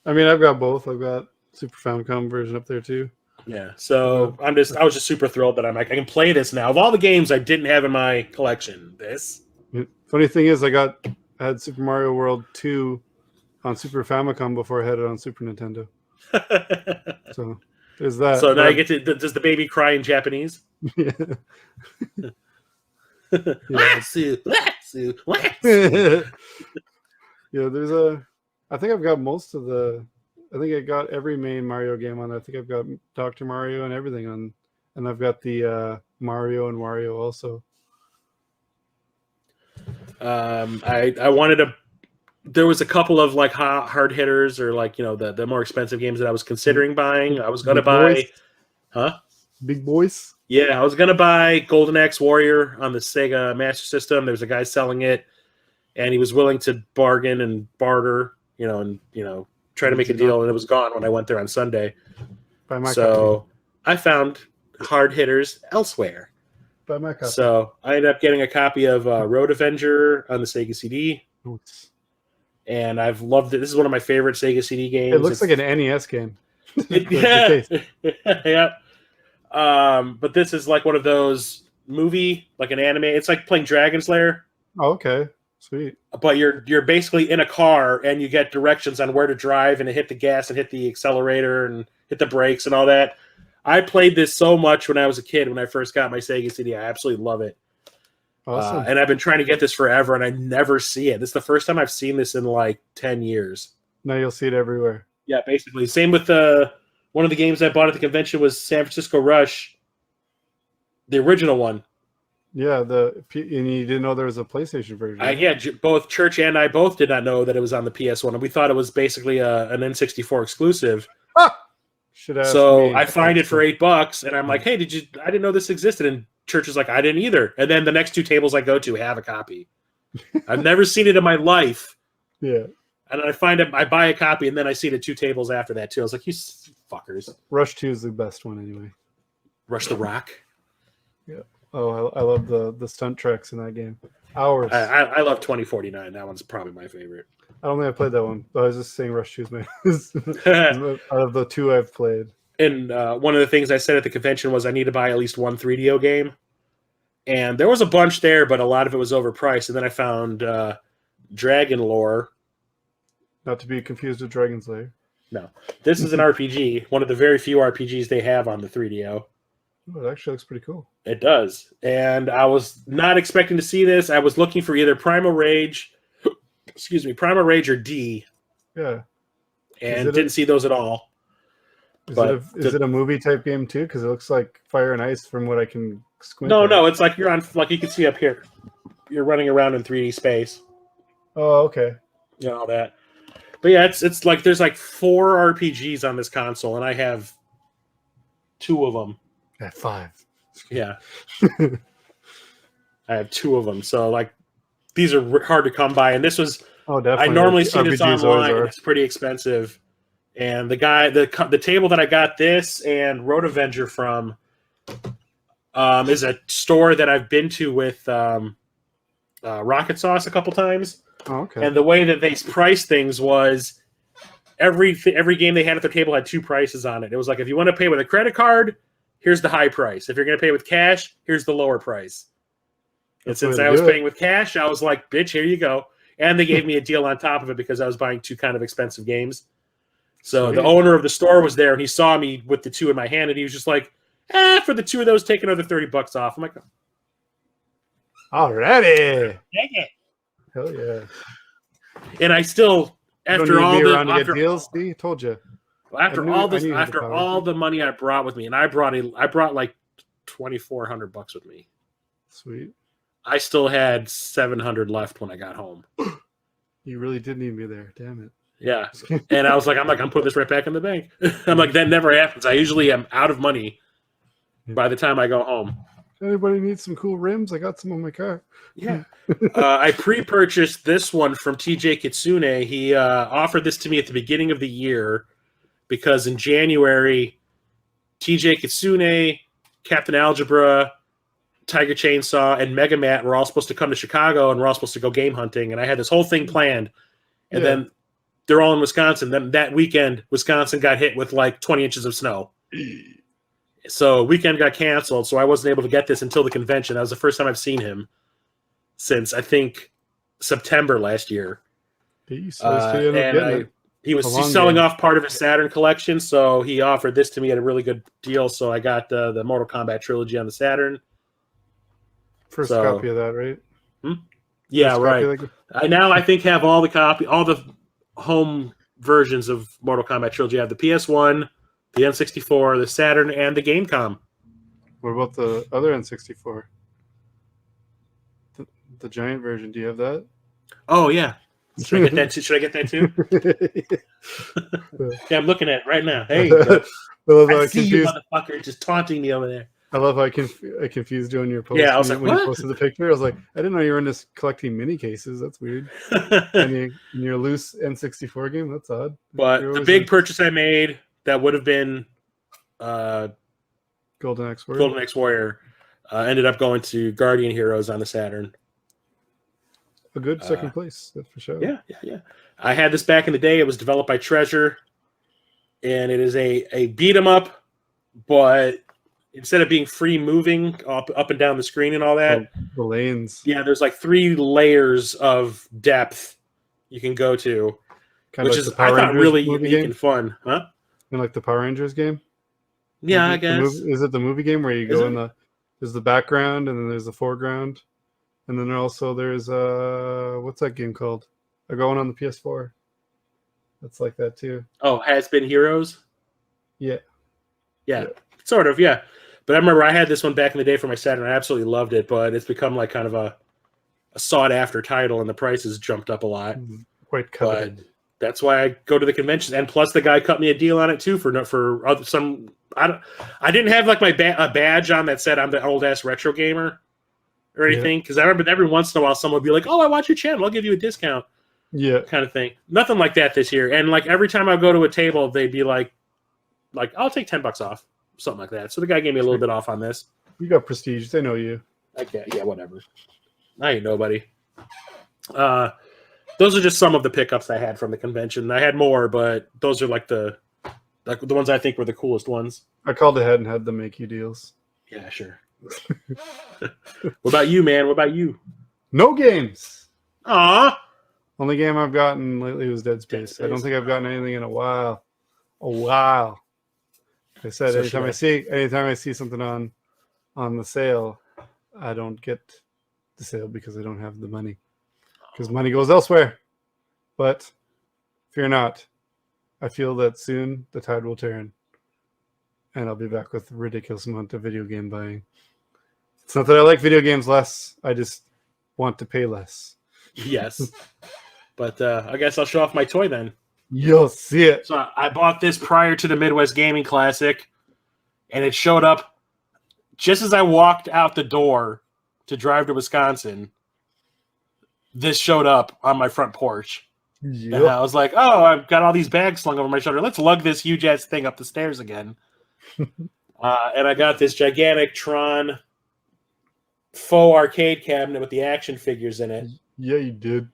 I mean, I've got both. I've got Super Famicom version up there too. Yeah. So I was just super thrilled that I'm like, I can play this now. Of all the games I didn't have in my collection, this. Funny thing is, I had Super Mario World 2 on Super Famicom before I had it on Super Nintendo. So there's that. So now you get to. Does the baby cry in Japanese? Yeah. Latsu, Latsu, Yeah, I think I've got most of I think I got every main Mario game on. I think I've got Dr. Mario and everything on, and I've got the Mario and Wario also. I wanted to. There was a couple of like hard hitters or like the more expensive games that I was considering buying. I was going to buy, Big boys. Yeah, I was going to buy Golden Axe Warrior on the Sega Master System. There was a guy selling it, and he was willing to bargain and barter, and try to make a deal, and it was gone when I went there on Sunday. Buy my So I found hard hitters elsewhere. Buy my copy. So I ended up getting a copy of Road Avenger on the Sega CD, and I've loved it. This is one of my favorite Sega CD games. It looks like an NES game. Yeah. But this is like one of those like an anime. It's like playing Dragon's Lair. Oh, okay. Sweet. But you're basically in a car and you get directions on where to drive and to hit the gas and hit the accelerator and hit the brakes and all that. I played this so much when I was a kid, when I first got my Sega CD. I absolutely love it. Awesome. And I've been trying to get this forever, and I never see it. This is the first time I've seen this in like 10 years. Now you'll see it everywhere. Yeah, basically. Same with one of the games I bought at the convention was San Francisco Rush, the original one. Yeah, and you didn't know there was a PlayStation version. Both Church and I both did not know that it was on the PS1, and we thought it was basically an N64 exclusive. Should ask So me. I find it for $8, and I'm like, "Hey, I didn't know this existed." And Church is like, "I didn't either." And then the next 2 tables I go to have a copy. I've never seen it in my life. Yeah. And I find it, I buy a copy, and then I see it at 2 tables after that too. I was like, "You fuckers!" Rush 2 is the best one anyway. Rush the Rock. Yeah. Oh, I love the stunt tracks in that game. Hours. I love 2049. That one's probably my favorite. I don't think I played that one, but I was just saying Rush 2 is my out of the 2 I've played. And one of the things I said at the convention was I need to buy at least one 3DO game. And there was a bunch there, but a lot of it was overpriced. And then I found Dragon Lore. Not to be confused with Dragon's Lair. No. This is an RPG, one of the very few RPGs they have on the 3DO. Oh, it actually looks pretty cool. It does. And I was not expecting to see this. I was looking for either Primal Rage, or D. Yeah. And didn't see those at all. Is it a movie type game too? Because it looks like Fire and Ice from what I can squint. No, it's like you're on, like you can see up here. You're running around in 3D space. Oh, okay. All that. But yeah, it's like there's like 4 RPGs on this console, and I have 2 of them. At 5. Yeah. I have 2 of them. So like these are hard to come by, and this was definitely. I normally see this RPGs online, and it's pretty expensive. And the table that I got this and Road Avenger from is a store that I've been to with Rocket Sauce a couple times. Oh, okay. And the way that they priced things was every game they had at their table had 2 prices on it. It was like, if you want to pay with a credit card, here's the high price. If you're going to pay with cash, here's the lower price. And since I was paying with cash, I was like, bitch, here you go. And they gave me a deal on top of it because I was buying 2 kind of expensive games. So the Sweet. owner of the store was there, and he saw me with the two in my hand, and he was just like, for the two of those, take another $30 off. I'm like, Alrighty. dang it. Hell yeah. And I still, after Don't need all me the around to get after, deals. See, told you. after I knew- all I this, knew you had the after power. all the money I brought with me, and I brought like $2,400 with me. Sweet. I still had 700 left when I got home. You really did need me there. Damn it. Yeah, and I was like, I'm putting this right back in the bank. I'm like, that never happens. I usually am out of money by the time I go home. Anybody needs some cool rims? I got some on my car. Yeah. I pre-purchased this one from TJ Kitsune. He offered this to me at the beginning of the year because in January, TJ Kitsune, Captain Algebra, Tiger Chainsaw, and Mega Mat were all supposed to come to Chicago, and we're all supposed to go game hunting. And I had this whole thing planned. And Yeah. then they're all in Wisconsin. Then that weekend, Wisconsin got hit with like 20 inches of snow. So weekend got canceled, so I wasn't able to get this until the convention. That was the first time I've seen him since I think September last year. Peace. I was kidding, And getting it. he's A long selling game. off part of his Saturn collection, so he offered this to me at a really good deal. So I got the Mortal Kombat trilogy on the Saturn. First so- copy of that, right? Yeah, First right. copy, like- I now I think have all the home versions of Mortal Kombat trilogy. I have the PS1, the N64, the Saturn, and the Gamecom. What about the other N64? The giant version. Do you have that? Oh yeah. Should I get that too? Should I get that too? Yeah, I'm looking at it right now. Hey, I love how I I see you, confused. motherfucker, just taunting me over there. I love how I confused you on your post. Yeah, I was when like, when you what? posted the picture. I was like, I didn't know you were into collecting mini cases. That's weird. And in your loose N64 game, that's odd. But You're the always big like purchase I made that would have been Golden Axe Warrior. Golden Axe Warrior ended up going to Guardian Heroes on the Saturn. A good second place, that's for sure. Yeah. I had this back in the day. It was developed by Treasure, and it is a beat 'em up, but instead of being free moving up and down the screen and all that, The lanes, yeah, there's like 3 layers of depth you can go to, kind which of is like the I Power thought Rangers really movie unique game, and fun, huh? and like the Power Rangers game. Yeah, I The guess. is it the movie game where you Is go it? in there's the background and then there's the foreground, and then also there's what's that game called? They're going on the PS4. That's like that too. Oh, Has Been Heroes. Yeah. Yeah, sort of, yeah. But I remember I had this one back in the day for my Saturn. I absolutely loved it, but it's become like kind of a sought-after title, and the prices jumped up a lot. Quite coveted. But that's why I go to the conventions. And plus, the guy cut me a deal on it too for some. I didn't have like a badge on that said I'm the old ass retro gamer or anything, because I remember every once in a while someone would be like, "Oh, I watch your channel. I'll give you a discount." Yeah. Kind of thing. Nothing like that this year. And like every time I go to a table, they'd be like I'll take $10 off, something like that. So the guy gave me a little bit off on this. You got prestige. They know you. Yeah, whatever. I ain't nobody. Those are just some of the pickups I had from the convention. I had more, but those are like the ones I think were the coolest ones. I called ahead and had them make you deals. Yeah, sure. What about you, man? What about you? No games. Aw. Only game I've gotten lately was Dead Space. I don't think I've gotten anything in a while. I said So anytime I see something on the sale, I don't get the sale because I don't have the money. Because money goes elsewhere. But fear not. I feel that soon the tide will turn. And I'll be back with a ridiculous amount of video game buying. It's not that I like video games less. I just want to pay less. Yes. But I guess I'll show off my toy then. You'll see it. So I bought this prior to the Midwest Gaming Classic, and it showed up just as I walked out the door to drive to Wisconsin. This showed up on my front porch. And I was like, oh, I've got all these bags slung over my shoulder. Let's lug this huge ass thing up the stairs again. And I got this gigantic Tron faux arcade cabinet with the action figures in it. Yeah, you did.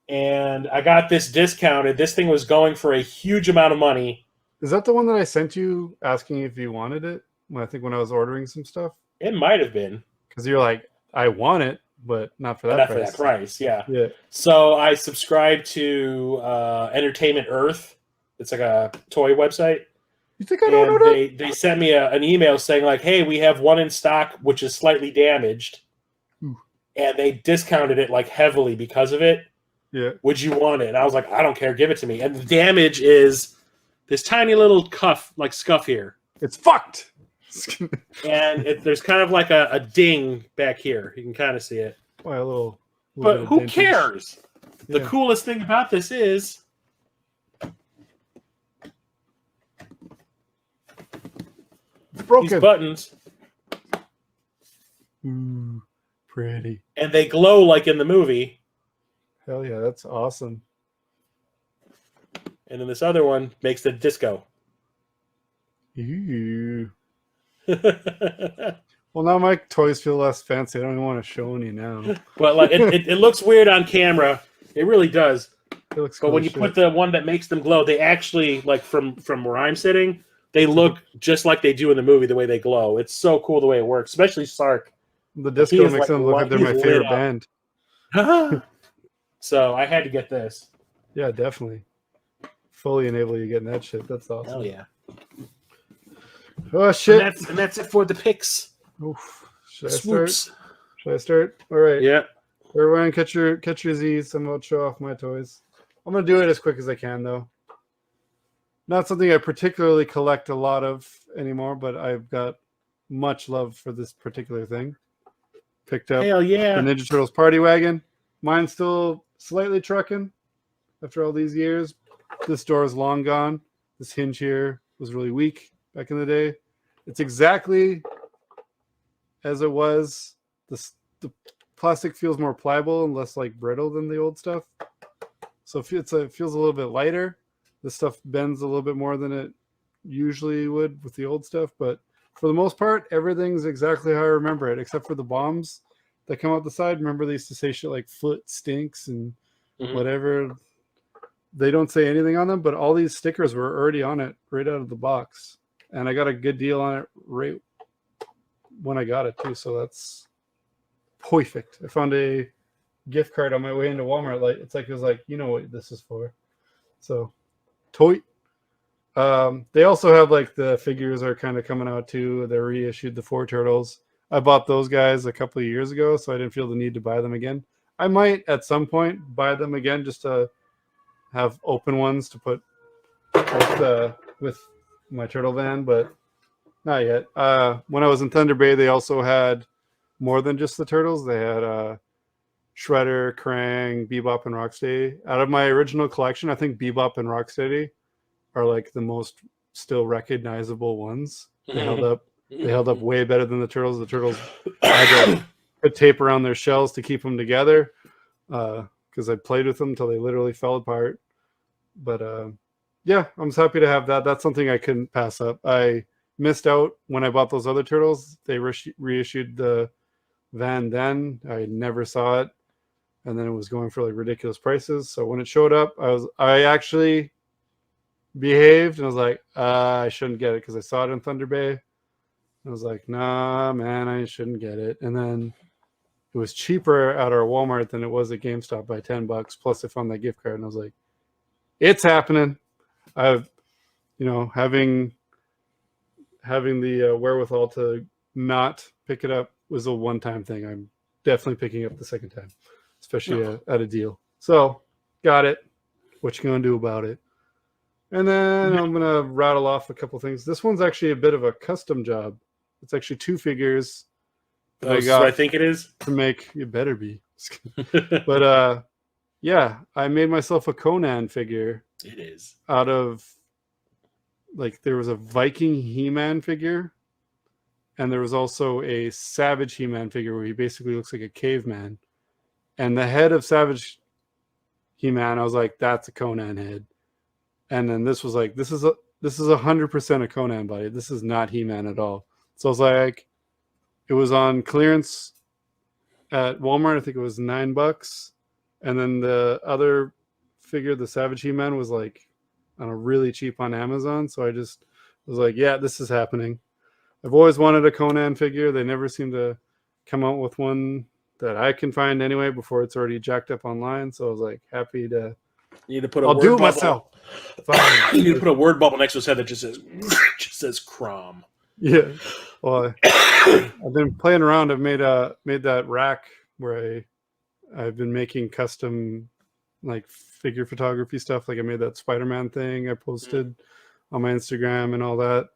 And I got this discounted. This thing was going for a huge amount of money. Is that the one that I sent you asking if you wanted it? I think when I was ordering some stuff? It might have been. Because you're like, I want it, but not for that Not price. for that price, yeah. Yeah. So I subscribed to Entertainment Earth, It's like a toy website. You think I don't know that? They sent me an email saying like, "Hey, we have one in stock which is slightly damaged," and they discounted it like heavily because of it. Yeah. Would you want it? And I was like, I don't care. Give it to me. And the damage is this tiny little scuff here. It's fucked. And there's kind of like a ding back here. You can kind of see it. Why a little bit But of who damage. cares? The Yeah. coolest thing about this is It's broken. these buttons, Ooh, pretty. and they glow like in the movie. Hell yeah, that's awesome. And then this other one makes the disco. Ooh. Well, now my toys feel less fancy. I don't even want to show any now. But like it looks weird on camera. It really does. It looks But cool when as you shit. put the one that makes them glow, they actually like from where I'm sitting, they look just like they do in the movie. The way they glow, it's so cool the way it works. Especially Sark. the he disco is makes like them look like they're my he's lit favorite up. band. So I had to get this. Yeah, definitely. Fully enable you getting that shit. That's awesome. Hell yeah! Oh shit. And that's it for the picks. Oof. Should I start? Swoops. Should I start? All right. Yeah. Everyone, catch your Z's. I'm about to show off my toys. I'm gonna do it as quick as I can, though. Not something I particularly collect a lot of anymore, but I've got much love for this particular thing. Picked up Hell yeah! the Ninja Turtles Party Wagon. Mine's still slightly trucking after all these years. This door is long gone. This hinge here was really weak back in the day. It's exactly as it was. The plastic feels more pliable and less like brittle than the old stuff. So it feels a little bit lighter. This stuff bends a little bit more than it usually would with the old stuff. But for the most part, everything's exactly how I remember it, except for the bombs that come out the side. Remember they used to say shit like foot stinks and whatever. They don't say anything on them, but all these stickers were already on it right out of the box. And I got a good deal on it right when I got it too. So that's perfect. I found a gift card on my way into Walmart. Like it was like, you know what this is for. So toy. They also have like the figures are kind of coming out too. They reissued the 4 Turtles. I bought those guys a couple of years ago, so I didn't feel the need to buy them again. I might at some point buy them again just to have open ones to put with my turtle van, but not yet. When I was in Thunder Bay, they also had more than just the turtles. They had Shredder, Krang, Bebop, and Rocksteady. Out of my original collection, I think Bebop and Rocksteady are like the most still recognizable ones. They held up. They held up way better than the turtles. The turtles had to put tape around their shells to keep them together because I played with them until they literally fell apart. But yeah, I'm just happy to have that. That's something I couldn't pass up. I missed out when I bought those other turtles. They reissued the van then. I never saw it, and then it was going for like ridiculous prices. So when it showed up, I actually behaved and I was like, I shouldn't get it because I saw it in Thunder Bay. I was like, nah, man, I shouldn't get it. And then it was cheaper at our Walmart than it was at GameStop by $10. Plus, I found that gift card, and I was like, it's happening. I've, having the wherewithal to not pick it up was a one-time thing. I'm definitely picking up the second time, especially at a deal. So, got it. What you gonna do about it? And then I'm gonna rattle off a couple things. This one's actually a bit of a custom job. It's actually 2 figures that I got I think it is. to make. It better be. But yeah, I made myself a Conan figure It is. out of like there was a Viking He-Man figure, and there was also a Savage He-Man figure where he basically looks like a caveman. And the head of Savage He-Man, I was like, that's a Conan head. And then this was like, this is 100% a Conan body. This is not He-Man at all. So I was like, it was on clearance at Walmart. I think it was $9. And then the other figure, the Savage He-Man, was like, I don't know, really cheap on Amazon. So I just was like, yeah, this is happening. I've always wanted a Conan figure. They never seem to come out with one that I can find anyway before it's already jacked up online. So I was like happy to You need to put a I'll word do it bubble. myself. Fine. You need to put a word bubble next to his head that just says Crom. Yeah. Well, I've been playing around. I've made that rack where I've been making custom like figure photography stuff. Like I made that Spider-Man thing I posted on my Instagram and all that.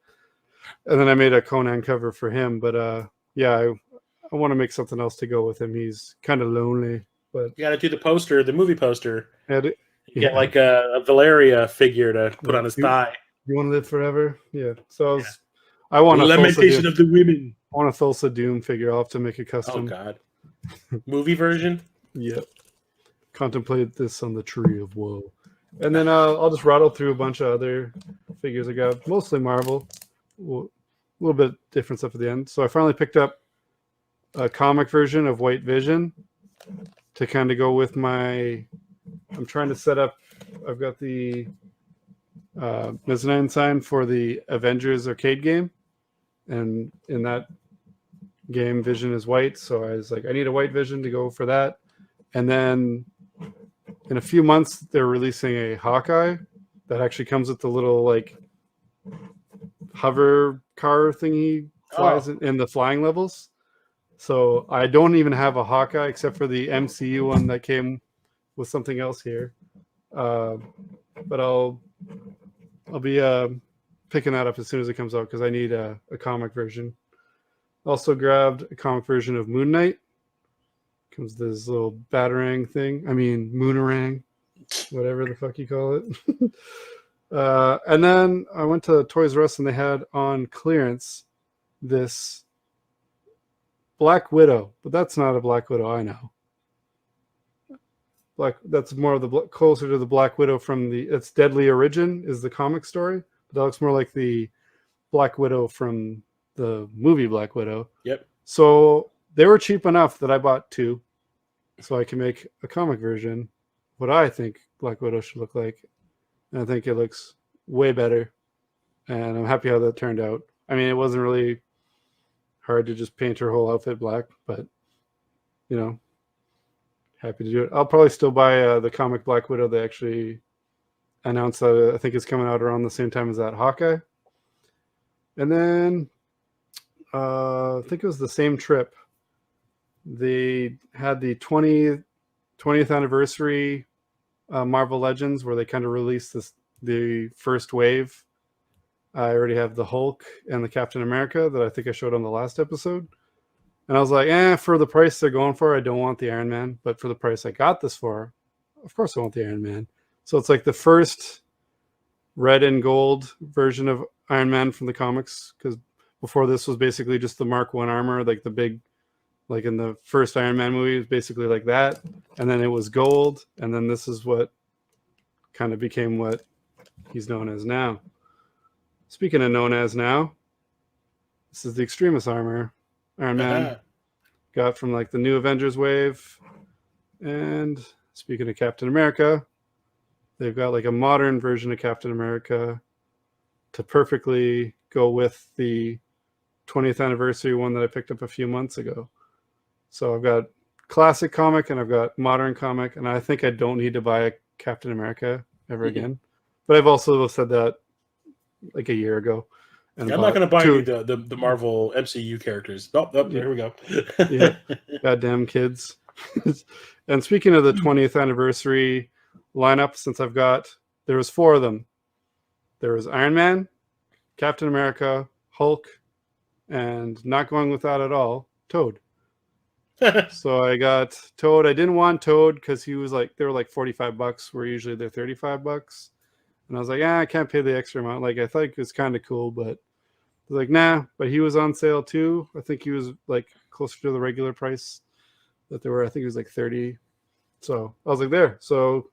And then I made a Conan cover for him. But yeah, I want to make something else to go with him. He's kind of lonely, but You got to do the poster, the movie poster. you Get like a Valeria figure to put on his thigh. You want to live forever? Yeah. So I want a Lamentation of the women. I want a Thulsa Doom figure. I'll have to make a Oh custom. God. Movie version. Yep. Contemplate this on the tree of woe. And then I'll just rattle through a bunch of other figures I got, mostly Marvel. A little bit different stuff at the end. So I finally picked up a comic version of White Vision to kind of go with my... I'm trying to set up... I've got the mezzanine sign for the Avengers arcade game. And in that game, Vision is white. So I was like, I need a White Vision to go for that. And then in a few months, they're releasing a Hawkeye that actually comes with the little like hover car thing he flies in the flying levels. So I don't even have a Hawkeye except for the MCU one that came with something else here. But I'll be picking that up as soon as it comes out because I need a comic version. Also grabbed a comic version of Moon Knight. Comes this little batarang thing. I mean, moonerang, whatever the fuck you call it. And then I went to Toys R Us and they had on clearance this Black Widow, but that's not a Black Widow I know. That's more of the closer to the Black Widow from it's Deadly Origin is the comic story, but that looks more like the Black Widow from the movie Black Widow. Yep. So they were cheap enough that I bought two so I can make a comic version, what I think Black Widow should look like. And I think it looks way better. And I'm happy how that turned out. I mean, it wasn't really hard to just paint her whole outfit black, but, you know, happy to do it. I'll probably still buy the comic Black Widow. They actually announced that I think it's coming out around the same time as that Hawkeye. And then I think it was the same trip. They had the 20th anniversary Marvel Legends where they kind of released the first wave. I already have the Hulk and the Captain America that I think I showed on the last episode. And I was like, for the price they're going for, I don't want the Iron Man. But for the price I got this for, of course I want the Iron Man. So it's like the first red and gold version of Iron Man from the comics. Because before this was basically just the Mark I armor, like the big, like in the first Iron Man movie, it was basically like that. And then it was gold. And then this is what kind of became what he's known as now. Speaking of known as now, this is the Extremis armor Iron Man got from like the new Avengers wave. And speaking of Captain America, they've got like a modern version of Captain America to perfectly go with the 20th anniversary one that I picked up a few months ago. So I've got classic comic and I've got modern comic, and I think I don't need to buy a Captain America ever again. But I've also said that like a year ago. And I'm not going to buy any the Marvel MCU characters. Here we go. Yeah, goddamn kids. And speaking of the 20th anniversary lineup, since there was 4 of them. There was Iron Man, Captain America, Hulk, and not going with that at all, Toad. So I got Toad. I didn't want Toad because they were like $45, where usually they're $35. And I was like, I can't pay the extra amount. Like, I thought it was kind of cool, but I was like, nah. But he was on sale too. I think he was like closer to the regular price that they were. I think it was like 30. So I was like, there. So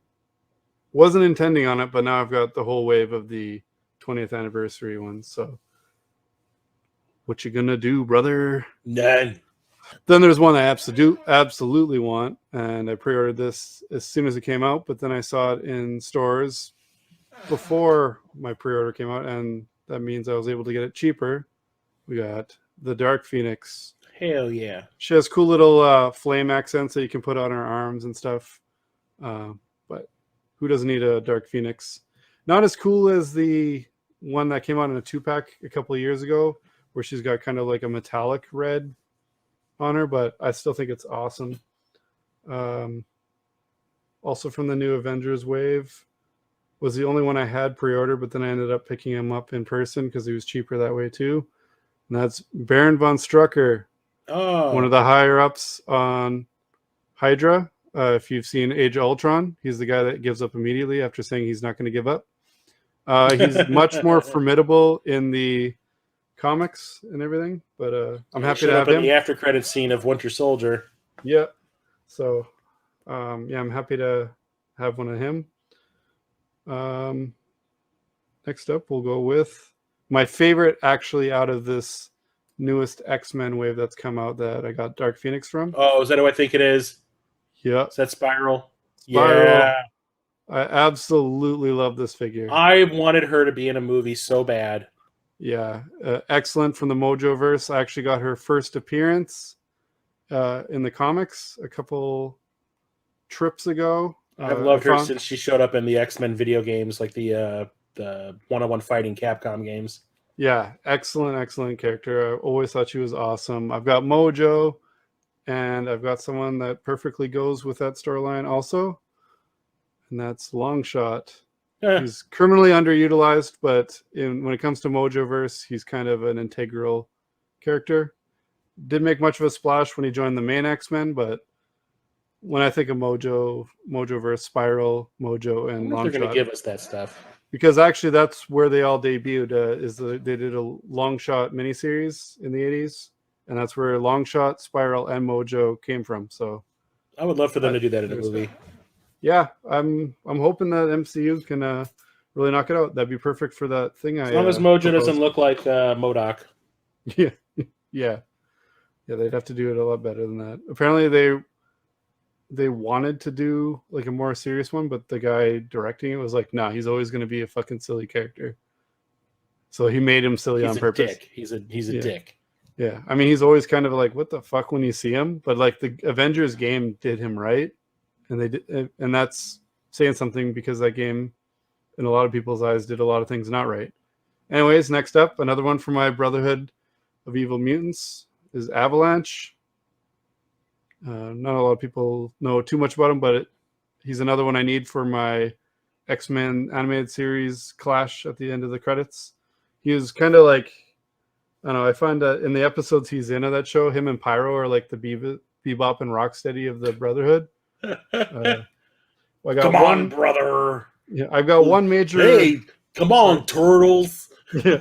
wasn't intending on it, but now I've got the whole wave of the 20th anniversary ones. So what you gonna do, brother? None. Then there's one I absolutely want, and I pre-ordered this as soon as it came out, but then I saw it in stores before my pre-order came out, and that means I was able to get it cheaper. We got the Dark Phoenix. Hell yeah. She has cool little flame accents that you can put on her arms and stuff. But who doesn't need a Dark Phoenix? Not as cool as the one that came out in a 2-pack a couple of years ago, where she's got kind of like a metallic red on her, but I still think it's awesome. Also from the new Avengers wave, was the only one I had pre-order, but then I ended up picking him up in person because he was cheaper that way too. And that's Baron von Strucker, one of the higher ups on Hydra. If you've seen Age of Ultron, he's the guy that gives up immediately after saying he's not going to give up. He's much more formidable in the comics and everything, but I'm happy to have him. The after credit scene of Winter Soldier. Yeah. So, I'm happy to have one of him. Next up, we'll go with my favorite, actually, out of this newest X-Men wave that's come out that I got Dark Phoenix from. Oh, is that who I think it is? Yeah. Is that Spiral? Spiral. Yeah. I absolutely love this figure. I wanted her to be in a movie so bad. Yeah. Excellent from the Mojoverse. I actually got her first appearance in the comics a couple trips ago. I've loved her since she showed up in the X-Men video games, like the one-on-one fighting Capcom games. Yeah, excellent character. I always thought she was awesome. I've got Mojo, and I've got someone that perfectly goes with that storyline also, and that's Longshot. Yeah. He's criminally underutilized, but when it comes to Mojoverse, he's kind of an integral character. Didn't make much of a splash when he joined the main X-Men, but when I think of Mojoverse, Spiral, Mojo, and Longshot, they're going Longshot, to give us that stuff. because actually that's where they all debuted. They did a Longshot miniseries in the 80s, and that's where Longshot, Spiral, and Mojo came from. So I would love for them to do that in a movie. Yeah, I'm hoping that MCU can really knock it out. That'd be perfect for that thing. As long as Mojo doesn't look like MODOK. Yeah. They'd have to do it a lot better than that. Apparently, they wanted to do like a more serious one, but the guy directing it was like, "Nah, he's always going to be a fucking silly character." So he made him silly on purpose. Dick. He's a dick. Yeah, I mean, he's always kind of like, "What the fuck?" when you see him. But like the Avengers game did him right, and they did, and that's saying something because that game, in a lot of people's eyes, did a lot of things not right. Anyways, next up, another one for my Brotherhood of Evil Mutants is Avalanche. Not a lot of people know too much about him, but he's another one I need for my X-Men animated series Clash at the end of the credits. He was kind of like, I don't know, I find that in the episodes he's in of that show, him and Pyro are like the Bebop and Rocksteady of the Brotherhood. Come on, brother. Yeah, I've got one major. Hey, come on, turtles. Yeah,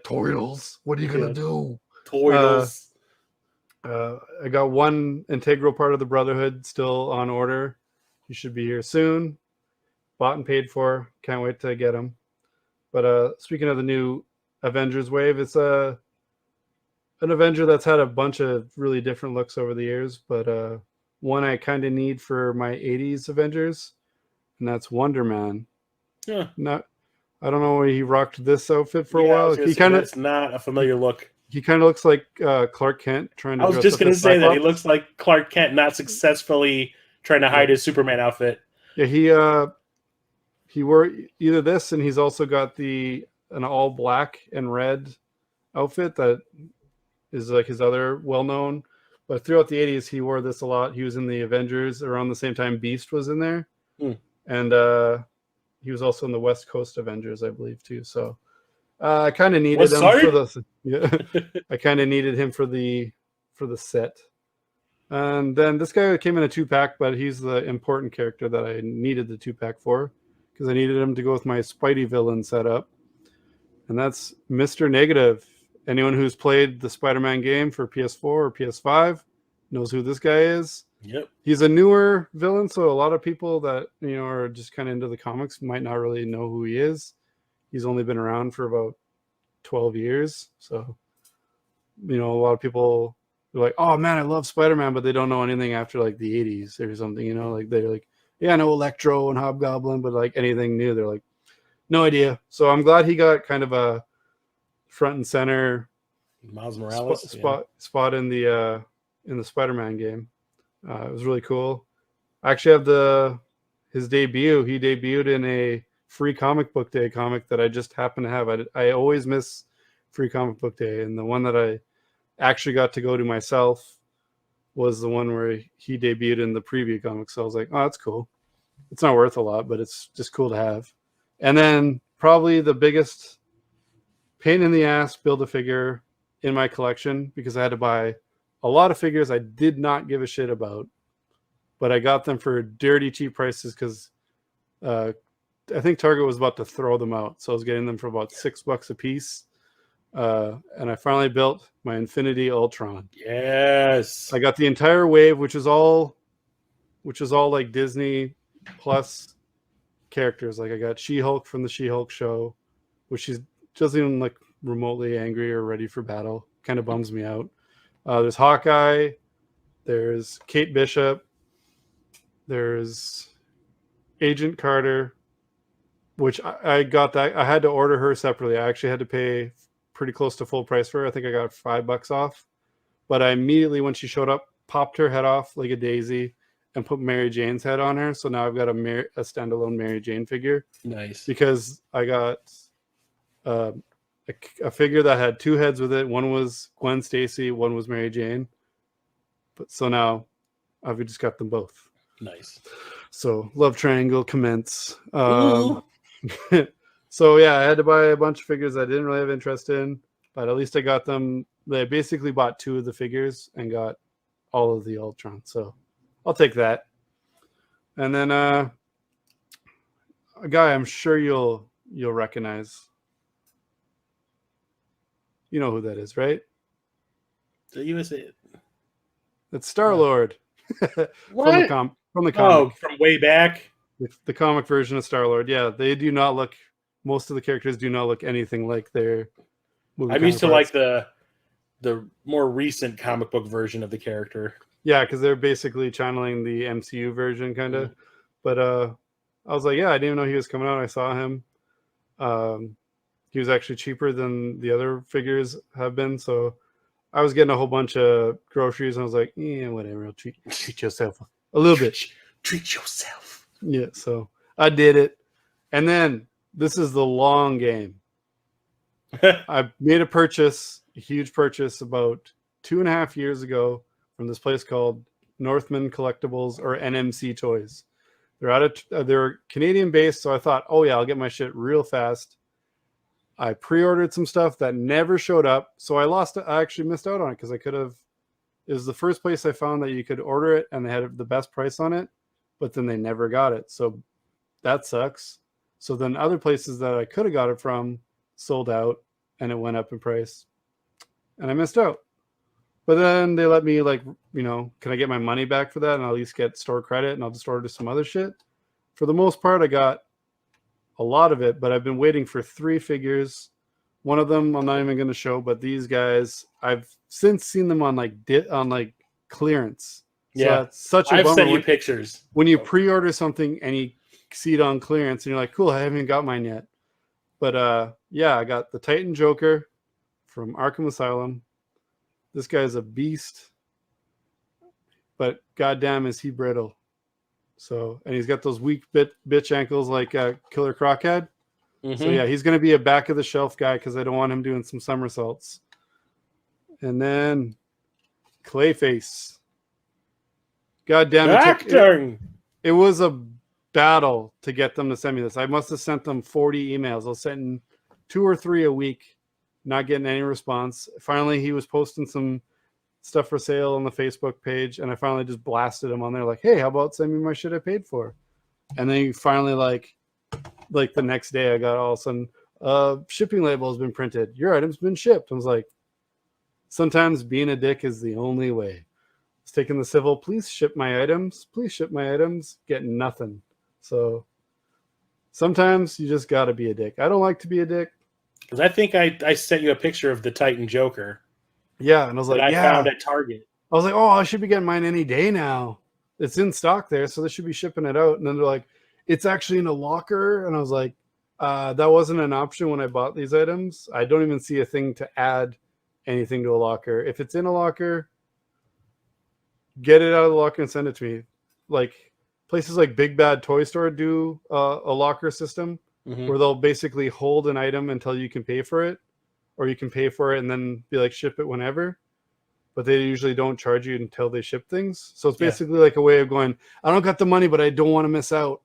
Turtles. What are you gonna do? Turtles. I got one integral part of the Brotherhood still on order. He should be here soon. Bought and paid for. Can't wait to get him. But speaking of the new Avengers wave, it's an Avenger that's had a bunch of really different looks over the years, but one I kind of need for my 80s Avengers, and that's Wonder Man. Yeah. I don't know why he rocked this outfit for a while. He kind of, it's not a familiar look. He kind of looks like Clark Kent trying to. I was just going to say that he looks like Clark Kent, not successfully trying to hide his Superman outfit. Yeah, he wore either this, and he's also got an all black and red outfit that is like his other well-known. But throughout the 80s, he wore this a lot. He was in the Avengers around the same time Beast was in there, and he was also in the West Coast Avengers, I believe, too. So I kind of needed him for the. Yeah, I kind of needed him for the set. And then this guy came in a 2-pack, but he's the important character that I needed the 2-pack for because I needed him to go with my Spidey villain setup. And that's Mr. Negative. Anyone who's played the Spider-Man game for PS4 or PS5 knows who this guy is. Yep. He's a newer villain, so a lot of people that are just kind of into the comics might not really know who he is. He's only been around for about 12 years. So, a lot of people are like, "Oh man, I love Spider-Man," but they don't know anything after like the 80s or something, like they're like, "Yeah, I know Electro and Hobgoblin," but like anything new, they're like, "No idea." So I'm glad he got kind of a front and center Miles Morales spot in the Spider-Man game. It was really cool. I actually have his debut. He debuted in a free comic book day comic that I just happened to have. I always miss free comic book day, and the one that I actually got to go to myself was the one where he debuted in the preview comic. So I was like, oh, that's cool. It's not worth a lot, but it's just cool to have. And then probably the biggest pain in the ass Build-A-Figure in my collection, because I had to buy a lot of figures I did not give a shit about, but I got them for dirty cheap prices because I think Target was about to throw them out. So I was getting them for about $6 a piece. And I finally built my Infinity Ultron. Yes. I got the entire wave, which is all like Disney Plus characters. Like I got She-Hulk from the She-Hulk show, which she doesn't even look remotely angry or ready for battle. Kind of bums me out. There's Hawkeye. There's Kate Bishop. There's Agent Carter, which I got that. I had to order her separately. I actually had to pay pretty close to full price for her. I think I got $5 off. But I immediately, when she showed up, popped her head off like a daisy and put Mary Jane's head on her. So now I've got a standalone Mary Jane figure. Nice. Because I got a figure that had two heads with it. One was Gwen Stacy, one was Mary Jane. But so now I've just got them both. Nice. So love triangle commence. So yeah, I had to buy a bunch of figures I didn't really have interest in, but at least I got them. I basically bought 2 of the figures and got all of the Ultron. So I'll take that. And then a guy I'm sure you'll recognize. You know who that is, right? The USA. It's Star-Lord. What? From the comic. Oh, from way back. The comic version of Star-Lord. Yeah, they do not look. Most of the characters do not look anything like their movie. I'm used to like the more recent comic book version of the character. Yeah, because they're basically channeling the MCU version, kind of. But I was like, yeah, I didn't even know he was coming out. I saw him. He was actually cheaper than the other figures have been, so I was getting a whole bunch of groceries, and I was like, yeah, whatever. I'll treat yourself a little bit. Treat yourself. Yeah, so I did it. And then this is the long game. I made a huge purchase about 2.5 years ago from this place called Northman Collectibles, or NMC Toys. They're Canadian based, so I thought, oh yeah, I'll get my shit real fast. I pre-ordered some stuff that never showed up, so I actually missed out on it because I could have. It was the first place I found that you could order it and they had the best price on it, but then they never got it. So that sucks. So then other places that I could have got it from sold out and it went up in price and I missed out. But then they let me can I get my money back for that and I'll at least get store credit and I'll just order some other shit. For the most part, I got a lot of it, but I've been waiting for 3 figures. One of them I'm not even going to show, but these guys I've since seen them on clearance. So Yeah, that's such a I've bummer sent you pictures. when you pre-order something and you see it on clearance and you're like, cool, I haven't got mine yet. But yeah, I got the Titan Joker from Arkham Asylum. This guy's a beast, but goddamn is he brittle. So, and he's got those weak bitch ankles like Killer Croc had. So yeah, he's going to be a back of the shelf guy because I don't want him doing some somersaults. And then Clayface. God damn it. It was a battle to get them to send me this. I must have sent them 40 emails. I was sending 2 or 3 a week, not getting any response. Finally, he was posting some stuff for sale on the Facebook page, and I finally just blasted him on there like, hey, how about send me my shit I paid for? And then he finally like the next day I got all of a sudden, shipping label has been printed. Your item's been shipped. I was like, sometimes being a dick is the only way. It's taking the civil, please ship my items. Please ship my items. Getting nothing. So sometimes you just got to be a dick. I don't like to be a dick. Because I think I sent you a picture of the Titan Joker. Yeah, and I was like, I found at Target. I was like, oh, I should be getting mine any day now. It's in stock there, so they should be shipping it out. And then they're like, it's actually in a locker. And I was like, that wasn't an option when I bought these items. I don't even see a thing to add anything to a locker. If it's in a locker, get it out of the locker and send it to me. Like, places like Big Bad Toy Store do a locker system Mhm. where they'll basically hold an item until you can pay for it, or you can pay for it and then be like ship it whenever. But they usually don't charge you until they ship things. So it's Yeah. basically like a way of going, I don't got the money, but I don't want to miss out.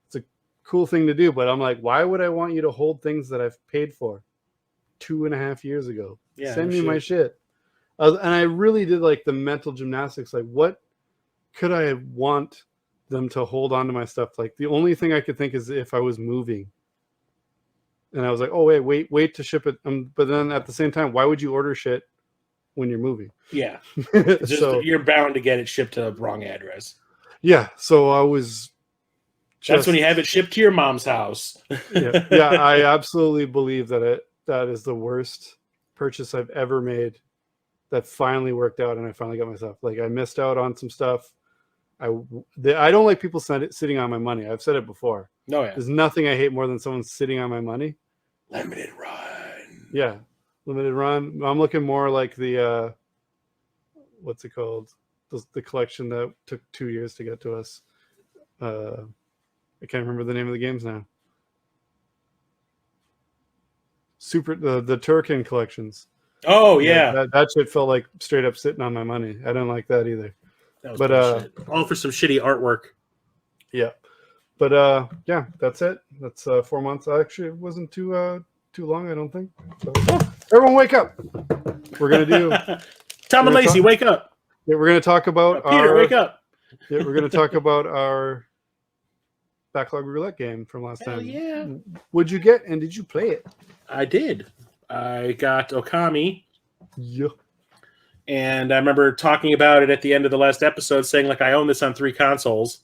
It's a cool thing to do. But I'm like, why would I want you to hold things that I've paid for 2.5 years ago? Yeah, Send no me my shit. shit. And I really did like the mental gymnastics. Like, what could I want them to hold on to my stuff? Like, the only thing I could think is if I was moving. And I was like, oh, wait to ship it. But then at the same time, why would you order shit when you're moving? Yeah. Just, So, you're bound to get it shipped to the wrong address. yeah. So I was That's when you have it shipped to your mom's house. yeah, I absolutely believe that is the worst purchase I've ever made that finally worked out, and I finally got myself. Like, I missed out on some stuff. I don't like people sitting on my money. I've said it before. No, yeah. There's nothing I hate more than someone sitting on my money. Limited run. Yeah, limited run. I'm looking more like the what's it called? The collection that took 2 years to get to us. I can't remember the name of the games now. The Turrican collections. Oh, yeah. That shit felt like straight up sitting on my money. I didn't like that either. That was But, bullshit. All for some shitty artwork. Yeah. But yeah, that's it. That's 4 months. Actually, it wasn't too long, I don't think. So, everyone wake up. We're gonna do Tom and We're Lacey, talk- wake up. yeah, we're gonna talk about Peter, wake up. Yeah, we're gonna talk about our backlog roulette game from last Hell time. yeah. What'd you get and did you play it? I did. I got Okami, Yeah. and I remember talking about it at the end of the last episode, saying, like, I own this on 3 consoles.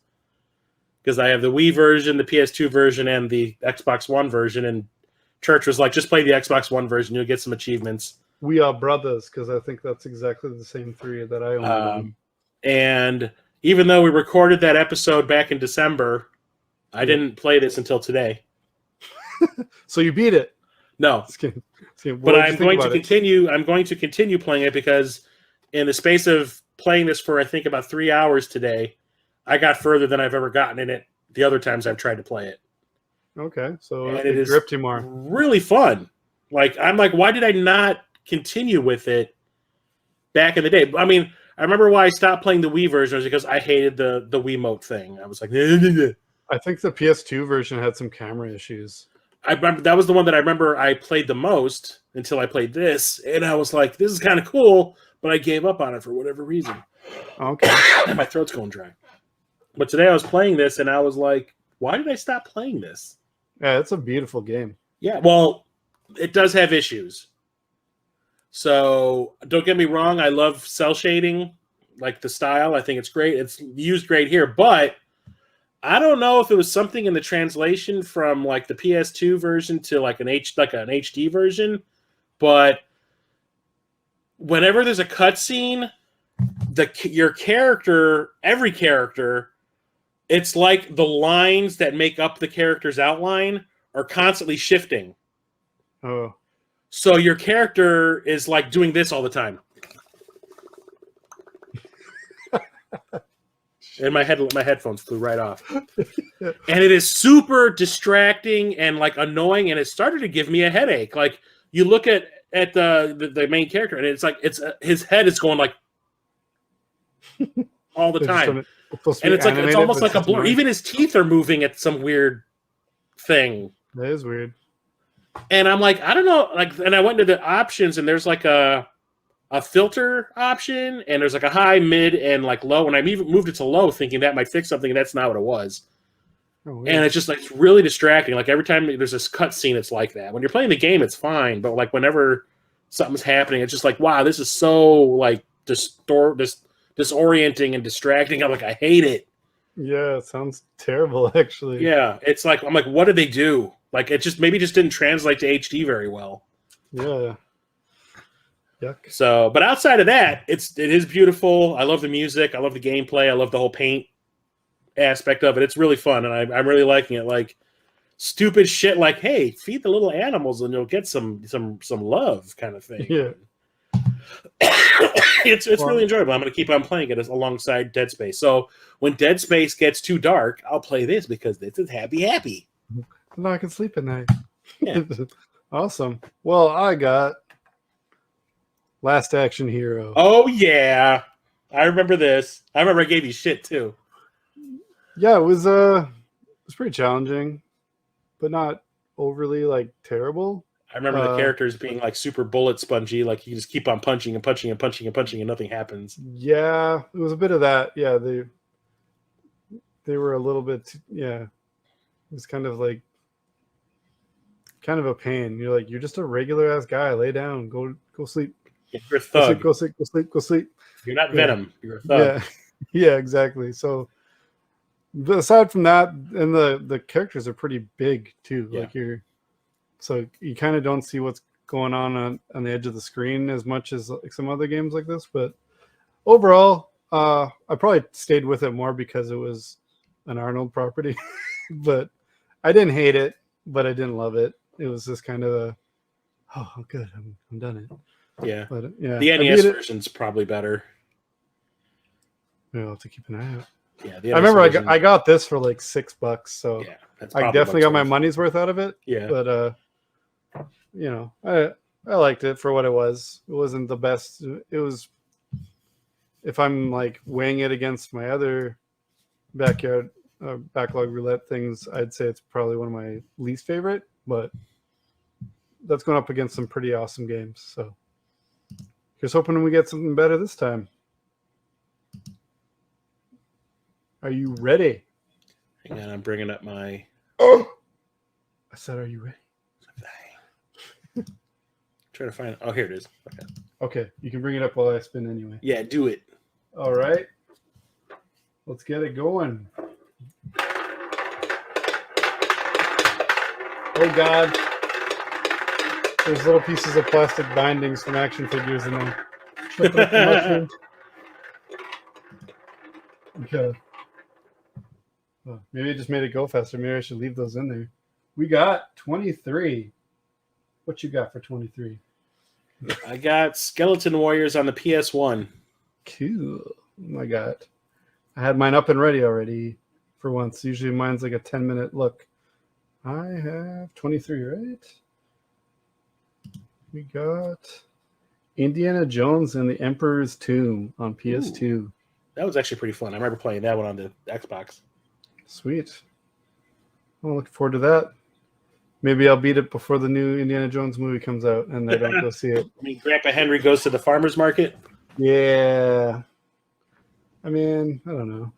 Because I have the Wii version, the PS2 version, and the Xbox One version. And Church was like, just play the Xbox One version. You'll get some achievements. We are brothers, because I think that's exactly the same 3 that I own. And even though we recorded that episode back in December, I didn't play this until today. So you beat it. No, Just kidding. but I'm going to continue. I'm going to continue playing it because in the space of playing this for, I think, about 3 hours today, I got further than I've ever gotten in it the other times I've tried to play it. Okay, so And it it is gripped you more. really fun. Like, I'm like, why did I not continue with it back in the day? I mean, I remember why I stopped playing the Wii version was because I hated the Wiimote thing. I was like, I think the PS2 version had some camera issues. I remember that was the one that I remember I played the most until I played this, and I was like, this is kind of cool, but I gave up on it for whatever reason. Okay. My throat's going dry. But today I was playing this, and I was like, why did I stop playing this? Yeah, it's a beautiful game. Yeah, well, it does have issues. So don't get me wrong, I love cell shading, like the style. I think it's great. It's used great here, but I don't know if it was something in the translation from like the PS2 version to like an HD version, but whenever there's a cutscene, your character, every character, it's like the lines that make up the character's outline are constantly shifting. Oh, So your character is like doing this all the time. And my headphones flew right off. And it is super distracting and like annoying, and it started to give me a headache. Like, you look at the main character, and it's like his head is going like all the time. And it's like it's almost like a blur. Even his teeth are moving at some weird thing. That is weird. And I'm like, I don't know. Like, and I went into the options, and there's like a filter option, and there's like a high, mid, and like low. And I even moved it to low, thinking that might fix something, and that's not what it was. Oh, weird. And it's just like, it's really distracting. Like, every time there's this cutscene, it's like that. When you're playing the game, it's fine, but like whenever something's happening, it's just like, wow, this is so like disorienting and distracting. I'm like, I hate it. Yeah, it sounds terrible, actually. Yeah, it's like, I'm like, what did they do? Like, it just maybe just didn't translate to HD very well. Yeah. Yuck. So, but outside of that, it is beautiful. I love the music. I love the gameplay. I love the whole paint aspect of it. It's really fun, and I'm really liking it. Like, stupid shit like, hey, feed the little animals and you'll get some love kind of thing. Yeah. It's really enjoyable. I'm going to keep on playing it alongside Dead Space. So when Dead Space gets too dark, I'll play this because this is happy. Now I can sleep at night. Yeah. Awesome. Well, I got Last Action Hero. Oh yeah, I remember this. I remember I gave you shit too. Yeah, it was pretty challenging, but not overly like terrible. I remember the characters being like super bullet spongy, like you just keep on punching and punching and punching and punching and nothing happens. Yeah, it was a bit of that. Yeah, they were a little bit. Yeah, it was kind of a pain. You're like, you're just a regular ass guy. Lay down. Go sleep. You're a thug. Go sleep. You're not Venom. You're a thug. Yeah, yeah, exactly. So, but aside from that, and the characters are pretty big too. Yeah. Like so you kind of don't see what's going on the edge of the screen as much as like some other games like this. But overall, I probably stayed with it more because it was an Arnold property. But I didn't hate it, but I didn't love it. It was just kind of oh good, I'm done it. Yeah. But yeah, The NES version's probably better. I'll have to keep an eye out. Yeah. I remember I got this for like $6, so Yeah. That's I probably definitely got my worth. money's worth out of it. Yeah. But I liked it for what it was. It wasn't the best. It was, if I'm like weighing it against my other backyard backlog roulette things, I'd say it's probably one of my least favorite. But that's going up against some pretty awesome games. So just hoping we get something better this time. Are you ready? Hang on, I'm bringing up my. Oh, I said, are you ready? Trying to find it. Oh, here it is. Okay, you can bring it up while I spin anyway. Yeah, do it. All right. Let's get it going. Oh, God. There's little pieces of plastic bindings from action figures in there. Should I put up the mushroom? Okay. Oh, maybe I just made it go faster. Maybe I should leave those in there. We got 23. What you got for 23? I got Skeleton Warriors on the PS1. Cool. Oh my God. I had mine up and ready already for once. Usually mine's like a 10-minute look. I have 23, right? We got Indiana Jones and the Emperor's Tomb on PS2. Ooh. That was actually pretty fun. I remember playing that one on the Xbox. Sweet. I'm looking forward to that. Maybe I'll beat it before the new Indiana Jones movie comes out and I don't go see it. I mean, Grandpa Henry goes to the farmer's market. Yeah. I mean, I don't know.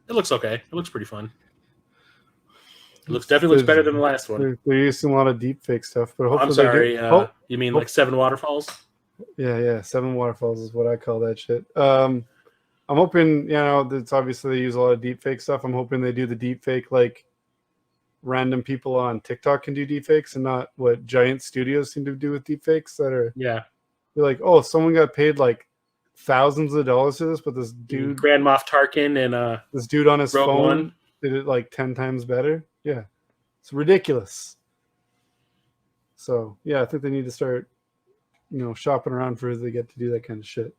It looks okay. It looks pretty fun. It definitely looks better than the last one. They're using a lot of deep fake stuff, but hopefully I'm sorry. You mean like Seven Waterfalls? Yeah. Seven Waterfalls is what I call that shit. I'm hoping, it's obviously they use a lot of deep fake stuff. I'm hoping they do the deep fake like random people on TikTok can do deep fakes and not what giant studios seem to do with deep fakes that are they're like, oh, someone got paid like thousands of dollars for this, but this dude Grand Moff Tarkin and this dude on his Rogue phone One did it like 10 times better. Yeah. It's ridiculous. So yeah, I think they need to start, shopping around for they get to do that kind of shit.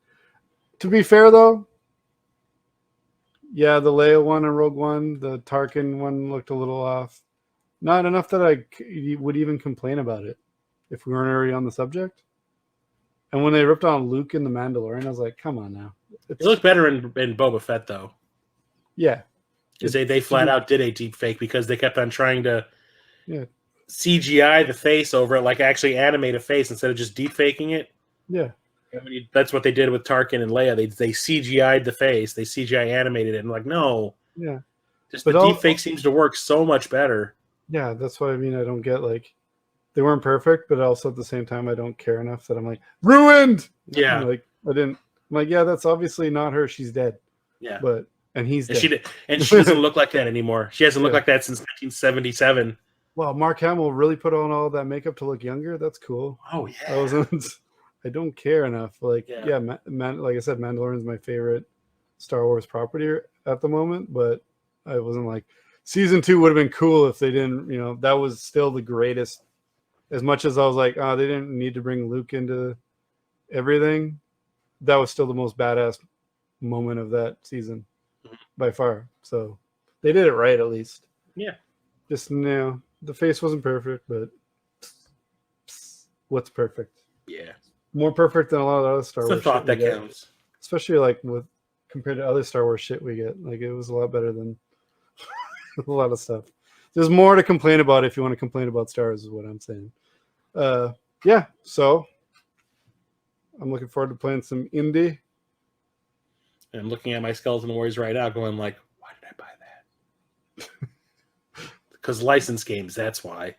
To be fair though, yeah, the Leia one and Rogue One, the Tarkin one looked a little off. Not enough that I would even complain about it if we weren't already on the subject. And when they ripped on Luke in The Mandalorian, I was like, come on now. it looked better in Boba Fett though. Yeah. Because they flat out did a deep fake because they kept on trying to Yeah. CGI the face over it, like actually animate a face instead of just deep faking it. Yeah. That's what they did with Tarkin and Leia. They CGI'd the face. They CGI animated it. And like, no. Yeah. Just But the all- deep fake seems to work so much better. Yeah, that's what I mean. I don't get like they weren't perfect, but also at the same time I don't care enough that I'm like ruined. Yeah. Like I didn't I'm like, yeah, that's obviously not her. She's dead. Yeah. But and he's And dead. she doesn't look like that anymore. She hasn't looked Yeah. like that since 1977. Well, Mark Hamill really put on all that makeup to look younger. That's cool. Oh I yeah. wasn't. I don't care enough. Like, Yeah. like I said, Mandalorian's my favorite Star Wars property at the moment. But I wasn't like season 2 would have been cool if they didn't. That was still the greatest. As much as I was like, oh, they didn't need to bring Luke into everything, that was still the most badass moment of that season by far. So they did it right, at least. Yeah. Just, the face wasn't perfect, but what's perfect? Yeah. More perfect than a lot of the other Star It's Wars the thought shit that we get. counts. Especially like compared to other Star Wars shit we get. Like, it was a lot better than a lot of stuff. There's more to complain about if you want to complain about Star Wars, is what I'm saying. Yeah, so I'm looking forward to playing some indie. And I'm looking at my Skeleton Warriors right now going like, why did I buy that? Because license games, that's why.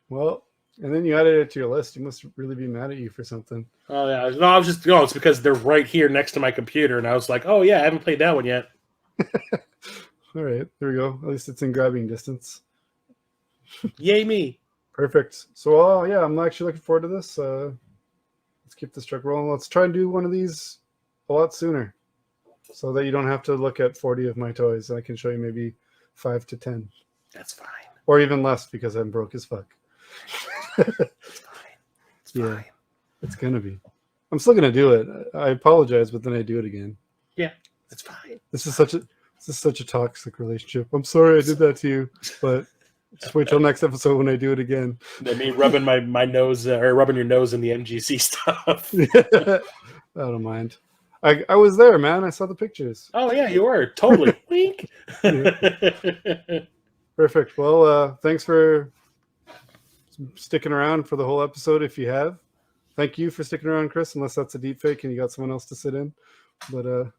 Well, and then you added it to your list. You must really be mad at you for something. Oh, yeah. No, I was just, no, it's because they're right here next to my computer. And I was like, oh, yeah, I haven't played that one yet. All right, there we go. At least it's in grabbing distance. Yay, me. Perfect. So, yeah, I'm actually looking forward to this. Let's keep this truck rolling. Let's try and do one of these a lot sooner so that you don't have to look at 40 of my toys. I can show you maybe 5 to 10. That's fine. Or even less because I'm broke as fuck. It's fine. It's Yeah. fine. It's going to be. I'm still going to do it. I apologize, but then I do it again. Yeah, it's fine. This is such a toxic relationship. I'm sorry I did that to you, but just wait till next episode when I do it again. Then me rubbing my nose, or rubbing your nose in the MGC stuff. I don't mind. I was there, man. I saw the pictures. Oh, yeah, you were. Totally. Wink. Perfect. Well, thanks for sticking around for the whole episode if you have. Thank you for sticking around, Chris, unless that's a deep fake and you got someone else to sit in. But all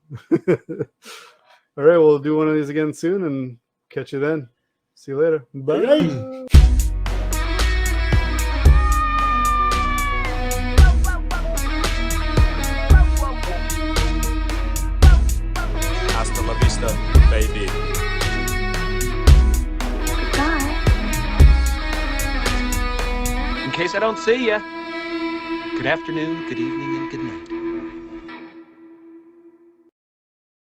right, we'll do one of these again soon and catch you then. See you later. Bye. Hasta la vista, baby. In case I don't see ya, good afternoon, good evening, and good night.